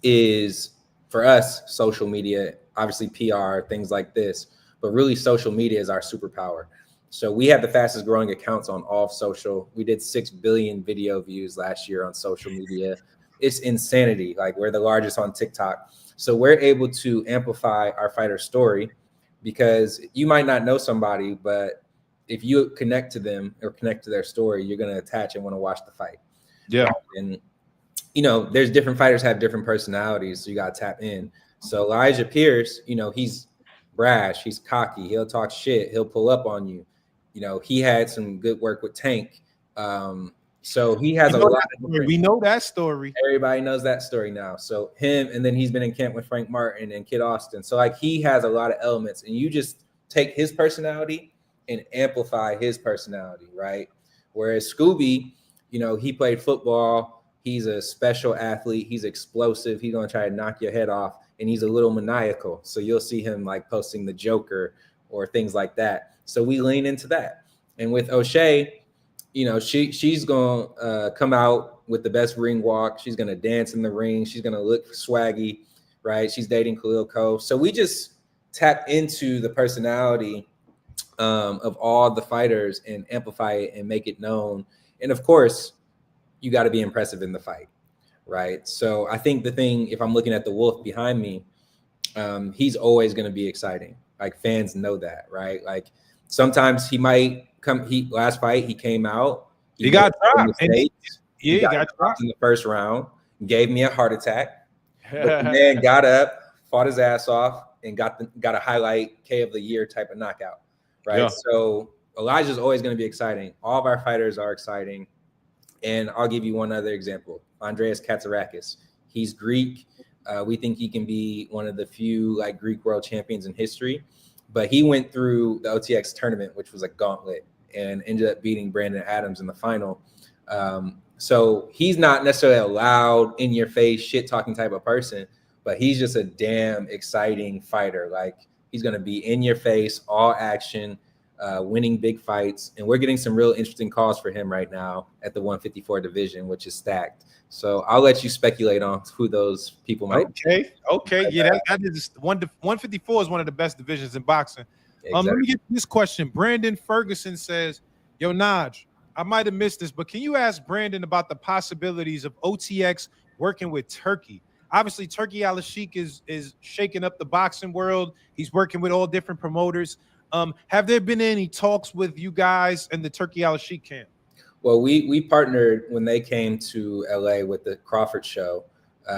is for us, social media, obviously PR, things like this, but really social media is our superpower. So we have the fastest growing accounts on all of social. We did 6 billion video views last year on social media. It's insanity. Like we're the largest on TikTok. So we're able to amplify our fighter story because you might not know somebody, but if you connect to them or connect to their story, you're going to attach and want to watch the fight. Yeah. And you know, there's different fighters have different personalities, so you got to tap in. So Elijah Pierce, you know, he's brash, he's cocky, he'll talk shit, he'll pull up on you. You know, he had some good work with Tank. So he has a lot of different, we know that story. Everybody knows that story now. So him, and then he's been in camp with Frank Martin and Kid Austin. So like he has a lot of elements, and you just take his personality and amplify his personality, right? Whereas Scooby, you know, he played football. He's a special athlete. He's explosive. He's going to try to knock your head off. And he's a little maniacal. So you'll see him like posting the Joker or things like that. So we lean into that. And with O'Shea, you know, she's going to come out with the best ring walk. She's going to dance in the ring. She's going to look swaggy, right? She's dating Khalil Cove. So we just tap into the personality of all the fighters and amplify it and make it known. And of course, you got to be impressive in the fight, right? So I think the thing, if I'm looking at the Wolf behind me, he's always going to be exciting. Like fans know that, right? Like sometimes he might come. Last fight he came out. He got dropped. He got dropped in the first round. Gave me a heart attack. But the man got up, fought his ass off, and got a highlight K of the year type of knockout, right? Yeah. So Elijah's always going to be exciting. All of our fighters are exciting. And I'll give you one other example. Andreas Katsarakis. He's Greek. We think he can be one of the few like Greek world champions in history. But he went through the OTX tournament, which was a gauntlet, and ended up beating Brandon Adams in the final. So he's not necessarily a loud, in-your-face, shit-talking type of person, but he's just a damn exciting fighter. Like he's going to be in your face, all action, winning big fights, and we're getting some real interesting calls for him right now at the 154 division, which is stacked. So I'll let you speculate on who those people might be. Okay. Yeah, that is 154 is one of the best divisions in boxing. Exactly. Let me get this question. Brandon Ferguson says, yo, Naj, I might have missed this, but can you ask Brandon about the possibilities of OTX working with Turkey? Obviously, Turkey Al-Sheikh is shaking up the boxing world. He's working with all different promoters. Have there been any talks with you guys and the Turkey Al-Sheikh camp? Well, we partnered when they came to LA with the Crawford show.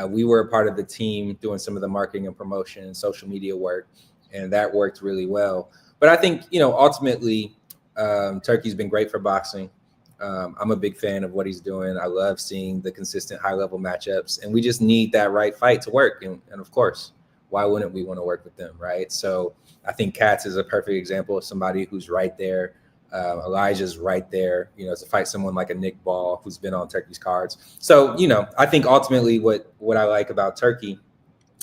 We were a part of the team doing some of the marketing and promotion and social media work, and that worked really well. But I think, you know, ultimately, Turkey's been great for boxing. I'm a big fan of what he's doing. I love seeing the consistent high-level matchups, and we just need that right fight to work. And of course, why wouldn't we want to work with them, right? So I think Katz is a perfect example of somebody who's right there. Elijah's right there, you know, to fight someone like a Nick Ball who's been on Turkey's cards. So, you know, I think ultimately what I like about Turkey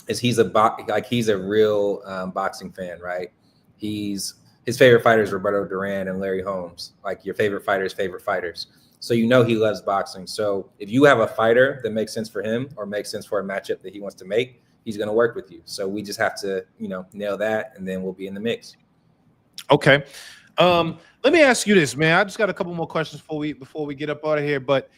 is he's a real boxing fan, right? His favorite fighters, Roberto Duran and Larry Holmes, like your favorite fighters. So you know he loves boxing. So if you have a fighter that makes sense for him or makes sense for a matchup that he wants to make, he's going to work with you. So we just have to, you know, nail that, and then we'll be in the mix. Okay. Let me ask you this, man. I just got a couple more questions before we get up out of here. But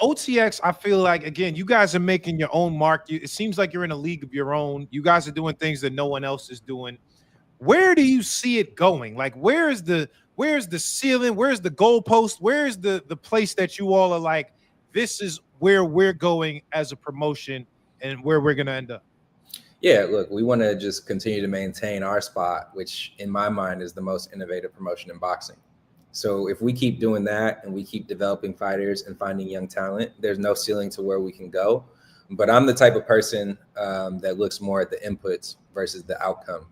OTX, I feel like, again, you guys are making your own mark. It seems like you're in a league of your own. You guys are doing things that no one else is doing. Where do you see it going? Like, where's the ceiling? Where's the goalpost? Where's the place that you all are like, this is where we're going as a promotion and where we're going to end up? Yeah, look, we want to just continue to maintain our spot, which in my mind is the most innovative promotion in boxing. So if we keep doing that and we keep developing fighters and finding young talent, there's no ceiling to where we can go. But I'm the type of person that looks more at the inputs versus the outcome.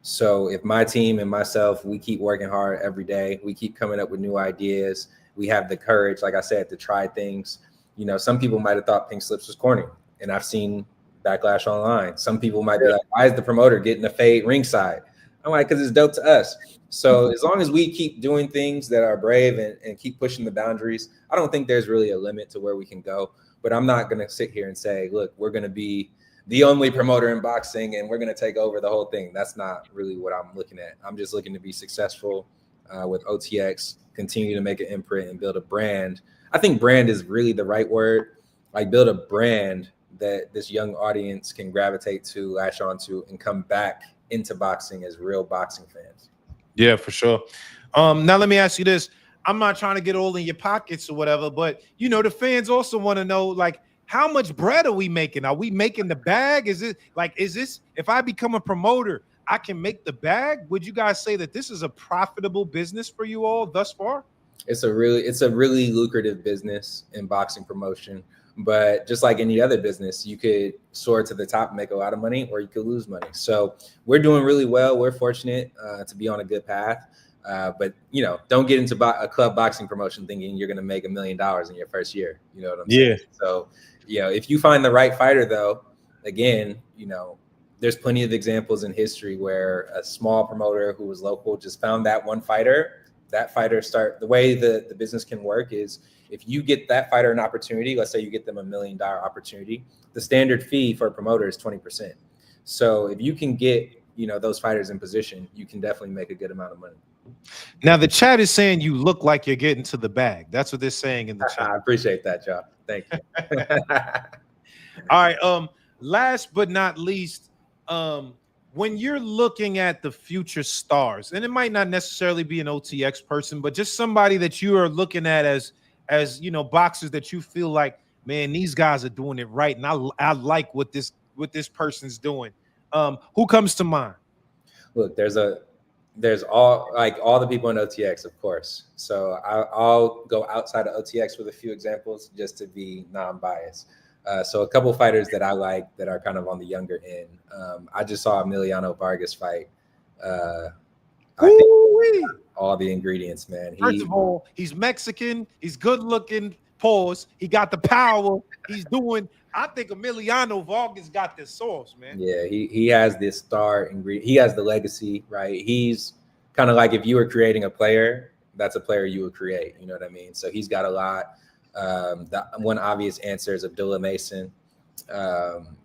So if my team and myself, we keep working hard every day, we keep coming up with new ideas, we have the courage, like I said, to try things. You know, some people might have thought pink slips was corny, and I've seen backlash online. Some people might be like, why is the promoter getting a fade ringside? I'm like, because it's dope to us. So as long as we keep doing things that are brave and keep pushing the boundaries, I don't think there's really a limit to where we can go. But I'm not going to sit here and say, look, we're going to be the only promoter in boxing and we're going to take over the whole thing. That's not really what I'm looking at. I'm just looking to be successful with OTX, continue to make an imprint and build a brand. I think brand is really the right word. Like build a brand that this young audience can gravitate to, latch onto, and come back into boxing as real boxing fans. Yeah, for sure. Now let me ask you this. I'm not trying to get all in your pockets or whatever, but you know, the fans also want to know, like, how much bread are we making? Are we making the bag? Is this, if I become a promoter, I can make the bag? Would you guys say that this is a profitable business for you all thus far? It's a really lucrative business in boxing promotion. But just like any other business, you could soar to the top and make a lot of money, or you could lose money. So we're doing really well. We're fortunate to be on a good path. But, you know, don't get into a club boxing promotion thinking you're going to make $1 million in your first year. You know what I'm saying? So, you know, if you find the right fighter, though, again, you know, there's plenty of examples in history where a small promoter who was local just found that one fighter. That fighter the way the business can work is if you get that fighter an opportunity, let's say you get them $1 million opportunity, the standard fee for a promoter is 20%. So if you can get, you know, those fighters in position, you can definitely make a good amount of money. Now the chat is saying you look like you're getting to the bag. That's what they're saying in the chat. I appreciate that, Joe. Thank you. All right. Last but not least, when you're looking at the future stars, and it might not necessarily be an OTX person, but just somebody that you are looking at as you know, boxers that you feel like, man, these guys are doing it right, and I like what this person's doing. Who comes to mind? Look, there's all the people in OTX, of course. So I'll go outside of OTX with a few examples just to be non-biased. So a couple fighters that I like that are kind of on the younger end. I just saw Emiliano Vargas fight. I think all the ingredients, man. First of all, he's Mexican. He's good looking. Pause. He got the power. He's doing. I think Emiliano Vargas got this sauce, man. Yeah, he has this star ingredient. He has the legacy, right? He's kind of like if you were creating a player, that's a player you would create. You know what I mean? So he's got a lot. The one obvious answer is Abdullah Mason.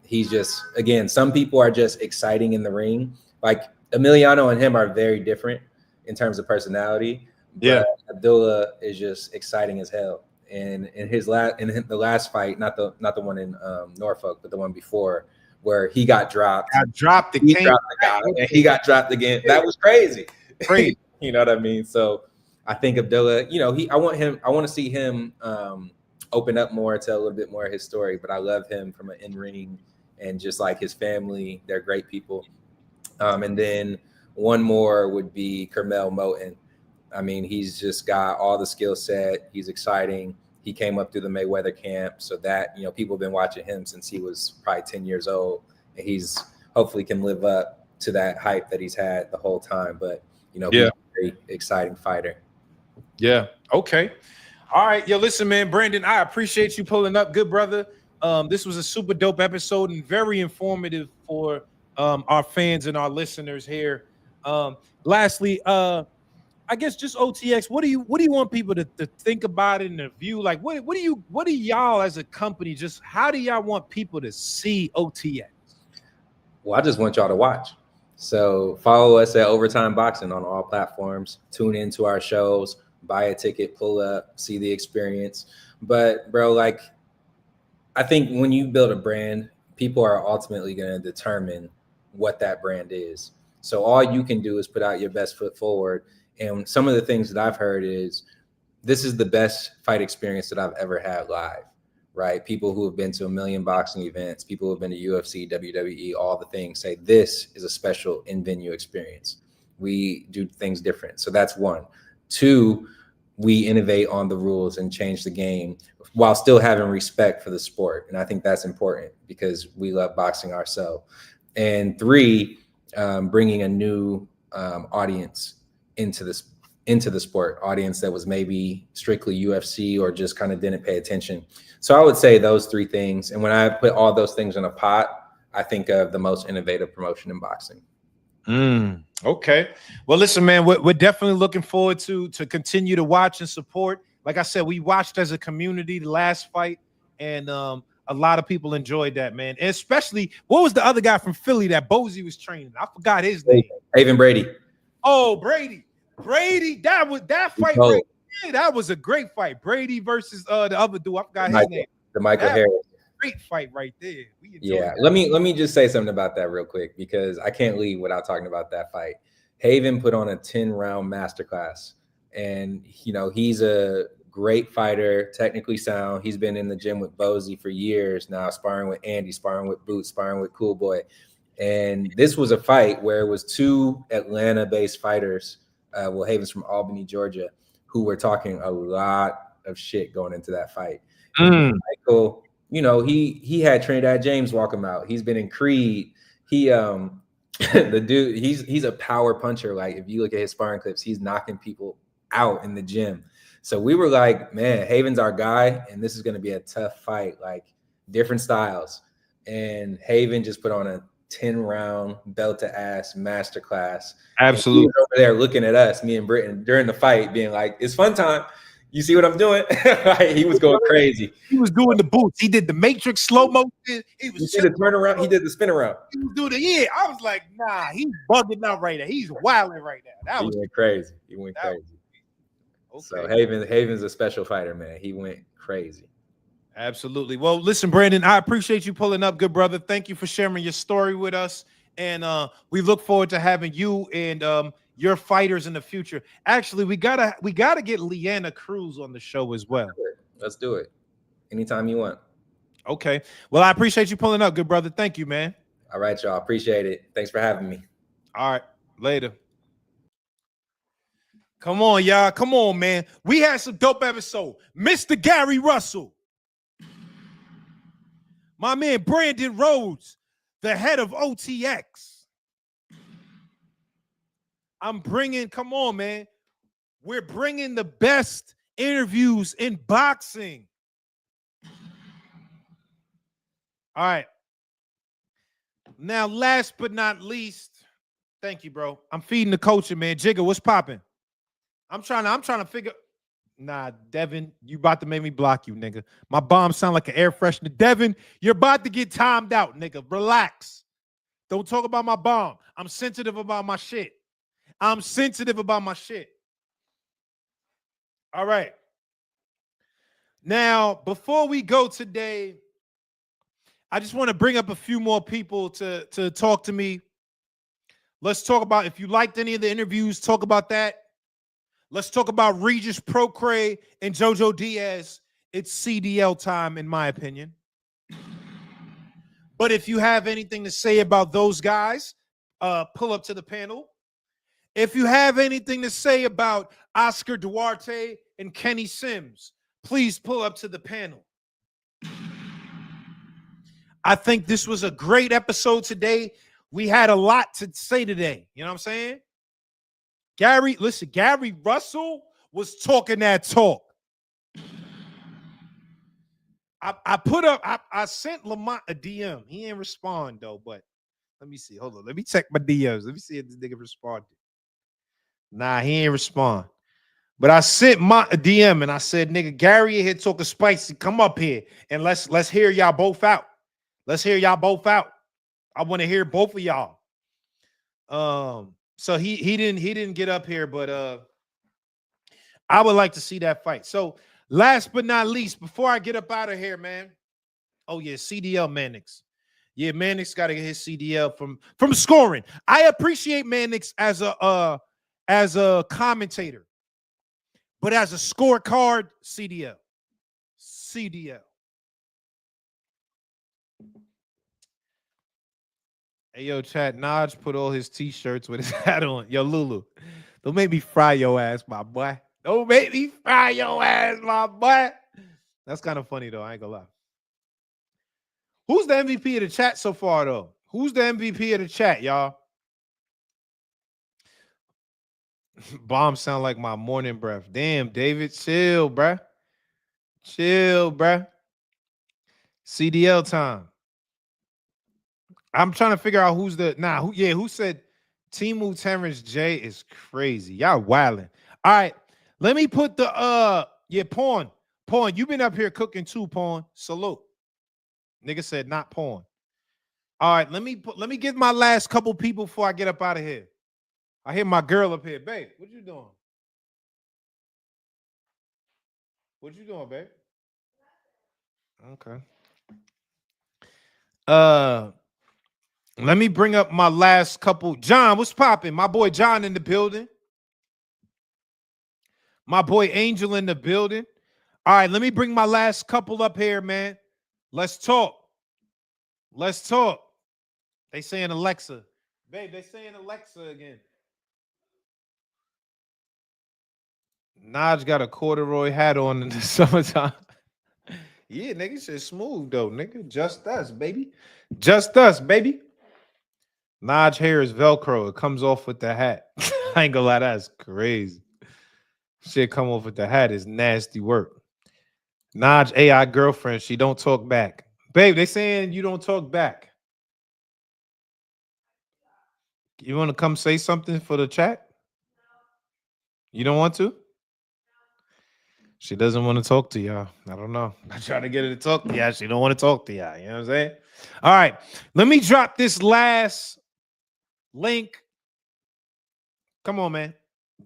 He's just, again, some people are just exciting in the ring. Like Emiliano and him are very different in terms of personality. Yeah, Abdullah is just exciting as hell. And in the last fight, not the one in Norfolk, but the one before, where he got dropped. He dropped the guy, and he got dropped again. That was crazy. Crazy. You know what I mean? So I think Abdullah, you know, I want to see him open up more, tell a little bit more of his story. But I love him from an in-ring and just like his family. They're great people. And then one more would be Kermel Moten. I mean, he's just got all the skill set. He's exciting. He came up through the Mayweather camp. So that, you know, people have been watching him since he was probably 10 years old. And he's hopefully can live up to that hype that he's had the whole time. But, you know, he's a very exciting fighter. Yeah. Okay. All right. Yo, listen, man, Brandon, I appreciate you pulling up. Good brother. This was a super dope episode and very informative for our fans and our listeners here. Lastly, I guess just OTX. What do you want people to think about it in the view? Like, what do y'all as a company, just how do y'all want people to see OTX? Well, I just want y'all to watch. So follow us at Overtime Boxing on all platforms. Tune into our shows, buy a ticket, pull up, see the experience. But bro, like, I think when you build a brand, people are ultimately going to determine what that brand is. So all you can do is put out your best foot forward. And some of the things that I've heard is this is the best fight experience that I've ever had live. right? People who have been to 1 million boxing events, people who have been to UFC, WWE, all the things say this is a special in-venue experience. We do things different. So that's one. Two, we innovate on the rules and change the game while still having respect for the sport. And I think that's important because we love boxing ourselves. And three, bringing a new audience into the sport, audience that was maybe strictly UFC or just kind of didn't pay attention. So I would say those three things. And when I put all those things in a pot, I think of the most innovative promotion in boxing. Okay. Well, listen, man, we're definitely looking forward to continue to watch and support. Like I said, we watched as a community the last fight, and a lot of people enjoyed that, man. And especially, what was the other guy from Philly that Bozy was training? I forgot his name. Haven Brady. Oh, Brady, that fight right there. That was a great fight. Brady versus the other dude. I forgot his name. The Michael Harris. Great fight right there. Yeah, let me just say something about that real quick because I can't leave without talking about that fight. Haven put on a 10-round masterclass, and he's a great fighter, technically sound. He's been in the gym with Bozy for years now, sparring with Andy, sparring with Boots, sparring with Cool Boy. And this was a fight where it was two Atlanta-based fighters. Haven's from Albany, Georgia, who were talking a lot of shit going into that fight. Michael, he had Trinidad James walk him out. He's been in Creed. He the dude, he's a power puncher. Like if you look at his sparring clips, he's knocking people out in the gym. So we were like, man, Haven's our guy, and this is going to be a tough fight, like different styles. And Haven just put on a 10-round belt to ass masterclass. Absolutely. He was over there looking at us, me and Britton, during the fight, being like, "It's fun time. You see what I'm doing?" He was going crazy. He was doing the boots. He did the Matrix slow motion. He was the turnaround. He did the spin around. He was doing the I was like, nah, he's bugging out right now. He's wilding right now. He went crazy. Okay. So Haven's a special fighter, man. He went crazy. Absolutely. Well, listen, Brandon, I appreciate you pulling up, good brother. Thank you for sharing your story with us. And we look forward to having you and your fighters in the future. Actually, we gotta get Leanna Cruz on the show as well. Let's do it. Anytime you want. Okay. Well, I appreciate you pulling up, good brother. Thank you, man. All right, y'all. Appreciate it. Thanks for having me. All right. Later. Come on, y'all. Come on, man. We had some dope episode. Mr. Gary Russell. My man, Brandon Rhodes, the head of OTX. Come on, man. We're bringing the best interviews in boxing. All right. Now, last but not least, thank you, bro. I'm feeding the culture, man. Jigga, what's popping? I'm trying to figure. Nah, Devin, you about to make me block you, nigga. My bomb sound like an air freshener. Devin, you're about to get timed out, nigga. Relax. Don't talk about my bomb. I'm sensitive about my shit. All right. Now, before we go today, I just want to bring up a few more people to talk to me. Let's talk about, if you liked any of the interviews, talk about that. Let's talk about Regis Procre and Jojo Diaz. It's CDL time, in my opinion. But if you have anything to say about those guys, pull up to the panel. If you have anything to say about Oscar Duarte and Kenny Sims, please pull up to the panel. I think this was a great episode today. We had a lot to say today. You know what I'm saying? Gary Russell was talking that talk. I sent Lamont a DM. He didn't respond though, but let me see. Hold on. Let me check my DMs. Let me see if this nigga responded. Nah, he ain't respond. But I sent my DM and I said, nigga, Gary here talking spicy. Come up here and let's hear y'all both out. I want to hear both of y'all. So he didn't get up here, but I would like to see that fight. So last but not least, before I get up out of here, man. Oh yeah, CDL Mannix. Yeah, Mannix got to get his CDL from scoring. I appreciate Mannix as a commentator, but as a scorecard, CDL. Hey, yo, chat. Naj put all his t-shirts with his hat on. Yo, Lulu, don't make me fry your ass, my boy. Don't make me fry your ass, my boy. That's kind of funny, though. I ain't gonna lie. Who's the MVP of the chat so far, though? Who's the MVP of the chat, y'all? Bomb sound like my morning breath. Damn, David, chill, bruh. Chill, bruh. CDL time. I'm trying to figure out who's the who said Timu Terrence J is crazy. Y'all wilding. All right. Let me put the Pawn. Pawn, you been up here cooking too, Pawn. Salute. Nigga said not Pawn. All right, let me get my last couple people before I get up out of here. I hear my girl up here. Babe, what you doing? What you doing, babe? Okay. Let me bring up my last couple. John, what's popping? My boy John in the building. My boy Angel in the building. All right, let me bring my last couple up here, man. Let's talk. Let's talk. They saying Alexa. Babe, they saying Alexa again. Naj got a corduroy hat on in the summertime. Yeah, nigga, shit smooth though, nigga. Just us, baby. Just us, baby. Naj hair is Velcro. It comes off with the hat. I ain't gonna lie, that's crazy. Shit come off with the hat is nasty work. Naj AI girlfriend, she don't talk back. Babe, they saying you don't talk back. You want to come say something for the chat? You don't want to? She doesn't want to talk to y'all. I don't know. I try to get her to talk to y'all. She don't want to talk to y'all. You know what I'm saying? All right. Let me drop this last link. Come on, man.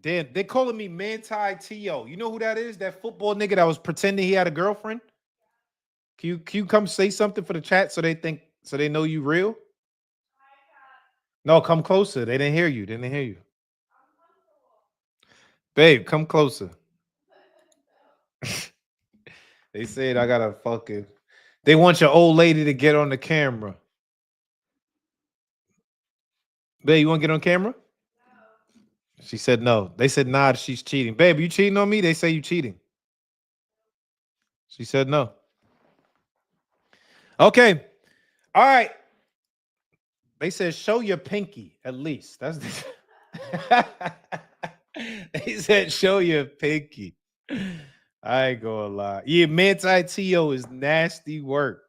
They calling me Manti T.O. You know who that is? That football nigga that was pretending he had a girlfriend? Can you come say something for the chat so they know you real? No, come closer. They didn't hear you. They didn't hear you. Babe, come closer. They said I gotta fucking. They want your old lady to get on the camera. Babe, you want to get on camera? She said no. They said nah, she's cheating. Babe, you cheating on me? They say you cheating. She said no. Okay. All right. They said show your pinky at least. That's they said show your pinky. I ain't gonna lie. Yeah, Manti T.O. is nasty work.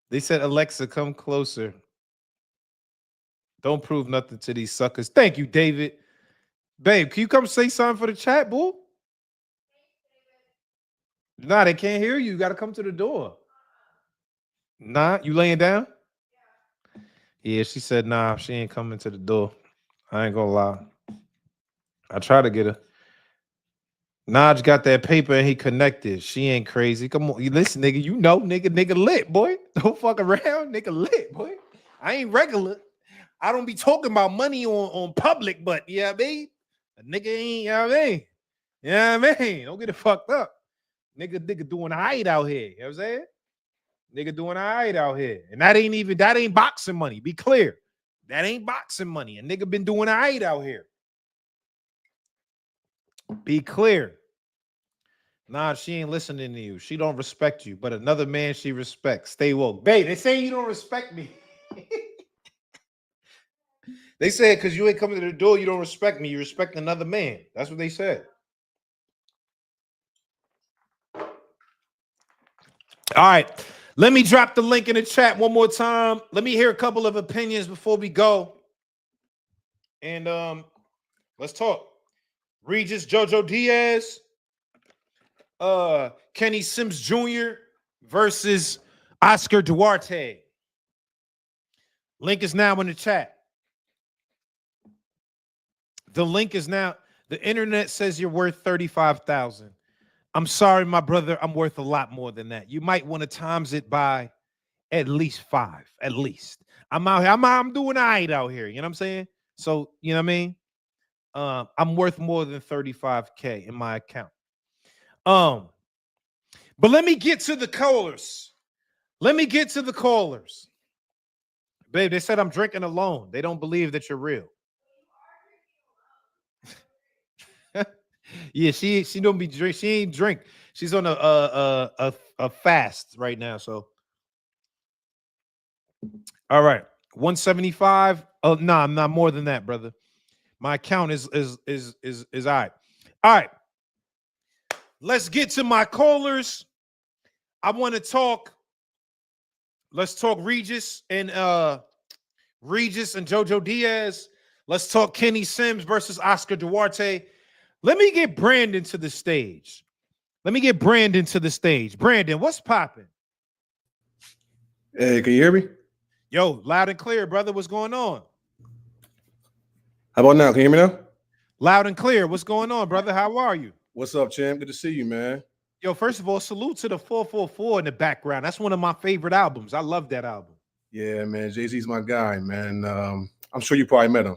They said Alexa, come closer. Don't prove nothing to these suckers. Thank you, David. Babe, can you come say something for the chat, boo? Nah, they can't hear you. You got to come to the door. Nah, you laying down? Yeah, she said, nah, she ain't coming to the door. I ain't gonna lie. I try to get her. Naj got that paper and he connected. She ain't crazy. Come on. You listen, nigga. You know, nigga lit, boy. Don't fuck around. Nigga lit, boy. I ain't regular. I don't be talking about money on public, but yeah, me. A nigga ain't, you know what I mean? Yeah, man. Don't get it fucked up. Nigga doing all right out here. You know what I'm saying? Nigga doing all right out here. And that ain't boxing money. Be clear. That ain't boxing money. A nigga been doing all right out here. Be clear. Nah, she ain't listening to you. She don't respect you, but another man she respects. Stay woke. Babe, they say you don't respect me. They said because you ain't coming to the door, you don't respect me. You respect another man. That's what they said. All right. Let me drop the link in the chat one more time. Let me hear a couple of opinions before we go. And let's talk. Regis Jojo Diaz, Kenny Sims Jr. versus Oscar Duarte. Link is now in the chat. The link is now. The internet says you're worth 35,000. I'm sorry, my brother. I'm worth a lot more than that. You might want to times it by at least 5. At least. I'm out here. I'm doing all right out here. You know what I'm saying? So, you know what I mean? I'm worth more than 35K in my account. But let me get to the callers. Babe, they said I'm drinking alone. They don't believe that you're real. Yeah, she don't be drink. She ain't drink. She's on a fast right now. So all right, 175. Oh no, I'm not more than that, brother. My account is all right. All right. Let's get to my callers. I want to talk. Let's talk Regis and Jojo Diaz. Let's talk Kenny Sims versus Oscar Duarte. Let me get Brandon to the stage. Brandon, what's popping? Hey, can you hear me? Yo, loud and clear, brother. What's going on? How about now? Can you hear me now? Loud and clear. What's going on, brother? How are you? What's up, champ? Good to see you, man. Yo, first of all, salute to the 444 in the background. That's one of my favorite albums. I love that album. Yeah, man. Jay-Z's my guy, man. I'm sure you probably met him.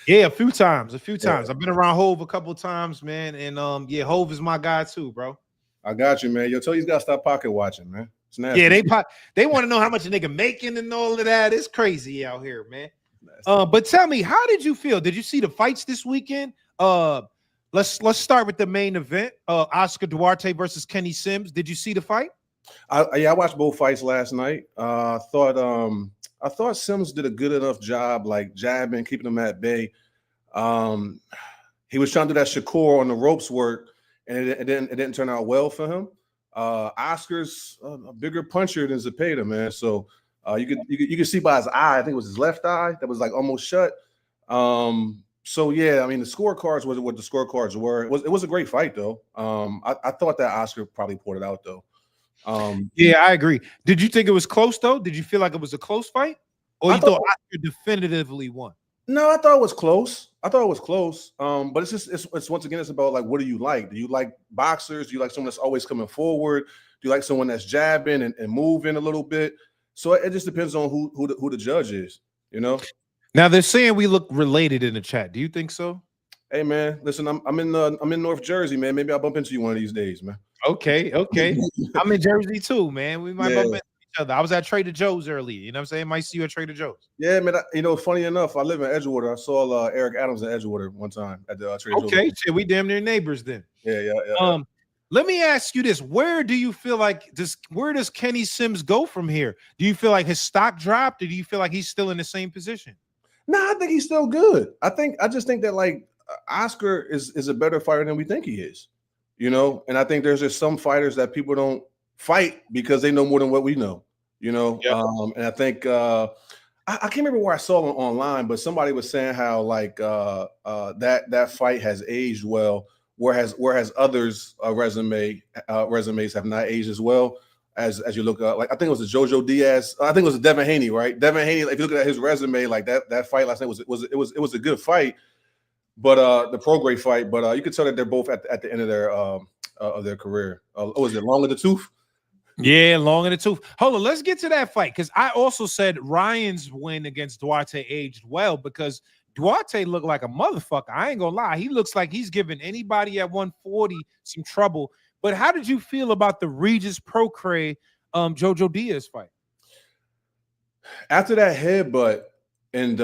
Yeah, a few times. Yeah. I've been around Hove a couple times, man. And yeah, Hove is my guy too, bro. I got you, man. Yo, tell you got to stop pocket watching, man. It's nasty. Yeah, they want to know how much a nigga making and all of that. It's crazy out here, man. But tell me, how did you feel? Did you see the fights this weekend? Let's start with the main event. Oscar Duarte versus Kenny Sims. Did you see the fight? I watched both fights last night. I thought Sims did a good enough job, like jabbing, keeping him at bay. He was trying to do that Shakur on the ropes work, and it didn't turn out well for him. Oscar's a bigger puncher than Zepeda, man. So you could see by his eye, I think it was his left eye that was like almost shut. So yeah, I mean the scorecards was what the scorecards were. It was a great fight though. I thought that Oscar probably pulled it out though. Yeah, I agree. Did you think it was close though? Did you feel like it was a close fight, or you thought Oscar definitively won? No, I thought it was close. But it's once again, it's about like, what do you like? Do you like boxers? Do you like someone that's always coming forward? Do you like someone that's jabbing and moving a little bit? So it just depends on who the judge is, you know. Now they're saying we look related in the chat. Do you think so? Hey man, listen, I'm in North Jersey, man. Maybe I'll bump into you one of these days, man. Okay. I'm in Jersey too, man. We might bump into each other. I was at Trader Joe's earlier. You know what I'm saying? Might see you at Trader Joe's. Yeah, man. Funny enough, I live in Edgewater. I saw Eric Adams in Edgewater one time at the Trader Joe's. Okay, shit, we damn near neighbors then. Yeah. Let me ask you this: where do you feel like where does Kenny Sims go from here? Do you feel like his stock dropped, or do you feel like he's still in the same position? No, I think he's still good. I just think that like Oscar is a better fighter than we think he is, you know. And I think there's just some fighters that people don't fight because they know more than what we know, you know. Yep. And I think I can't remember where I saw it online, but somebody was saying how like that fight has aged well, whereas others resumes have not aged as well. As you look up, like I think it was a Jojo Diaz. I think it was a Devin Haney, right? Devin Haney. If you look at his resume, like that fight last night was a good fight, but the pro grade fight. But you could tell that they're both at the end of their career. Was it long in the tooth? Yeah, long in the tooth. Hold on, let's get to that fight because I also said Ryan's win against Duarte aged well because Duarte looked like a motherfucker. I ain't gonna lie. He looks like he's giving anybody at 140 some trouble. But how did you feel about the Regis Procre Jojo Diaz fight? After that headbutt and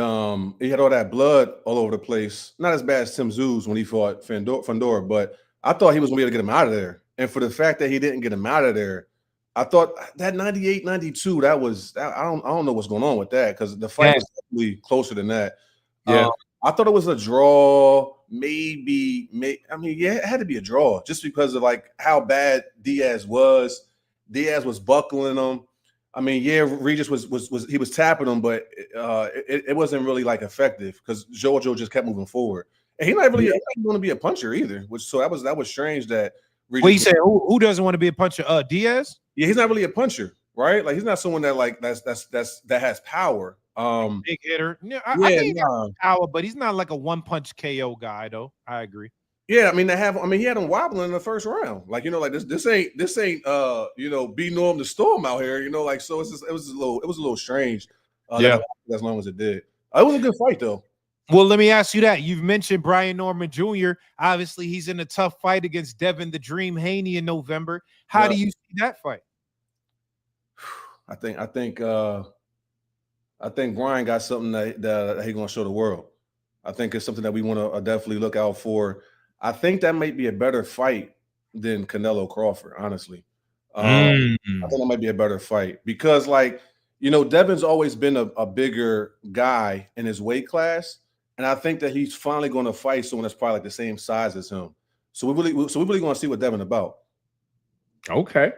he had all that blood all over the place. Not as bad as Tim Zuz when he fought Fundora, but I thought he was gonna be able to get him out of there. And for the fact that he didn't get him out of there, I thought that 98-92, that was I don't know what's going on with that because the fight was definitely closer than that. Yeah. I thought it was a draw, maybe. I mean, yeah, it had to be a draw just because of like how bad Diaz was. Diaz was buckling him. I mean, yeah, Regis was tapping him, but it wasn't really like effective because Jojo just kept moving forward, and he's not really going to be a puncher either. That was strange that. Regis Well, you said who doesn't want to be a puncher? Diaz? Yeah, he's not really a puncher, right? Like he's not someone that like that has power. Big hitter. Yeah, I think he got power, but he's not like a one punch KO guy, though. I agree. Yeah, I mean he had him wobbling in the first round. Like, you know, like this ain't you know, be Norm the Storm out here, you know, like so it was a little strange. As long as it did. It was a good fight though. Well, let me ask you that. You've mentioned Brian Norman Jr. Obviously, he's in a tough fight against Devin the Dream Haney in November. How do you see that fight? I think I think Brian got something that he's gonna show the world. I think it's something that we want to definitely look out for. I think that might be a better fight than Canelo Crawford, honestly. I think that might be a better fight because, like, you know, Devin's always been a bigger guy in his weight class, and I think that he's finally going to fight someone that's probably like the same size as him. So we really going to see what Devin about. Okay,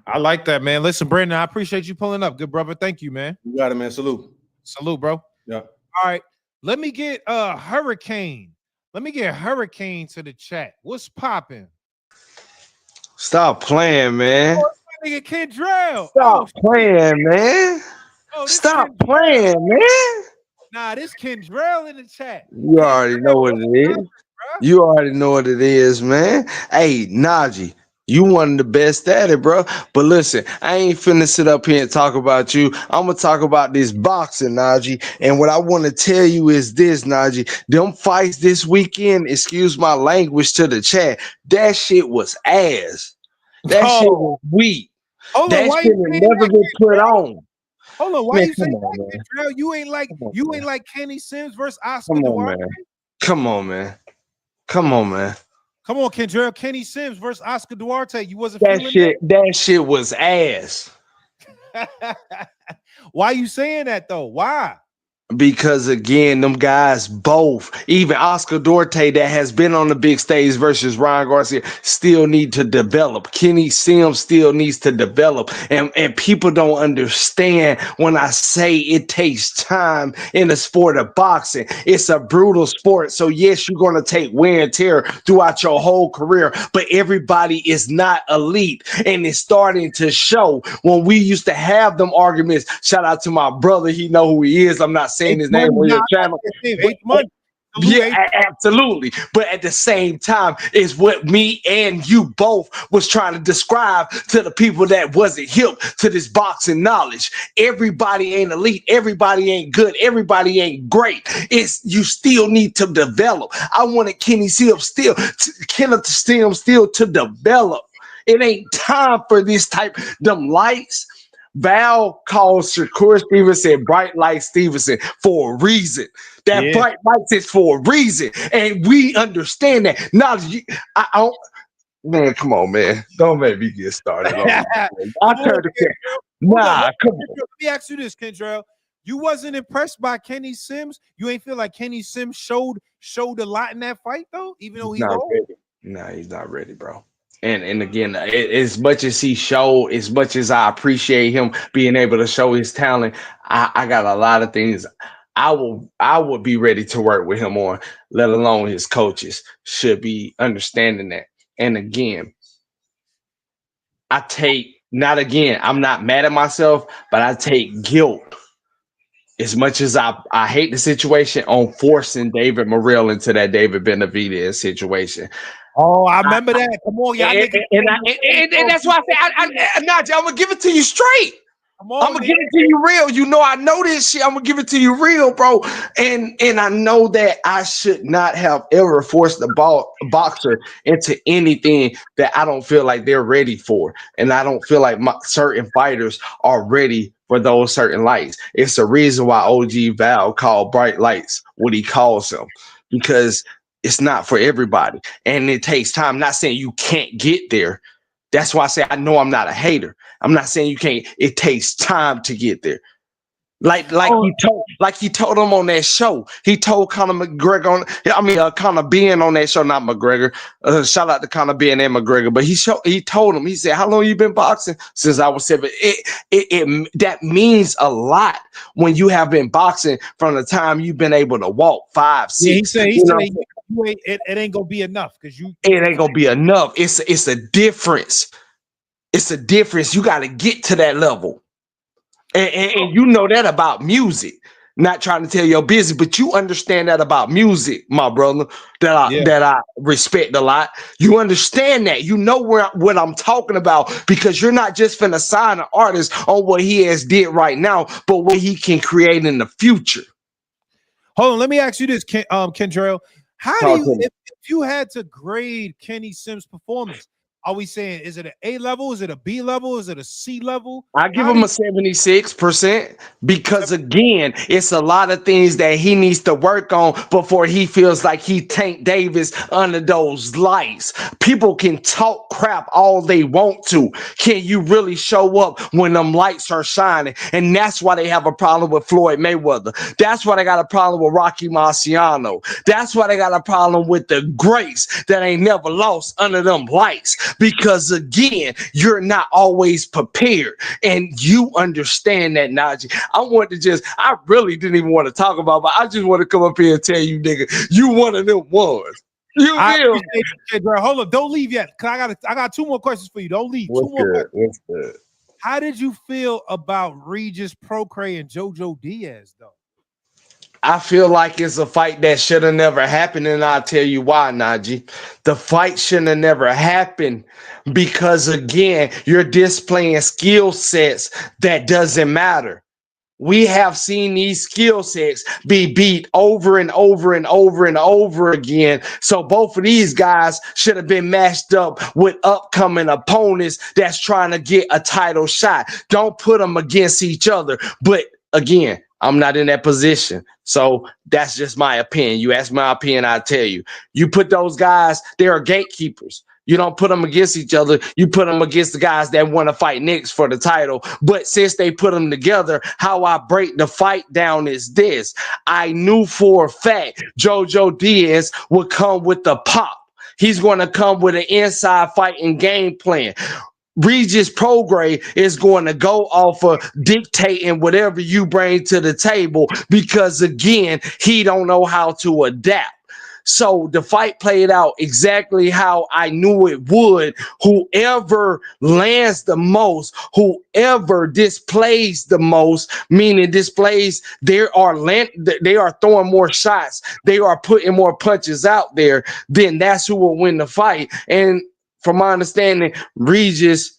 I like that, man. Listen, Brandon, I appreciate you pulling up, good brother. Thank you, man. You got it, man. Salute, bro. Yeah. All right, let me get Hurricane. Let me get Hurricane to the chat. What's popping? Stop playing, man. Oh, it's my nigga Kendrell. Stop playing, man. Stop playing, man. Nah, this Kendrell in the chat. You already know what it is. You already know what it is, man. Hey, Najee, you one of the best at it, bro. But listen, I ain't finna sit up here and talk about you. I'm gonna talk about this boxing, Najee. And what I want to tell you is this, Najee. Them fights this weekend, excuse my language to the chat, that shit was ass. That shit was weak. That shit will never get put on. Hold on, why Man, you saying that, Kendrell? You ain't like Kenny Sims versus Oscar Come on, Duarte? man. Come on, man. Come on, man. Come on, Kendrell. Kenny Sims versus Oscar Duarte. You wasn't That feeling shit. That shit was ass. that? Why you saying that though? Why? Because again, them guys both, even Oscar Duarte that has been on the big stage versus Ryan Garcia, still need to develop. Kenny Sims still needs to develop. And people don't understand when I say it takes time in the sport of boxing. It's a brutal sport. So yes, you're going to take wear and tear throughout your whole career, but everybody is not elite. And it's starting to show when we used to have them arguments. Shout out to my brother. He know who he is. I'm not saying his name on your channel. Yeah, absolutely. But at the same time, is what me and you both was trying to describe to the people that wasn't hip to this boxing knowledge. Everybody ain't elite. Everybody ain't good. Everybody ain't great. It's you still need to develop. I wanted Kenny Sims still to develop. It ain't time for this type them lights. Val called Shakur Stevenson Bright Light Stevenson for a reason. That bright lights is for a reason, and we understand that. Now, I don't. Man, come on, man! Don't make me get started. I turned to nah. Come on. Let me ask you this, Kendrell. You wasn't impressed by Kenny Sims. You ain't feel like Kenny Sims showed a lot in that fight, though, even though he's old. Nah, he's not ready, bro. And again, as much as he showed, as much as I appreciate him being able to show his talent, I got a lot of things I would be ready to work with him on, let alone his coaches should be understanding that. And again, I'm not mad at myself, but I take guilt as much as I hate the situation on forcing David Morrell into that David Benavidez situation. Oh, I remember that. Come on, y'all niggas. And that's why I say, Najee, I'm gonna give it to you straight. I'm gonna give it to you real. You know, I know this shit. I'm gonna give it to you real, bro. And I know that I should not have ever forced the boxer into anything that I don't feel like they're ready for, and I don't feel like certain fighters are ready for those certain lights. It's the reason why OG Val called bright lights what he calls them, because it's not for everybody, and it takes time. I'm not saying you can't get there. That's why I say I know I'm not a hater. I'm not saying you can't. It takes time to get there. He told him on that show. He told Conor McGregor Conor Ben on that show, not McGregor. Shout out to Conor Ben and McGregor. But he told him, he said, "How long you been boxing?" Since I was 7. That means a lot when you have been boxing from the time you've been able to walk 5, 6. Yeah, he said it ain't gonna be enough because it ain't gonna be enough. It's a difference. It's a difference. You got to get to that level. And you know that about music. Not trying to tell your business, but you understand that about music, my brother, that I respect a lot. You understand that. You know what I'm talking about, because you're not just finna sign an artist on what he has did right now, but what he can create in the future. Hold on, let me ask you this, Kendrell. How do you, if you had to grade Kenny Sims' performance, Are we saying is it an A level? Is it a B level? Is it a C level? I give How him do a 76% because again, it's a lot of things that he needs to work on before he feels like he Tank Davis under those lights. People can talk crap all they want to. Can you really show up when them lights are shining? And that's why they have a problem with Floyd Mayweather. That's why they got a problem with Rocky Marciano. That's why they got a problem with the greats that ain't never lost under them lights. Because again, you're not always prepared. And you understand that, Najee. I really didn't even want to talk about, but I just want to come up here and tell you, nigga, you one of them ones. You I feel? appreciate you, bro. Hold up, don't leave yet. Cause I got 2 more questions for you. Don't leave. What's 2 more good? questions. What's good? How did you feel about Regis Procre and JoJo Diaz, though? I feel like it's a fight that should have never happened, and I'll tell you why, Najee. The fight shouldn't have never happened because, again, you're displaying skill sets that doesn't matter. We have seen these skill sets be beat over and over and over and over again. So both of these guys should have been matched up with upcoming opponents that's trying to get a title shot. Don't put them against each other. But again, I'm not in that position. So that's just my opinion. You ask my opinion, I'll tell you. You put those guys, they are gatekeepers. You don't put them against each other. You put them against the guys that want to fight next for the title. But since they put them together, how I break the fight down is this. I knew for a fact JoJo Diaz would come with the pop. He's going to come with an inside fighting game plan. Regis Prograis is going to go off of dictating whatever you bring to the table because, again, he don't know how to adapt. So the fight played out exactly how I knew it would. Whoever lands the most, whoever displays the most, meaning displays, they are throwing more shots, they are putting more punches out there, then that's who will win the fight. And from my understanding, Regis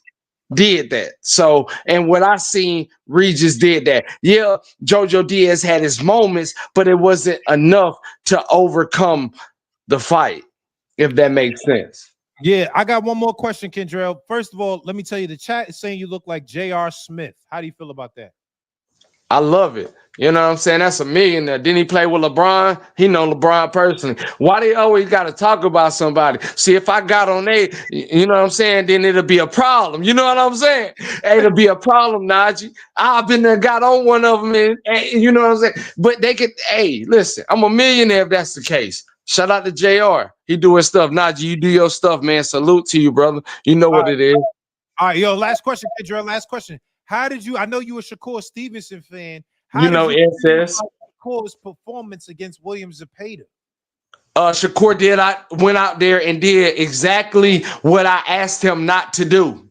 did that. So, and what I seen, Regis did that. Yeah, JoJo Diaz had his moments, but it wasn't enough to overcome the fight, if that makes sense. Yeah, I got one more question, Kendrell. First of all, let me tell you, the chat is saying you look like J.R. Smith. How do you feel about that? I love it. You know what I'm saying? That's a millionaire. Didn't he play with LeBron? He know LeBron personally. Why they always got to talk about somebody? See, if I got on it, you know what I'm saying, then it'll be a problem. You know what I'm saying? It'll be a problem, Najee. I've been there, got on one of them, and you know what I'm saying? But they could, hey, listen, I'm a millionaire if that's the case. Shout out to JR. He doing stuff. Najee, you do your stuff, man. Salute to you, brother. You know what it is. All right, yo, last question, Kendrell. Last question. How did you? I know you a Shakur Stevenson fan. How You know, did you feel SS. about Shakur's performance against William Zepeda? Shakur went out there and did exactly what I asked him not to do.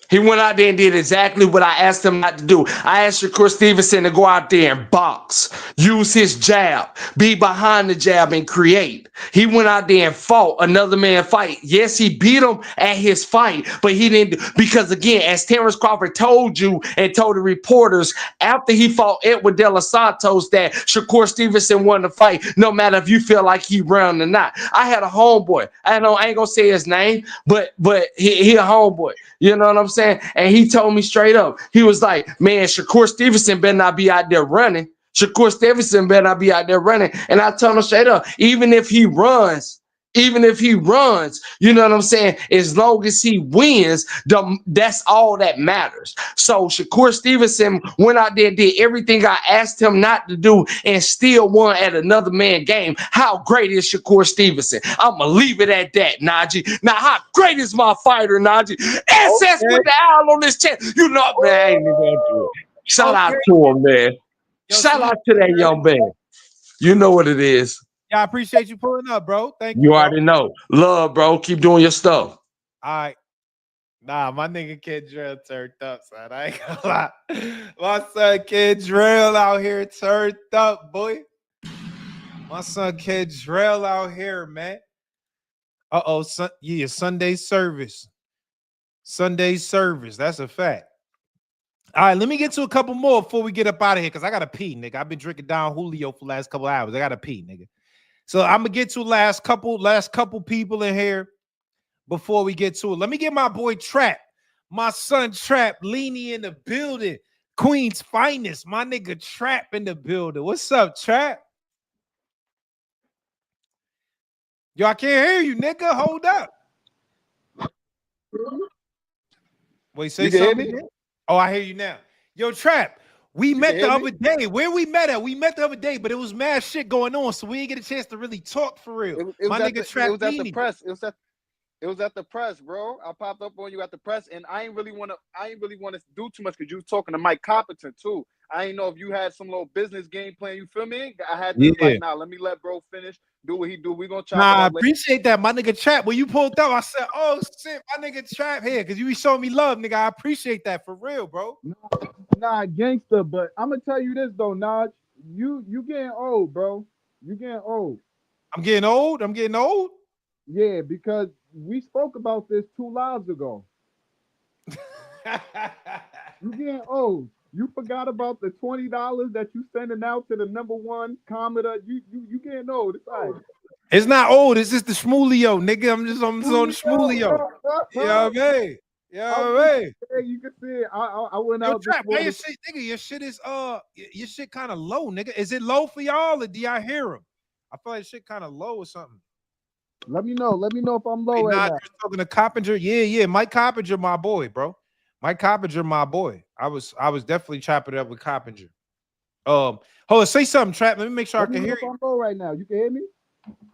He went out there and did exactly what I asked him not to do. I asked Shakur Stevenson to go out there and box, use his jab, be behind the jab and create. He went out there and fought another man fight. Yes, he beat him at his fight, but he didn't, because again, as Terrence Crawford told you and told the reporters after he fought Edward De Los Santos that Shakur Stevenson won the fight, no matter if you feel like he ran or not. I had a homeboy. I ain't gonna say his name, but he a homeboy. You know what I'm saying? And he told me straight up, he was like, man, Shakur Stevenson better not be out there running. Shakur Stevenson better not be out there running. And I told him straight up, even if he runs, you know what I'm saying? As long as he wins, that's all that matters. So Shakur Stevenson went out there and did everything I asked him not to do and still won at another man game. How great is Shakur Stevenson? I'm going to leave it at that, Najee. Now, how great is my fighter, Najee? SS with the owl on this chest. You know, man, I ain't even going to do it. Shout out to him, man. Shout out to that young man. You know what it is. Yeah, I appreciate you pulling up, bro. Thank you. You already know. Love, bro. Keep doing your stuff. All right. Nah, my nigga Kendrell turned up, son. I ain't gonna lie. My son Kendrell out here turned up, boy. My son Kendrell out here, man. Sunday service. Sunday service. That's a fact. All right, let me get to a couple more before we get up out of here, because I gotta pee, nigga. I've been drinking down Julio for the last couple of hours. I gotta pee, nigga. So I'm gonna get to last couple people in here before we get to it. Let me get my boy Trap, my son Trap, Leany in the building. Queen's finest, my nigga Trap in the building. What's up, Trap? Yo, I can't hear you, nigga. Hold up. Wait, say something again? Oh, I hear you now. Yo, Trap, we met the other day. Where we met at? We met the other day, but it was mad shit going on, so we didn't get a chance to really talk for real. My nigga Trap, it was at the press. It was at the press, bro. I popped up on you at the press, and I ain't really want to do too much because you was talking to Mike Competent too. I ain't know if you had some little business game plan. You feel me? I had to like, nah, let me let bro finish, do what he do. We gonna chop. Nah, I appreciate that, my nigga Trap. When you pulled up, I said, "Oh shit, my nigga Trap here," because you be showing me love, nigga. I appreciate that for real, bro. Nah, gangster. But I'm gonna tell you this though, Naj. You getting old, bro. You getting old. I'm getting old. I'm getting old. Yeah, because we spoke about this 2 lives ago. You getting old. You forgot about the $20 that you sending out to the #1 commenter. You getting old. It's all right. It's not old. It's just the schmoolio, nigga. I'm just on the schmoolio. You know what I mean? You know what I mean? You can see it. I went Yo, out. Trap, why your shit, nigga? Your shit is your shit kind of low, nigga. Is it low for y'all or do y'all hear him? I feel like shit kind of low or something. Let me know. Let me know if I'm low right now. You're talking to Coppinger. Yeah. Mike Coppinger, my boy, bro. Mike Coppinger, my boy. I was definitely chopping it up with Coppinger. Hold on, say something, Trap. Let me make sure I can hear you. I'm low right now. You can hear me?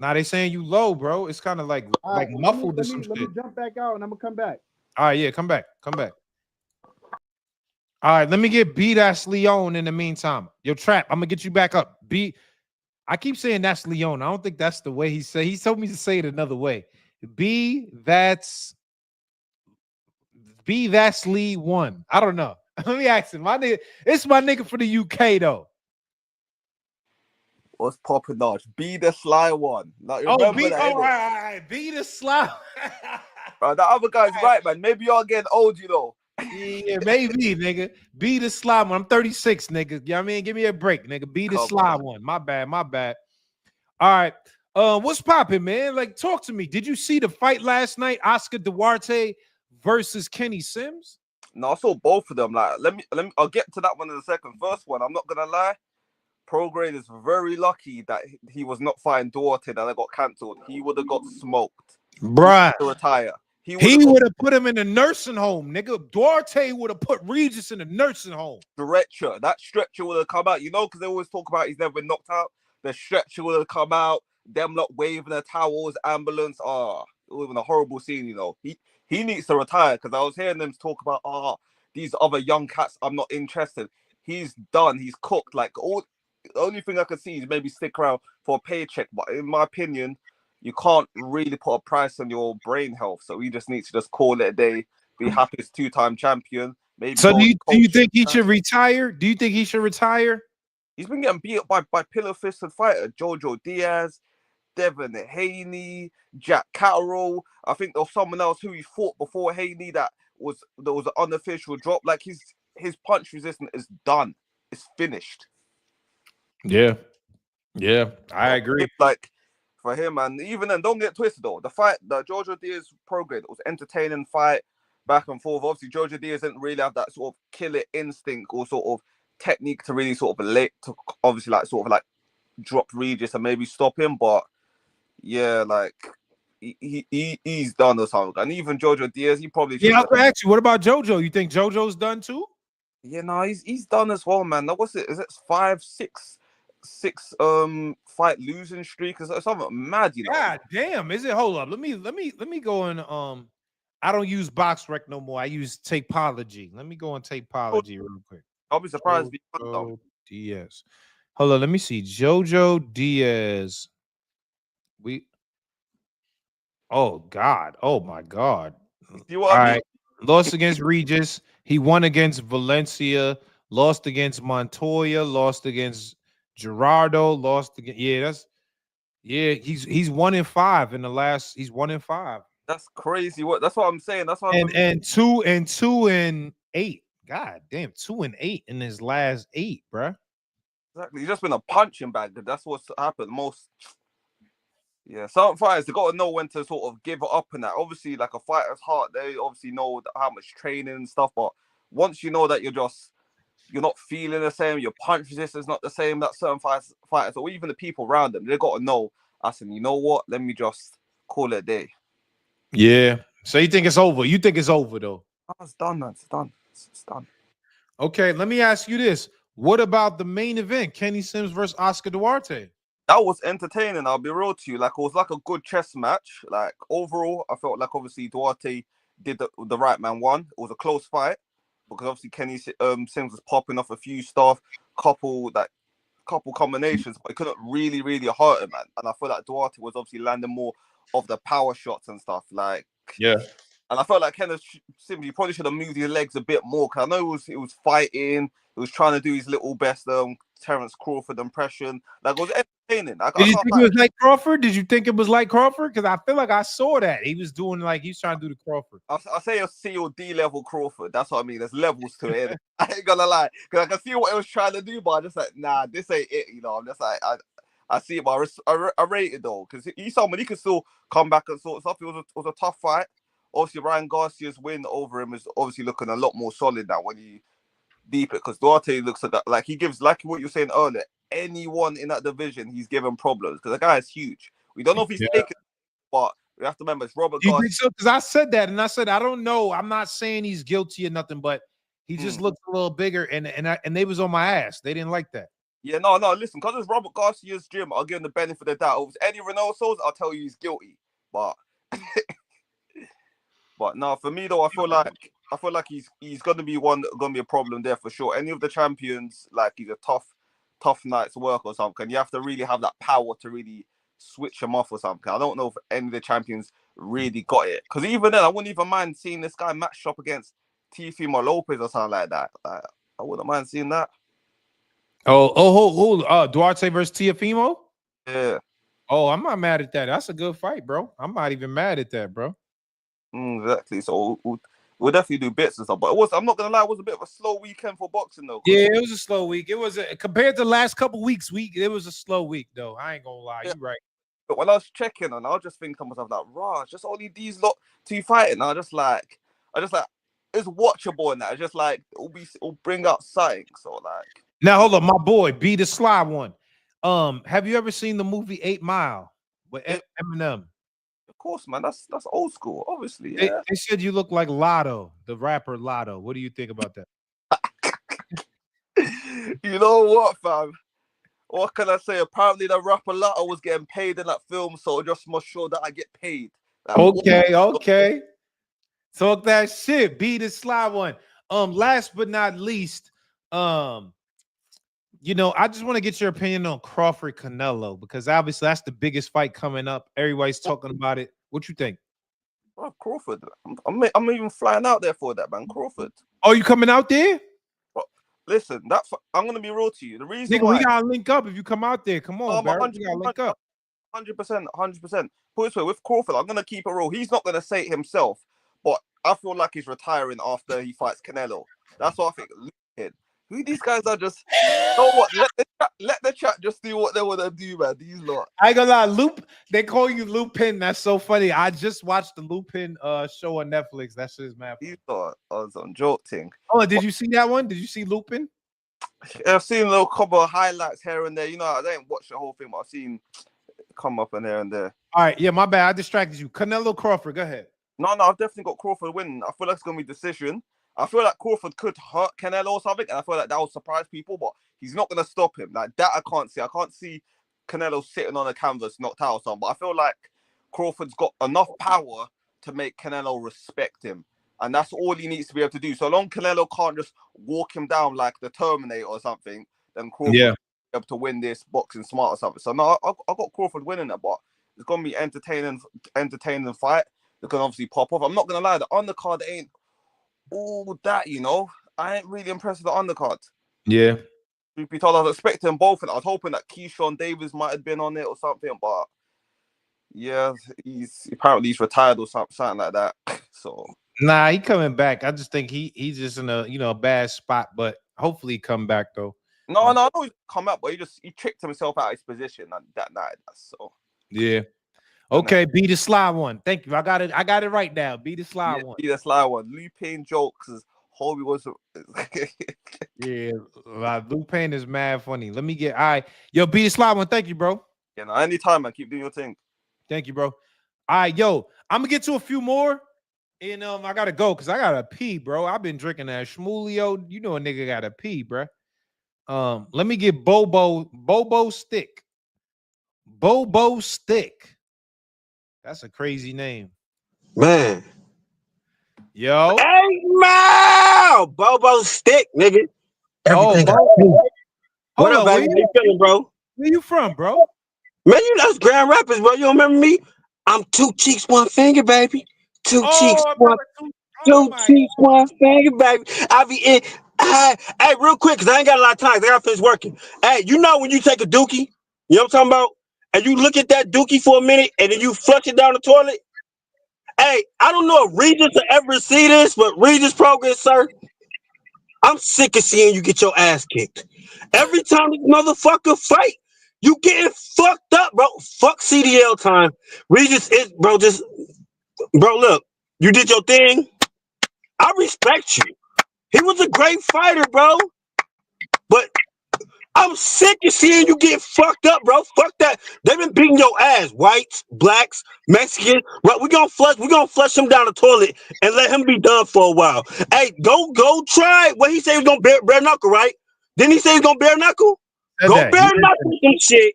Nah, they saying you low, bro. It's kind of like muffled or some shit. Let me jump back out and I'm gonna come back. All right, yeah, come back. All right, let me get B. That's Leon in the meantime. Yo, Trap, I'm gonna get you back up. B. I keep saying that's Leon. I don't think that's the way he said. He told me to say it another way. B. That's Lee 1. I don't know. Let me ask him. My nigga, it's my nigga for the UK though. What's popping, Notch? Be the sly one. Like, Be the sly. Bro, that other guy's right, man. Maybe you're getting old, you know. Yeah, maybe, nigga. Be the sly one. I'm 36, nigga. You know what I mean? Give me a break, nigga. Be the sly one. My bad. All right. What's popping, man? Like, talk to me. Did you see the fight last night? Oscar Duarte versus Kenny Sims? No, I saw both of them. Like, let me. I'll get to that one in a second. First one, I'm not gonna lie. Prograde is very lucky that he was not fighting Duarte that I got cancelled. He would have got smoked. Bruh. To retire. He would have put him in a nursing home, nigga. Duarte would have put Regis in a nursing home. Stretcher. That stretcher would have come out. You know, because they always talk about he's never been knocked out. The stretcher would have come out. Them lot waving the towels, ambulance. It would have been a horrible scene, you know. He needs to retire because I was hearing them talk about, these other young cats, I'm not interested. He's done. He's cooked. Like, the only thing I can see is maybe stick around for a paycheck. But in my opinion, you can't really put a price on your brain health. So he just needs to just call it a day, be happy as 2-time champion. Maybe. So do you think he should retire? Do you think he should retire? He's been getting beat up by pillow-fisted fighter Jojo Diaz, Devin Haney, Jack Carroll. I think there was someone else who he fought before Haney there was an unofficial drop. Like his punch resistance is done. It's finished. Yeah, I agree. Like for him, and even then, don't get twisted though. The fight, the Jojo Diaz prograde, it was entertaining fight, back and forth. Obviously, Jojo Diaz didn't really have that sort of killer instinct or sort of technique to really sort of obviously drop Regis and maybe stop him. But yeah, like he's done or something. And even Jojo Diaz, he probably I was gonna ask you, what about Jojo? You think Jojo's done too? Yeah, no, he's done as well, man. Now, what's it? Is it 5, 6 fight losing streak? Is something mad, you know? God damn, is it? Hold up. Let me go in. I don't use BoxRec no more. I use Tapology. Let me go on Tapology real quick. I'll be surprised. Jojo Diaz. Hold on, let me see. Jojo Diaz. Oh God. Oh my God. You what I mean? Lost against Regis. He won against Valencia. Lost against Montoya. Lost against Gerardo. Lost against he's 1-5 in the last. He's 1-5. That's crazy. That's what I'm saying. That's what and 2-8. God damn, 2-8 in his last 8, bruh. Exactly. He's just been a punching bag. That's what's happened most. Yeah, some fighters they got to know when to sort of give it up and that. Obviously, like a fighter's heart, they obviously know how much training and stuff. But once you know that you're not feeling the same, your punch resistance is not the same. That certain fighters, or even the people around them, they got to know. I said, you know what? Let me just call it a day. Yeah. So you think it's over? You think it's over though? Oh, it's done, man. It's done. It's done. Okay. Let me ask you this: what about the main event, Kenny Sims versus Oscar Duarte? That was entertaining. I'll be real to you. Like it was like a good chess match. Like overall, I felt like obviously Duarte did the right man won. It was a close fight because obviously Kenny Sims was popping off a few stuff, couple combinations, but it couldn't really hurt him, man. And I feel like Duarte was obviously landing more of the power shots and stuff. Like Yeah. And I felt like Kenneth Sims, he probably should have moved his legs a bit more. Cause I know it was fighting, he was trying to do his little best Terence Crawford impression. Like it was entertaining. Did you think it was like Crawford? Did you think it was like Crawford? Because I feel like I saw that he was doing like he's trying to do the Crawford. I say a C or D level Crawford. That's what I mean. There's levels to it. I ain't gonna lie, because I can see what it was trying to do, but I'm just like, nah, this ain't it. You know, I'm just like, I see it, but I rate it though, because he's someone he can still come back and sort of stuff. It was a tough fight. Obviously, Ryan Garcia's win over him is obviously looking a lot more solid now when you deep it, because Duarte looks like he gives, like what you were saying earlier, anyone in that division he's given problems, because the guy is huge. We don't know if he's taken, but we have to remember it's Robert Do you Garcia. think so? Because I said that, and I said I don't know. I'm not saying he's guilty or nothing, but he just looks a little bigger, and they was on my ass. They didn't like that. Yeah, no, listen, because it's Robert Garcia's gym, I'll give him the benefit of the doubt. If it's Eddie Reynoso's, I'll tell you he's guilty. But no, for me though, I feel like he's gonna be a problem there for sure. Any of the champions, like he's a tough night's work or something. You have to really have that power to really switch him off or something. I don't know if any of the champions really got it. Because even then, I wouldn't even mind seeing this guy match up against Teofimo Lopez or something like that. Like, I wouldn't mind seeing that. Duarte versus Teofimo? Yeah. Oh, I'm not mad at that. That's a good fight, bro. I'm not even mad at that, bro. Exactly. So we'll definitely do bits and stuff. But I'm not gonna lie, it was a bit of a slow weekend for boxing though. Yeah, it was a slow week. It was compared to the last couple weeks. It was a slow week though. I ain't gonna lie, you right. But when I was checking, and I was just thinking to myself, like, Raj, just only these lot two fighting. I just like, it's watchable and that. It's just like it'll bring out something. So like, now hold on, my boy, be the sly one. Have you ever seen the movie 8 Mile with Eminem? Of course, man. That's old school, obviously. Yeah. They said you look like Lotto, the rapper Lotto. What do you think about that? You know what, fam? What can I say? Apparently, the rapper Lotto was getting paid in that film, so I just must sure that I get paid. Like, okay. Talk that shit. Be the sly one. Last but not least, I just want to get your opinion on Crawford Canelo, because obviously that's the biggest fight coming up. Everybody's talking about it. What you think? Oh, Crawford. I'm even flying out there for that, man. Crawford. Oh, you coming out there? Listen, I'm gonna be real to you. The reason Nigga, why we gotta link up if you come out there. Come on, Barrett. We gotta link up. 100%. Put it this way, with Crawford, I'm gonna keep it real. He's not gonna say it himself, but I feel like he's retiring after he fights Canelo. That's what I think. Who these guys are just, you know what? Let the chat just do what they want to do, man. These lot. I ain't gonna lie, they call you Lupin. That's so funny. I just watched the Lupin show on Netflix. That shit is mad. These lot are some joke thing. Oh, did you see that one? Did you see Lupin? I've seen a little couple of highlights here and there. You know, I didn't watch the whole thing, but I've seen it come up in here and there. All right, yeah, my bad. I distracted you. Canelo Crawford, go ahead. No, I've definitely got Crawford winning. I feel like it's gonna be decision. I feel like Crawford could hurt Canelo or something, and I feel like that will surprise people, but he's not gonna stop him. Like that, I can't see. I can't see Canelo sitting on a canvas knocked out or something. But I feel like Crawford's got enough power to make Canelo respect him, and that's all he needs to be able to do. So long Canelo can't just walk him down like the Terminator or something, then Crawford will be able to win this boxing smart or something. So no, I got Crawford winning that, but it's gonna be entertaining fight. They can obviously pop off. I'm not gonna lie, the undercard ain't all that, you know. I ain't really impressed with the undercard. Yeah. Truth be told, I was expecting both, and I was hoping that Keyshawn Davis might have been on it or something, but yeah, he's retired or something like that. So nah, he coming back. I just think he's just in a bad spot, but hopefully he come back though. No, I know he's come up, but he tricked himself out of his position that night. So yeah. Okay, be the sly one. Thank you. I got it right now. Be the sly Yeah, one. be the sly one. Lupe jokes is Hobie was. Yeah, Luke Payne is mad funny. Let me get yo, be the sly one. Thank you, bro. Yeah, no, anytime, man. Keep doing your thing. Thank you, bro. All right, yo, I'm gonna get to a few more, and I gotta go because I gotta pee, bro. I've been drinking that Shmulio. You know a nigga gotta pee, bro. Let me get Bobo Stick. Bobo Stick. That's a crazy name. Man. Yo. Hey, Mo! Bobo Stick, nigga. Everything I do. What up, baby? How you feeling, bro? Where you from, bro? Man, you know Grand Rapids, bro. You don't remember me? I'm 2 cheeks, 1 finger, baby. Two cheeks, two cheeks, 1 finger, baby. I be in. Hey, real quick, because I ain't got a lot of time. I got to finish working. Hey, you know when you take a dookie, you know what I'm talking about? And you look at that dookie for a minute, and then you flush it down the toilet? Hey, I don't know if Regis will ever see this, but Regis Progress, sir, I'm sick of seeing you get your ass kicked. Every time this motherfucker fight, you getting fucked up, bro. Fuck CDL time. Regis is, bro, look, you did your thing. I respect you. He was a great fighter, bro. But I'm sick of seeing you get fucked up, bro. Fuck that. They've been beating your ass. Whites, blacks, Mexicans. Well, we're gonna flush him down the toilet and let him be done for a while. Hey, go try what he said he was gonna bare knuckle, right? Didn't he say he's gonna bare knuckle? Go bare knuckle some shit.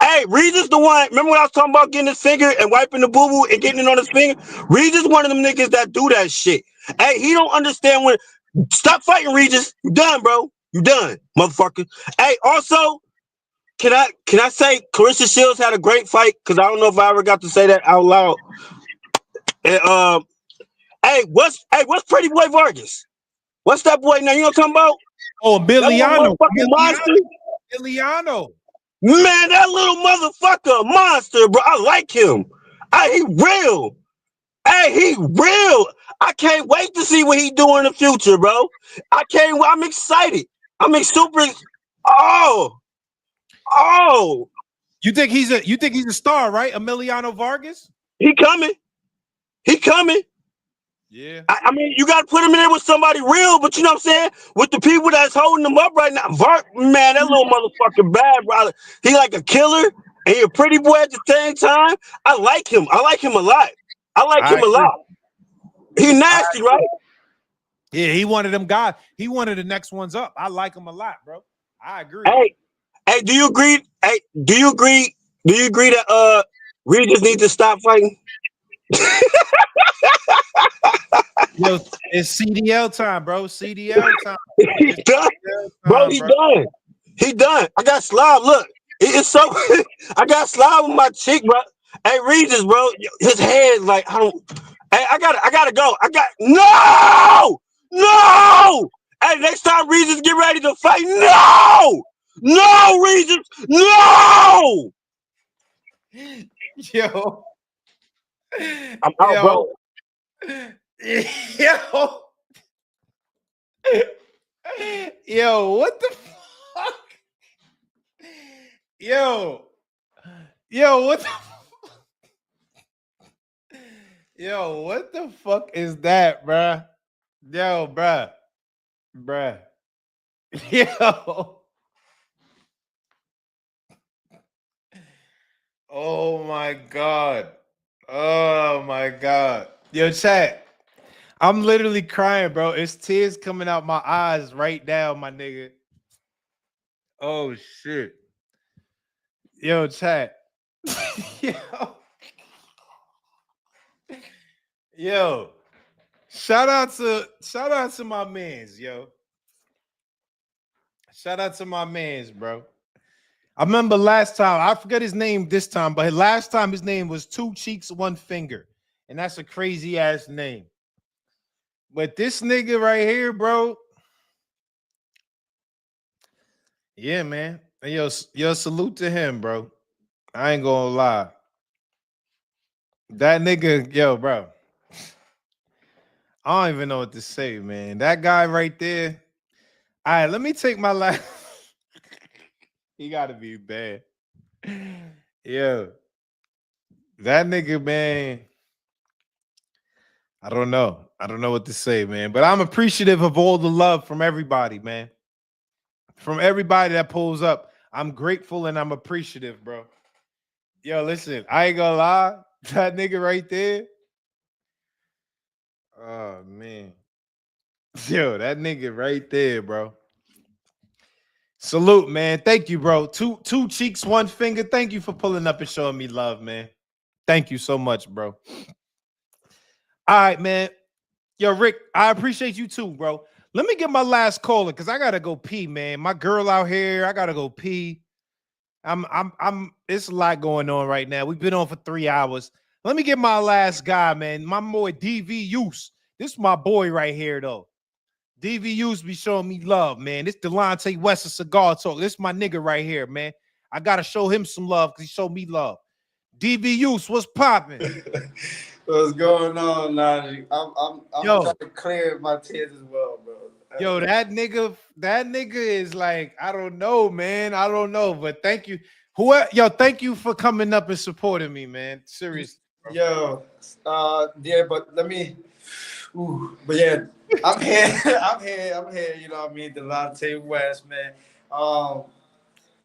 Hey, Regis the one. Remember when I was talking about getting his finger and wiping the boo-boo and getting it on his finger? Regis one of them niggas that do that shit. Hey, he don't understand when. Stop fighting, Regis. You done, bro. You done, motherfucker. Hey, also, can I say Clarissa Shields had a great fight? Because I don't know if I ever got to say that out loud. And, hey, what's Pretty Boy Vargas? What's that boy name? You know what I'm talking about? Oh, Emiliano. Emiliano. Man, that little motherfucker, a monster, bro. I like him. He real. Hey, he real. I can't wait to see what he do in the future, bro. I'm excited. Super. Oh. You think he's a star, right? Emiliano Vargas? He coming. Yeah. I mean, you got to put him in there with somebody real, but you know what I'm saying? With the people that's holding him up right now. Man, that little motherfucker bad, brother. He like a killer, and he a pretty boy at the same time. I like him. I like him a lot. He nasty, right? Yeah, he one of them guys. He one of the next ones up. I like him a lot, bro. I agree. Hey, do you agree? Hey, do you agree that Regis needs to stop fighting? Yo, it's CDL time, bro. CDL time. He's done. Bro, he done. He done. I got slob. Look, it's so I got slob on my cheek, bro. Hey, Regis, bro, his head like I don't. Hey, I gotta go. No. Hey, next time Regis get ready to fight. No, Regis, no. Yo, I'm out, bro. Yo, what the fuck? Yo, what the Yo, what the fuck is that, bruh? Yo, bruh. Yo. Oh my God. Yo, chat. I'm literally crying, bro. It's tears coming out my eyes right now, my nigga. Oh shit. Yo, chat. Yo. Shout out to my mans, yo. Shout out to my mans, bro. I remember last time, I forget his name this time, but last time his name was 2 cheeks, 1 finger. And that's a crazy ass name. But this nigga right here, bro. Yeah, man. Yo, salute to him, bro. I ain't gonna lie. That nigga, yo, bro. I don't even know what to say, man. That guy right there. All right, let me take my last. He gotta be bad. Yo. That nigga, man. I don't know. I don't know what to say, man. But I'm appreciative of all the love from everybody, man. From everybody that pulls up. I'm grateful and I'm appreciative, bro. Yo, listen, I ain't gonna lie. That nigga right there. Oh man. Yo, that nigga right there, bro. Salute, man. Thank you, bro. Two cheeks, one finger. Thank you for pulling up and showing me love, man. Thank you so much, bro. All right, man. Yo, Rick, I appreciate you too, bro. Let me get my last caller because I gotta go pee, man. My girl out here, I gotta go pee. It's a lot going on right now. We've been on for 3 hours. Let me get my last guy, man. My boy DV Use. This is my boy right here, though. DV Use be showing me love, man. This Delonte West of Cigar Talk. This is my nigga right here, man. I gotta show him some love because he showed me love. DV Use, what's popping? What's going on, Najee? I'm trying to clear my tears as well, bro. Yo, that nigga is like, I don't know, man. I don't know, but thank you. Thank you for coming up and supporting me, man. Seriously. Yo, yeah, but let me. But yeah, I'm here. I'm here. You know what I mean? Delonte West, man.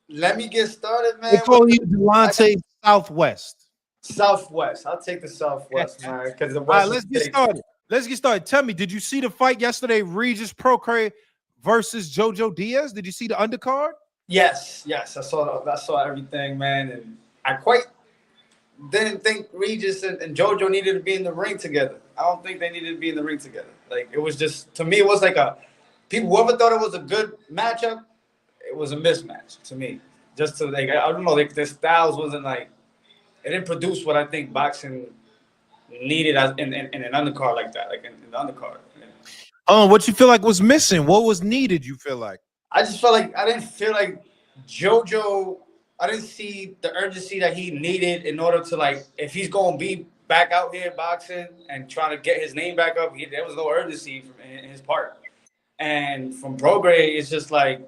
Let me get started, man. They call you Delonte Southwest. Southwest. I'll take the Southwest, man. Because the West. All right, let's get started. Let's get started. Tell me, did you see the fight yesterday? Regis Procre versus Jojo Diaz. Did you see the undercard? Yes. I saw everything, man, and I quite didn't think Regis and Jojo needed to be in the ring together. I don't think they needed to be in the ring together. Like, it was just, to me, it was like whoever thought it was a good matchup, it was a mismatch to me. Just to, like, I don't know, like, their styles wasn't like, it didn't produce what I think boxing needed in an undercard like that, like in the undercard. Oh, what you feel like was missing? What was needed, you feel like? I just felt like I didn't feel like Jojo, I didn't see the urgency that he needed in order to, like, if he's going to be back out here boxing and trying to get his name back up, there was no urgency in his part. And from Prograis, it's just like,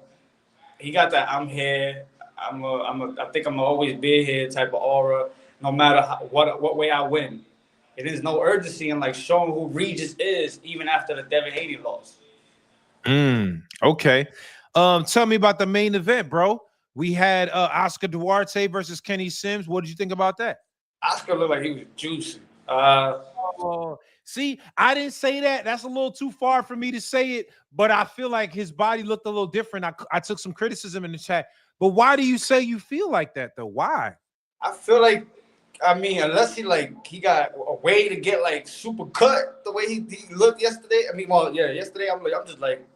he got that I'm here, I think I'm always be here type of aura, no matter what way I win. It is no urgency in, like, showing who Regis is even after the Devin Haney loss. Okay. Tell me about the main event, bro. We had Oscar Duarte versus Kenny Sims. What did you think about that? Oscar looked like he was juicing. See, I didn't say that. That's a little too far for me to say it, but I feel like his body looked a little different. I took some criticism in the chat. But why do you say you feel like that, though? Why? I feel like, I mean, unless he got a way to get, like, super cut the way he looked yesterday. I mean, well, yeah, yesterday I'm just like,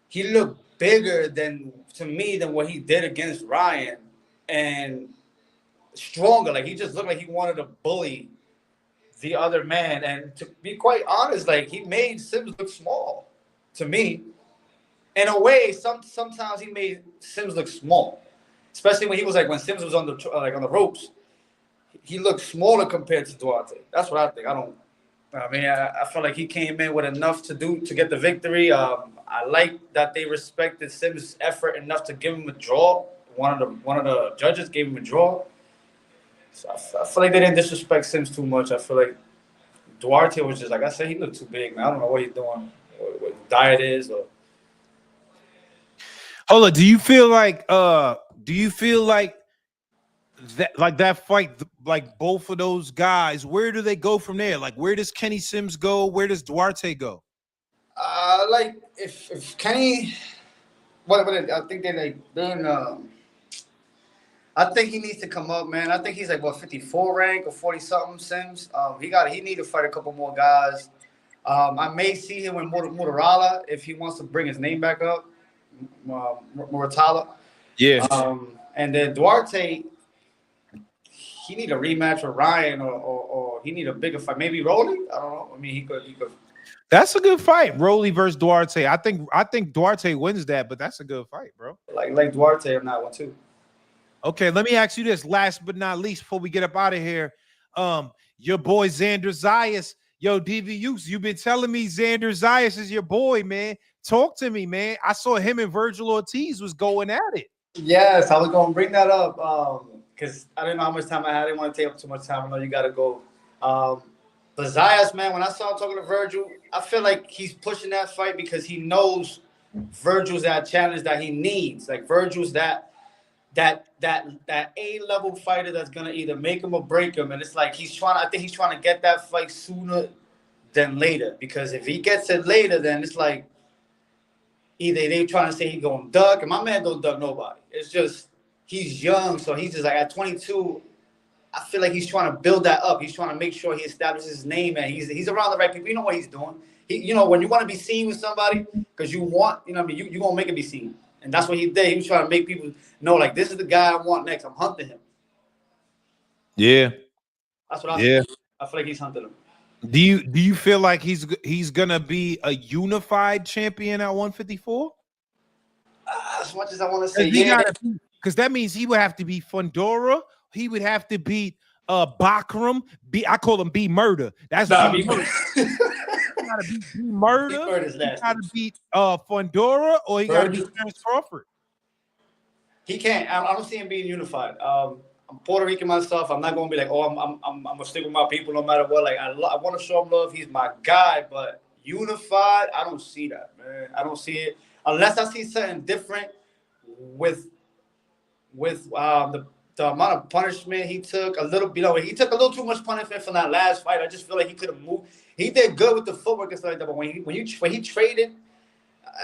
he looked bigger to me than what he did against Ryan, and stronger. Like, he just looked like he wanted to bully the other man. And to be quite honest, like, he made Sims look small to me. In a way, sometimes he made Sims look small, especially when when Sims was on the ropes. He looked smaller compared to Duarte. That's what I think. I felt like he came in with enough to get the victory. I like that they respected Sims' effort enough to give him a draw. One of the judges gave him a draw. So I feel like they didn't disrespect Sims too much. I feel like Duarte was just, like I said, he looked too big, man. I don't know what he's doing, what his diet is. Hold on. Do you feel like that fight, like both of those guys, where do they go from there? Like, where does Kenny Sims go? Where does Duarte go? Like, if Kenny, I think I think he needs to come up, man. I think he's like 54 rank or 40 something. Sims, he need to fight a couple more guys. I may see him with Mutarala if he wants to bring his name back up. Muratala. Yeah. And then Duarte, he need a rematch with Ryan, or he need a bigger fight. Maybe Rolly. I don't know. I mean, he could. That's a good fight, Rolly versus Duarte. I think Duarte wins that, but that's a good fight, bro. Like Duarte on that one too. Okay, let me ask you this, last but not least, before we get up out of here. Your boy Xander Zayas. Yo, DVUs, you've been telling me Xander Zayas is your boy, man. Talk to me, man. I saw him and Virgil Ortiz was going at it. Yes, I was gonna bring that up. because I didn't know how much time I had. I didn't want to take up too much time. I know you got to go. But Zayas, man, when I saw him talking to Virgil, I feel like he's pushing that fight because he knows Virgil's that challenge that he needs. Like Virgil's that A-level fighter that's gonna either make him or break him. And it's like I think he's trying to get that fight sooner than later. Because if he gets it later, then it's like either they trying to say he's gonna duck, and my man don't duck nobody. It's just he's young, so he's just like at 22. I feel like he's trying to build that up. He's trying to make sure he establishes his name, and he's around the right people. You know what he's doing. When you want to be seen with somebody, because you want, you gonna make it be seen, and that's what he did. He was trying to make people know, like, this is the guy I want next. I'm hunting him. Yeah, that's what I feel. I feel like he's hunting him. Do you feel like he's gonna be a unified champion at 154? As much as I want to say, yeah, because that means he would have to be Fundora. He would have to beat Bakram. I call him B Murder. That's B Murder. He gotta beat B Murder. He gotta beat Fundora, or he gotta beat Terrence Crawford. He can't. I don't see him being unified. I'm Puerto Rican myself. I'm not gonna be like, oh, I'm gonna stick with my people no matter what. Like I want to show him love. He's my guy, but unified, I don't see that, man. I don't see it unless I see something different with the amount of punishment he took. He took a little too much punishment from that last fight. I just feel like he could have moved. He did good with the footwork and stuff like that, but when he traded,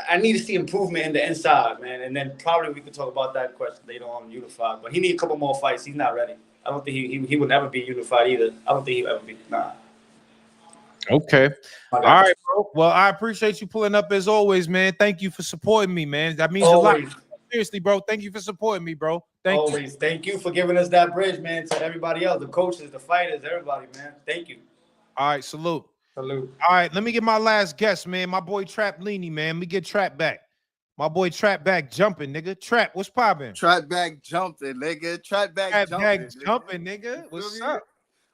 I need to see improvement in the inside, man. And then probably we could talk about that question later on, unified. But he needs a couple more fights. He's not ready. I don't think he would never be unified either. I don't think he would ever be. Nah. Okay. All right, bro. Well, I appreciate you pulling up as always, man. Thank you for supporting me, man. That means a lot. Seriously, bro. Thank you for supporting me, bro. Thank you. Thank you for giving us that bridge, man, to everybody else, the coaches, the fighters, everybody, man. Thank you. All right, salute. Salute. All right, let me get my last guest, man. My boy Trap Leany, man. Let me get Trap back. My boy Trap back jumping, nigga. Trap, what's poppin'? Trap back jumping, nigga. Trap back jumping, nigga. What's up?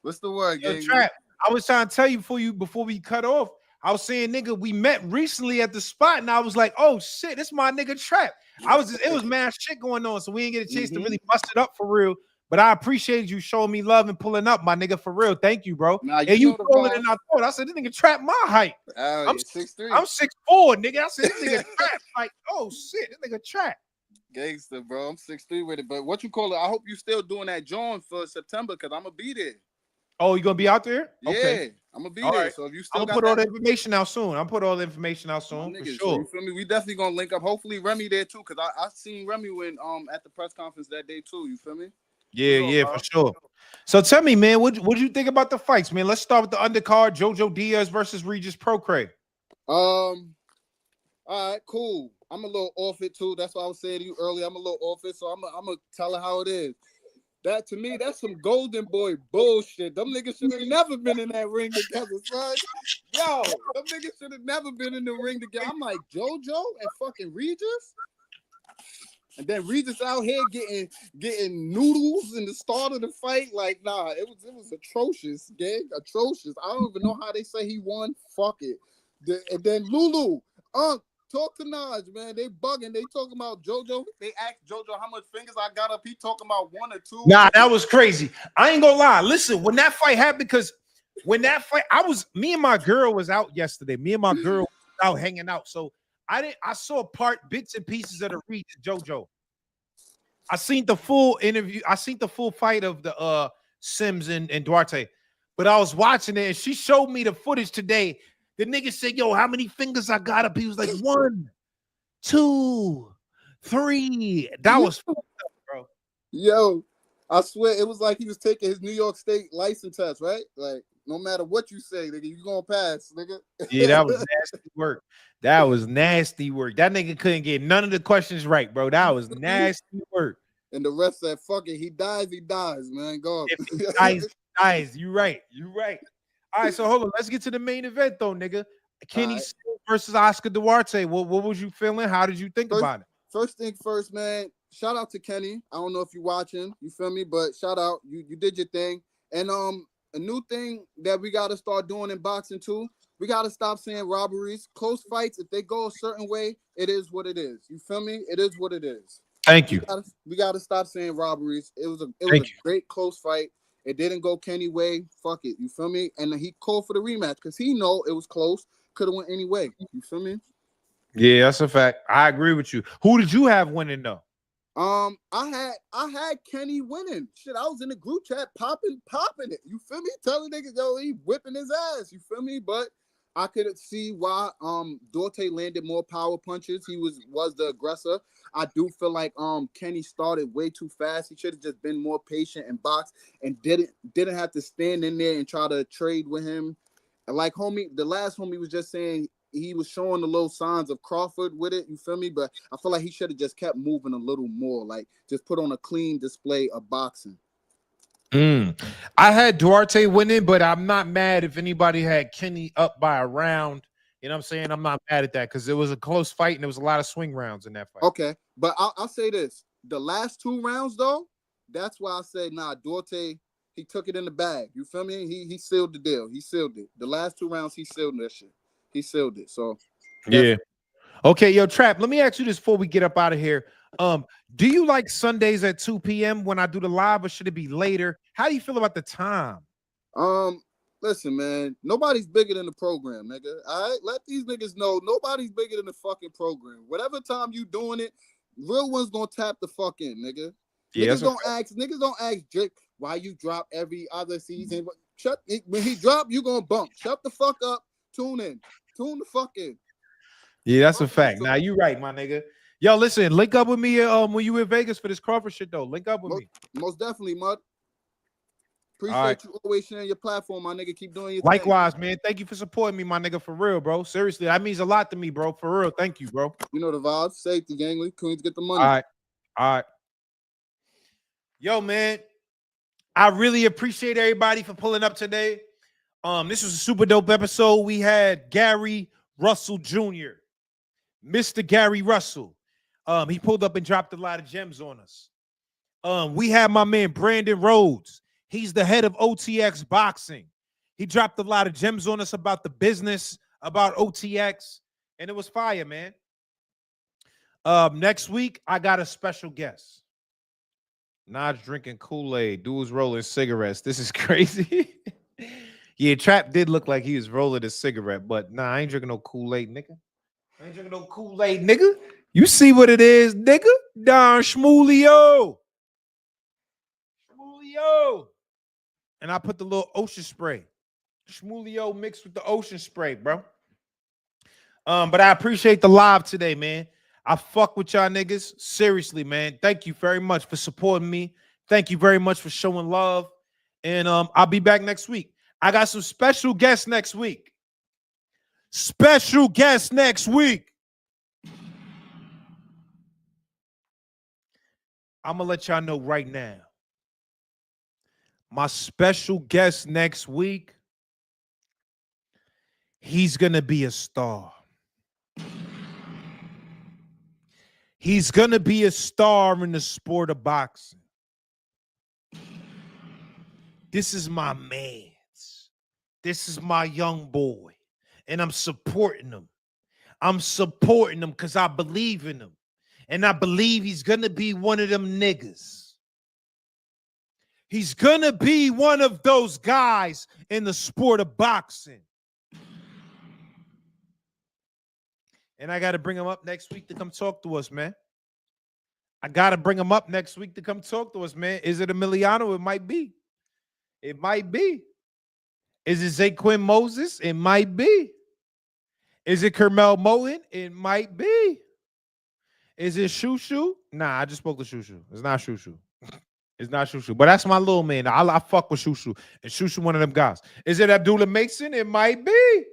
What's the word, Yo, Trap, I was trying to tell you before we cut off. I was saying, nigga, we met recently at the spot, and I was like, oh shit, this my nigga Trap. It was mad shit going on, so we didn't get a chance to really bust it up for real. But I appreciate you showing me love and pulling up, my nigga, for real. Thank you, bro. Nah, you taller than I thought. I said, this nigga Trap my height. I'm 6'3". I'm 6'4", nigga. I said, this nigga Trap. Like, oh shit, this nigga Trap. Gangster, bro. I'm 6'3" with it. But what you call it? I hope you still doing that joint for September, because I'm gonna be there. Oh, you gonna be out there? Yeah, okay. I'm gonna be all there. Right. So if you still I'm gonna put all the information out soon. For niggas, sure. So you feel me? We definitely gonna link up. Hopefully Remy there too, because I seen Remy when at the press conference that day too. You feel me? Yeah, for sure. So tell me, man, what you think about the fights, man? Let's start with the undercard: Jojo Diaz versus Regis Procre. All right, cool. I'm a little off it too. That's what I was saying to you earlier. I'm a little off it, so I'm gonna tell her how it is. That to me, that's some golden boy bullshit. Them niggas should have never been in that ring together, son. Yo, them niggas should have never been in the ring together. I'm like, JoJo and fucking Regis? And then Regis out here getting noodles in the start of the fight. Like, nah, it was atrocious, gang. Atrocious. I don't even know how they say he won. Fuck it. And then Lulu, talk to Naj, man. They bugging. They talking about JoJo. They asked JoJo how much fingers I got up. He talking about 1 or 2. Nah, that was crazy. I ain't gonna lie. Listen, when that fight happened, because me and my girl was out yesterday. Me and my girl was out hanging out. So I saw bits and pieces of the Regis JoJo. I seen the full interview. I seen the full fight of the Sims and Duarte. But I was watching it, and she showed me the footage today. The nigga said, yo, how many fingers I got up? He was like, 1, 2, 3. That was fucked up, bro. Yo, I swear it was like he was taking his New York State license test, right? Like, no matter what you say, nigga, you gonna pass, nigga. Yeah, that was nasty work. That was nasty work. That nigga couldn't get none of the questions right, bro. That was nasty work. And the rest said, fuck it. He dies, man. Go up. If he dies. You right. All right, so hold on. Let's get to the main event, though, nigga. Kenny versus Oscar Duarte. What was you feeling? How did you think about it? First thing first, man. Shout out to Kenny. I don't know if you're watching. You feel me? But shout out. You did your thing. And a new thing that we got to start doing in boxing, too. We got to stop saying robberies. Close fights, if they go a certain way, it is what it is. You feel me? It is what it is. Thank you. We gotta stop saying robberies. It was a Thank you. great close fight. It didn't go Kenny way. Fuck it. You feel me? And he called for the rematch because he know it was close. Could have went any way. You feel me? Yeah, that's a fact. I agree with you. Who did you have winning though? I had Kenny winning. Shit, I was in the group chat popping it. You feel me? Telling niggas, yo, he whipping his ass. You feel me? But I could see why Duarte landed more power punches. He was the aggressor. I do feel like Kenny started way too fast. He should have just been more patient and boxed and didn't have to stand in there and try to trade with him. Like the last homie was just saying he was showing the little signs of Crawford with it. You feel me? But I feel like he should have just kept moving a little more. Like just put on a clean display of boxing. I had Duarte winning, but I'm not mad if anybody had Kenny up by a round. You know what I'm saying? I'm not mad at that because it was a close fight and there was a lot of swing rounds in that fight. Okay, but I'll say this. The last 2 rounds, though, that's why I say, nah, Duarte, he took it in the bag. You feel me? He sealed the deal. He sealed it. The last 2 rounds, he sealed that shit. He sealed it. So, yeah. Okay, yo, Trap, let me ask you this before we get up out of here. Do you like Sundays at 2 p.m. when I do the live, or should it be later? How do you feel about the time? Listen, man, nobody's bigger than the program, nigga. All right, let these niggas know nobody's bigger than the fucking program. Whatever time you doing it, real ones gonna tap the fuck in, nigga. Yeah, niggas don't ask Drake why you drop every other season. When he drop, you gonna bump. Shut the fuck up. Tune in. Tune the fuck in. Yeah, that's a fact. Now you right, my nigga. Yo, listen, link up with me when you in Vegas for this Crawford shit though. Link up with me. Most definitely, Mud. Appreciate you always sharing your platform, my nigga. Keep doing your Likewise, thing. man. Thank you for supporting me, my nigga, for real, bro. Seriously, that means a lot to me, bro. For real. Thank you, bro. You know the vibes. Safety, gangly. Queens get the money. All right. Yo, man. I really appreciate everybody for pulling up today. This was a super dope episode. We had Gary Russell Jr., Mr. Gary Russell. He pulled up and dropped a lot of gems on us. We had my man Brandon Rhodes. He's the head of OTX Boxing. He dropped a lot of gems on us about the business, about OTX, and it was fire, man. Next week, I got a special guest. Nod's drinking Kool-Aid. Dude's rolling cigarettes. This is crazy. Yeah, Trap did look like he was rolling a cigarette, but nah, I ain't drinking no Kool-Aid, nigga. I ain't drinking no Kool-Aid, nigga. You see what it is, nigga? Don Shmulio. Shmulio. And I put the little ocean spray. Shmulio mixed with the ocean spray, bro. But I appreciate the live today, man. I fuck with y'all niggas. Seriously, man. Thank you very much for supporting me. Thank you very much for showing love. And I'll be back next week. I got some special guests next week. Special guests next week. I'm going to let y'all know right now. My special guest next week, he's going to be a star. He's going to be a star in the sport of boxing. This is my man. This is my young boy. And I'm supporting him. I'm supporting him because I believe in him. And I believe he's going to be one of them niggas. He's going to be one of those guys in the sport of boxing. And I got to bring him up next week to come talk to us, man. I got to bring him up next week to come talk to us, man. Is it Emiliano? It might be. It might be. Is it Zaquin Moses? It might be. Is it Kermel Moen? It might be. Is it Shushu? Nah, I just spoke to Shushu. It's not Shushu. It's not Shushu. But that's my little man. I fuck with Shushu. And Shushu one of them guys. Is it Abdullah Mason? It might be.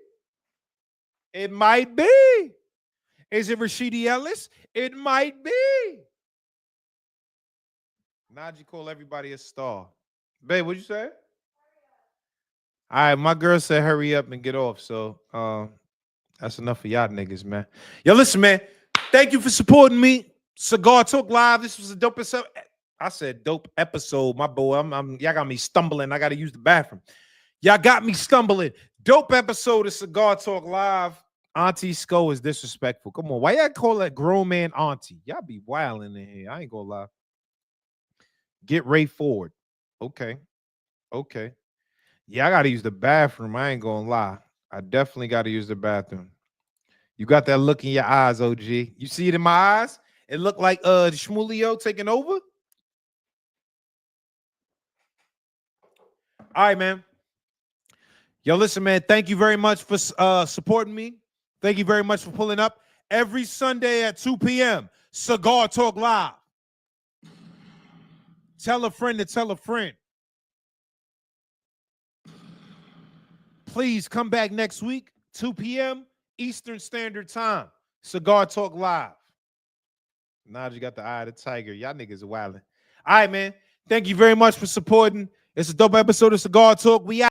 It might be. Is it Rashidi Ellis? It might be. Najee call everybody a star. Babe, what'd you say? All right, my girl said hurry up and get off. So that's enough for y'all niggas, man. Yo, listen, man. Thank you for supporting me. Cigar Talk Live. This was a dope episode. I said dope episode. My boy, y'all got me stumbling. I got to use the bathroom. Y'all got me stumbling. Dope episode of Cigar Talk Live. Auntie Sco is disrespectful. Come on. Why y'all call that grown man auntie? Y'all be wilding in here. I ain't gonna lie. Get Ray Ford. Okay. Okay. Yeah, I gotta use the bathroom. I ain't gonna lie. I definitely gotta use the bathroom. You got that look in your eyes, OG. You see it in my eyes? It looked like Shmulio taking over. All right, man. Yo, listen, man. Thank you very much for supporting me. Thank you very much for pulling up. Every Sunday at 2 p.m. Cigar Talk Live. Tell a friend to tell a friend. Please come back next week, 2 p.m. Eastern Standard Time. Cigar Talk Live. Now you got the eye of the tiger. Y'all niggas are wilding. All right, man. Thank you very much for supporting. It's a dope episode of Cigar Talk. We out.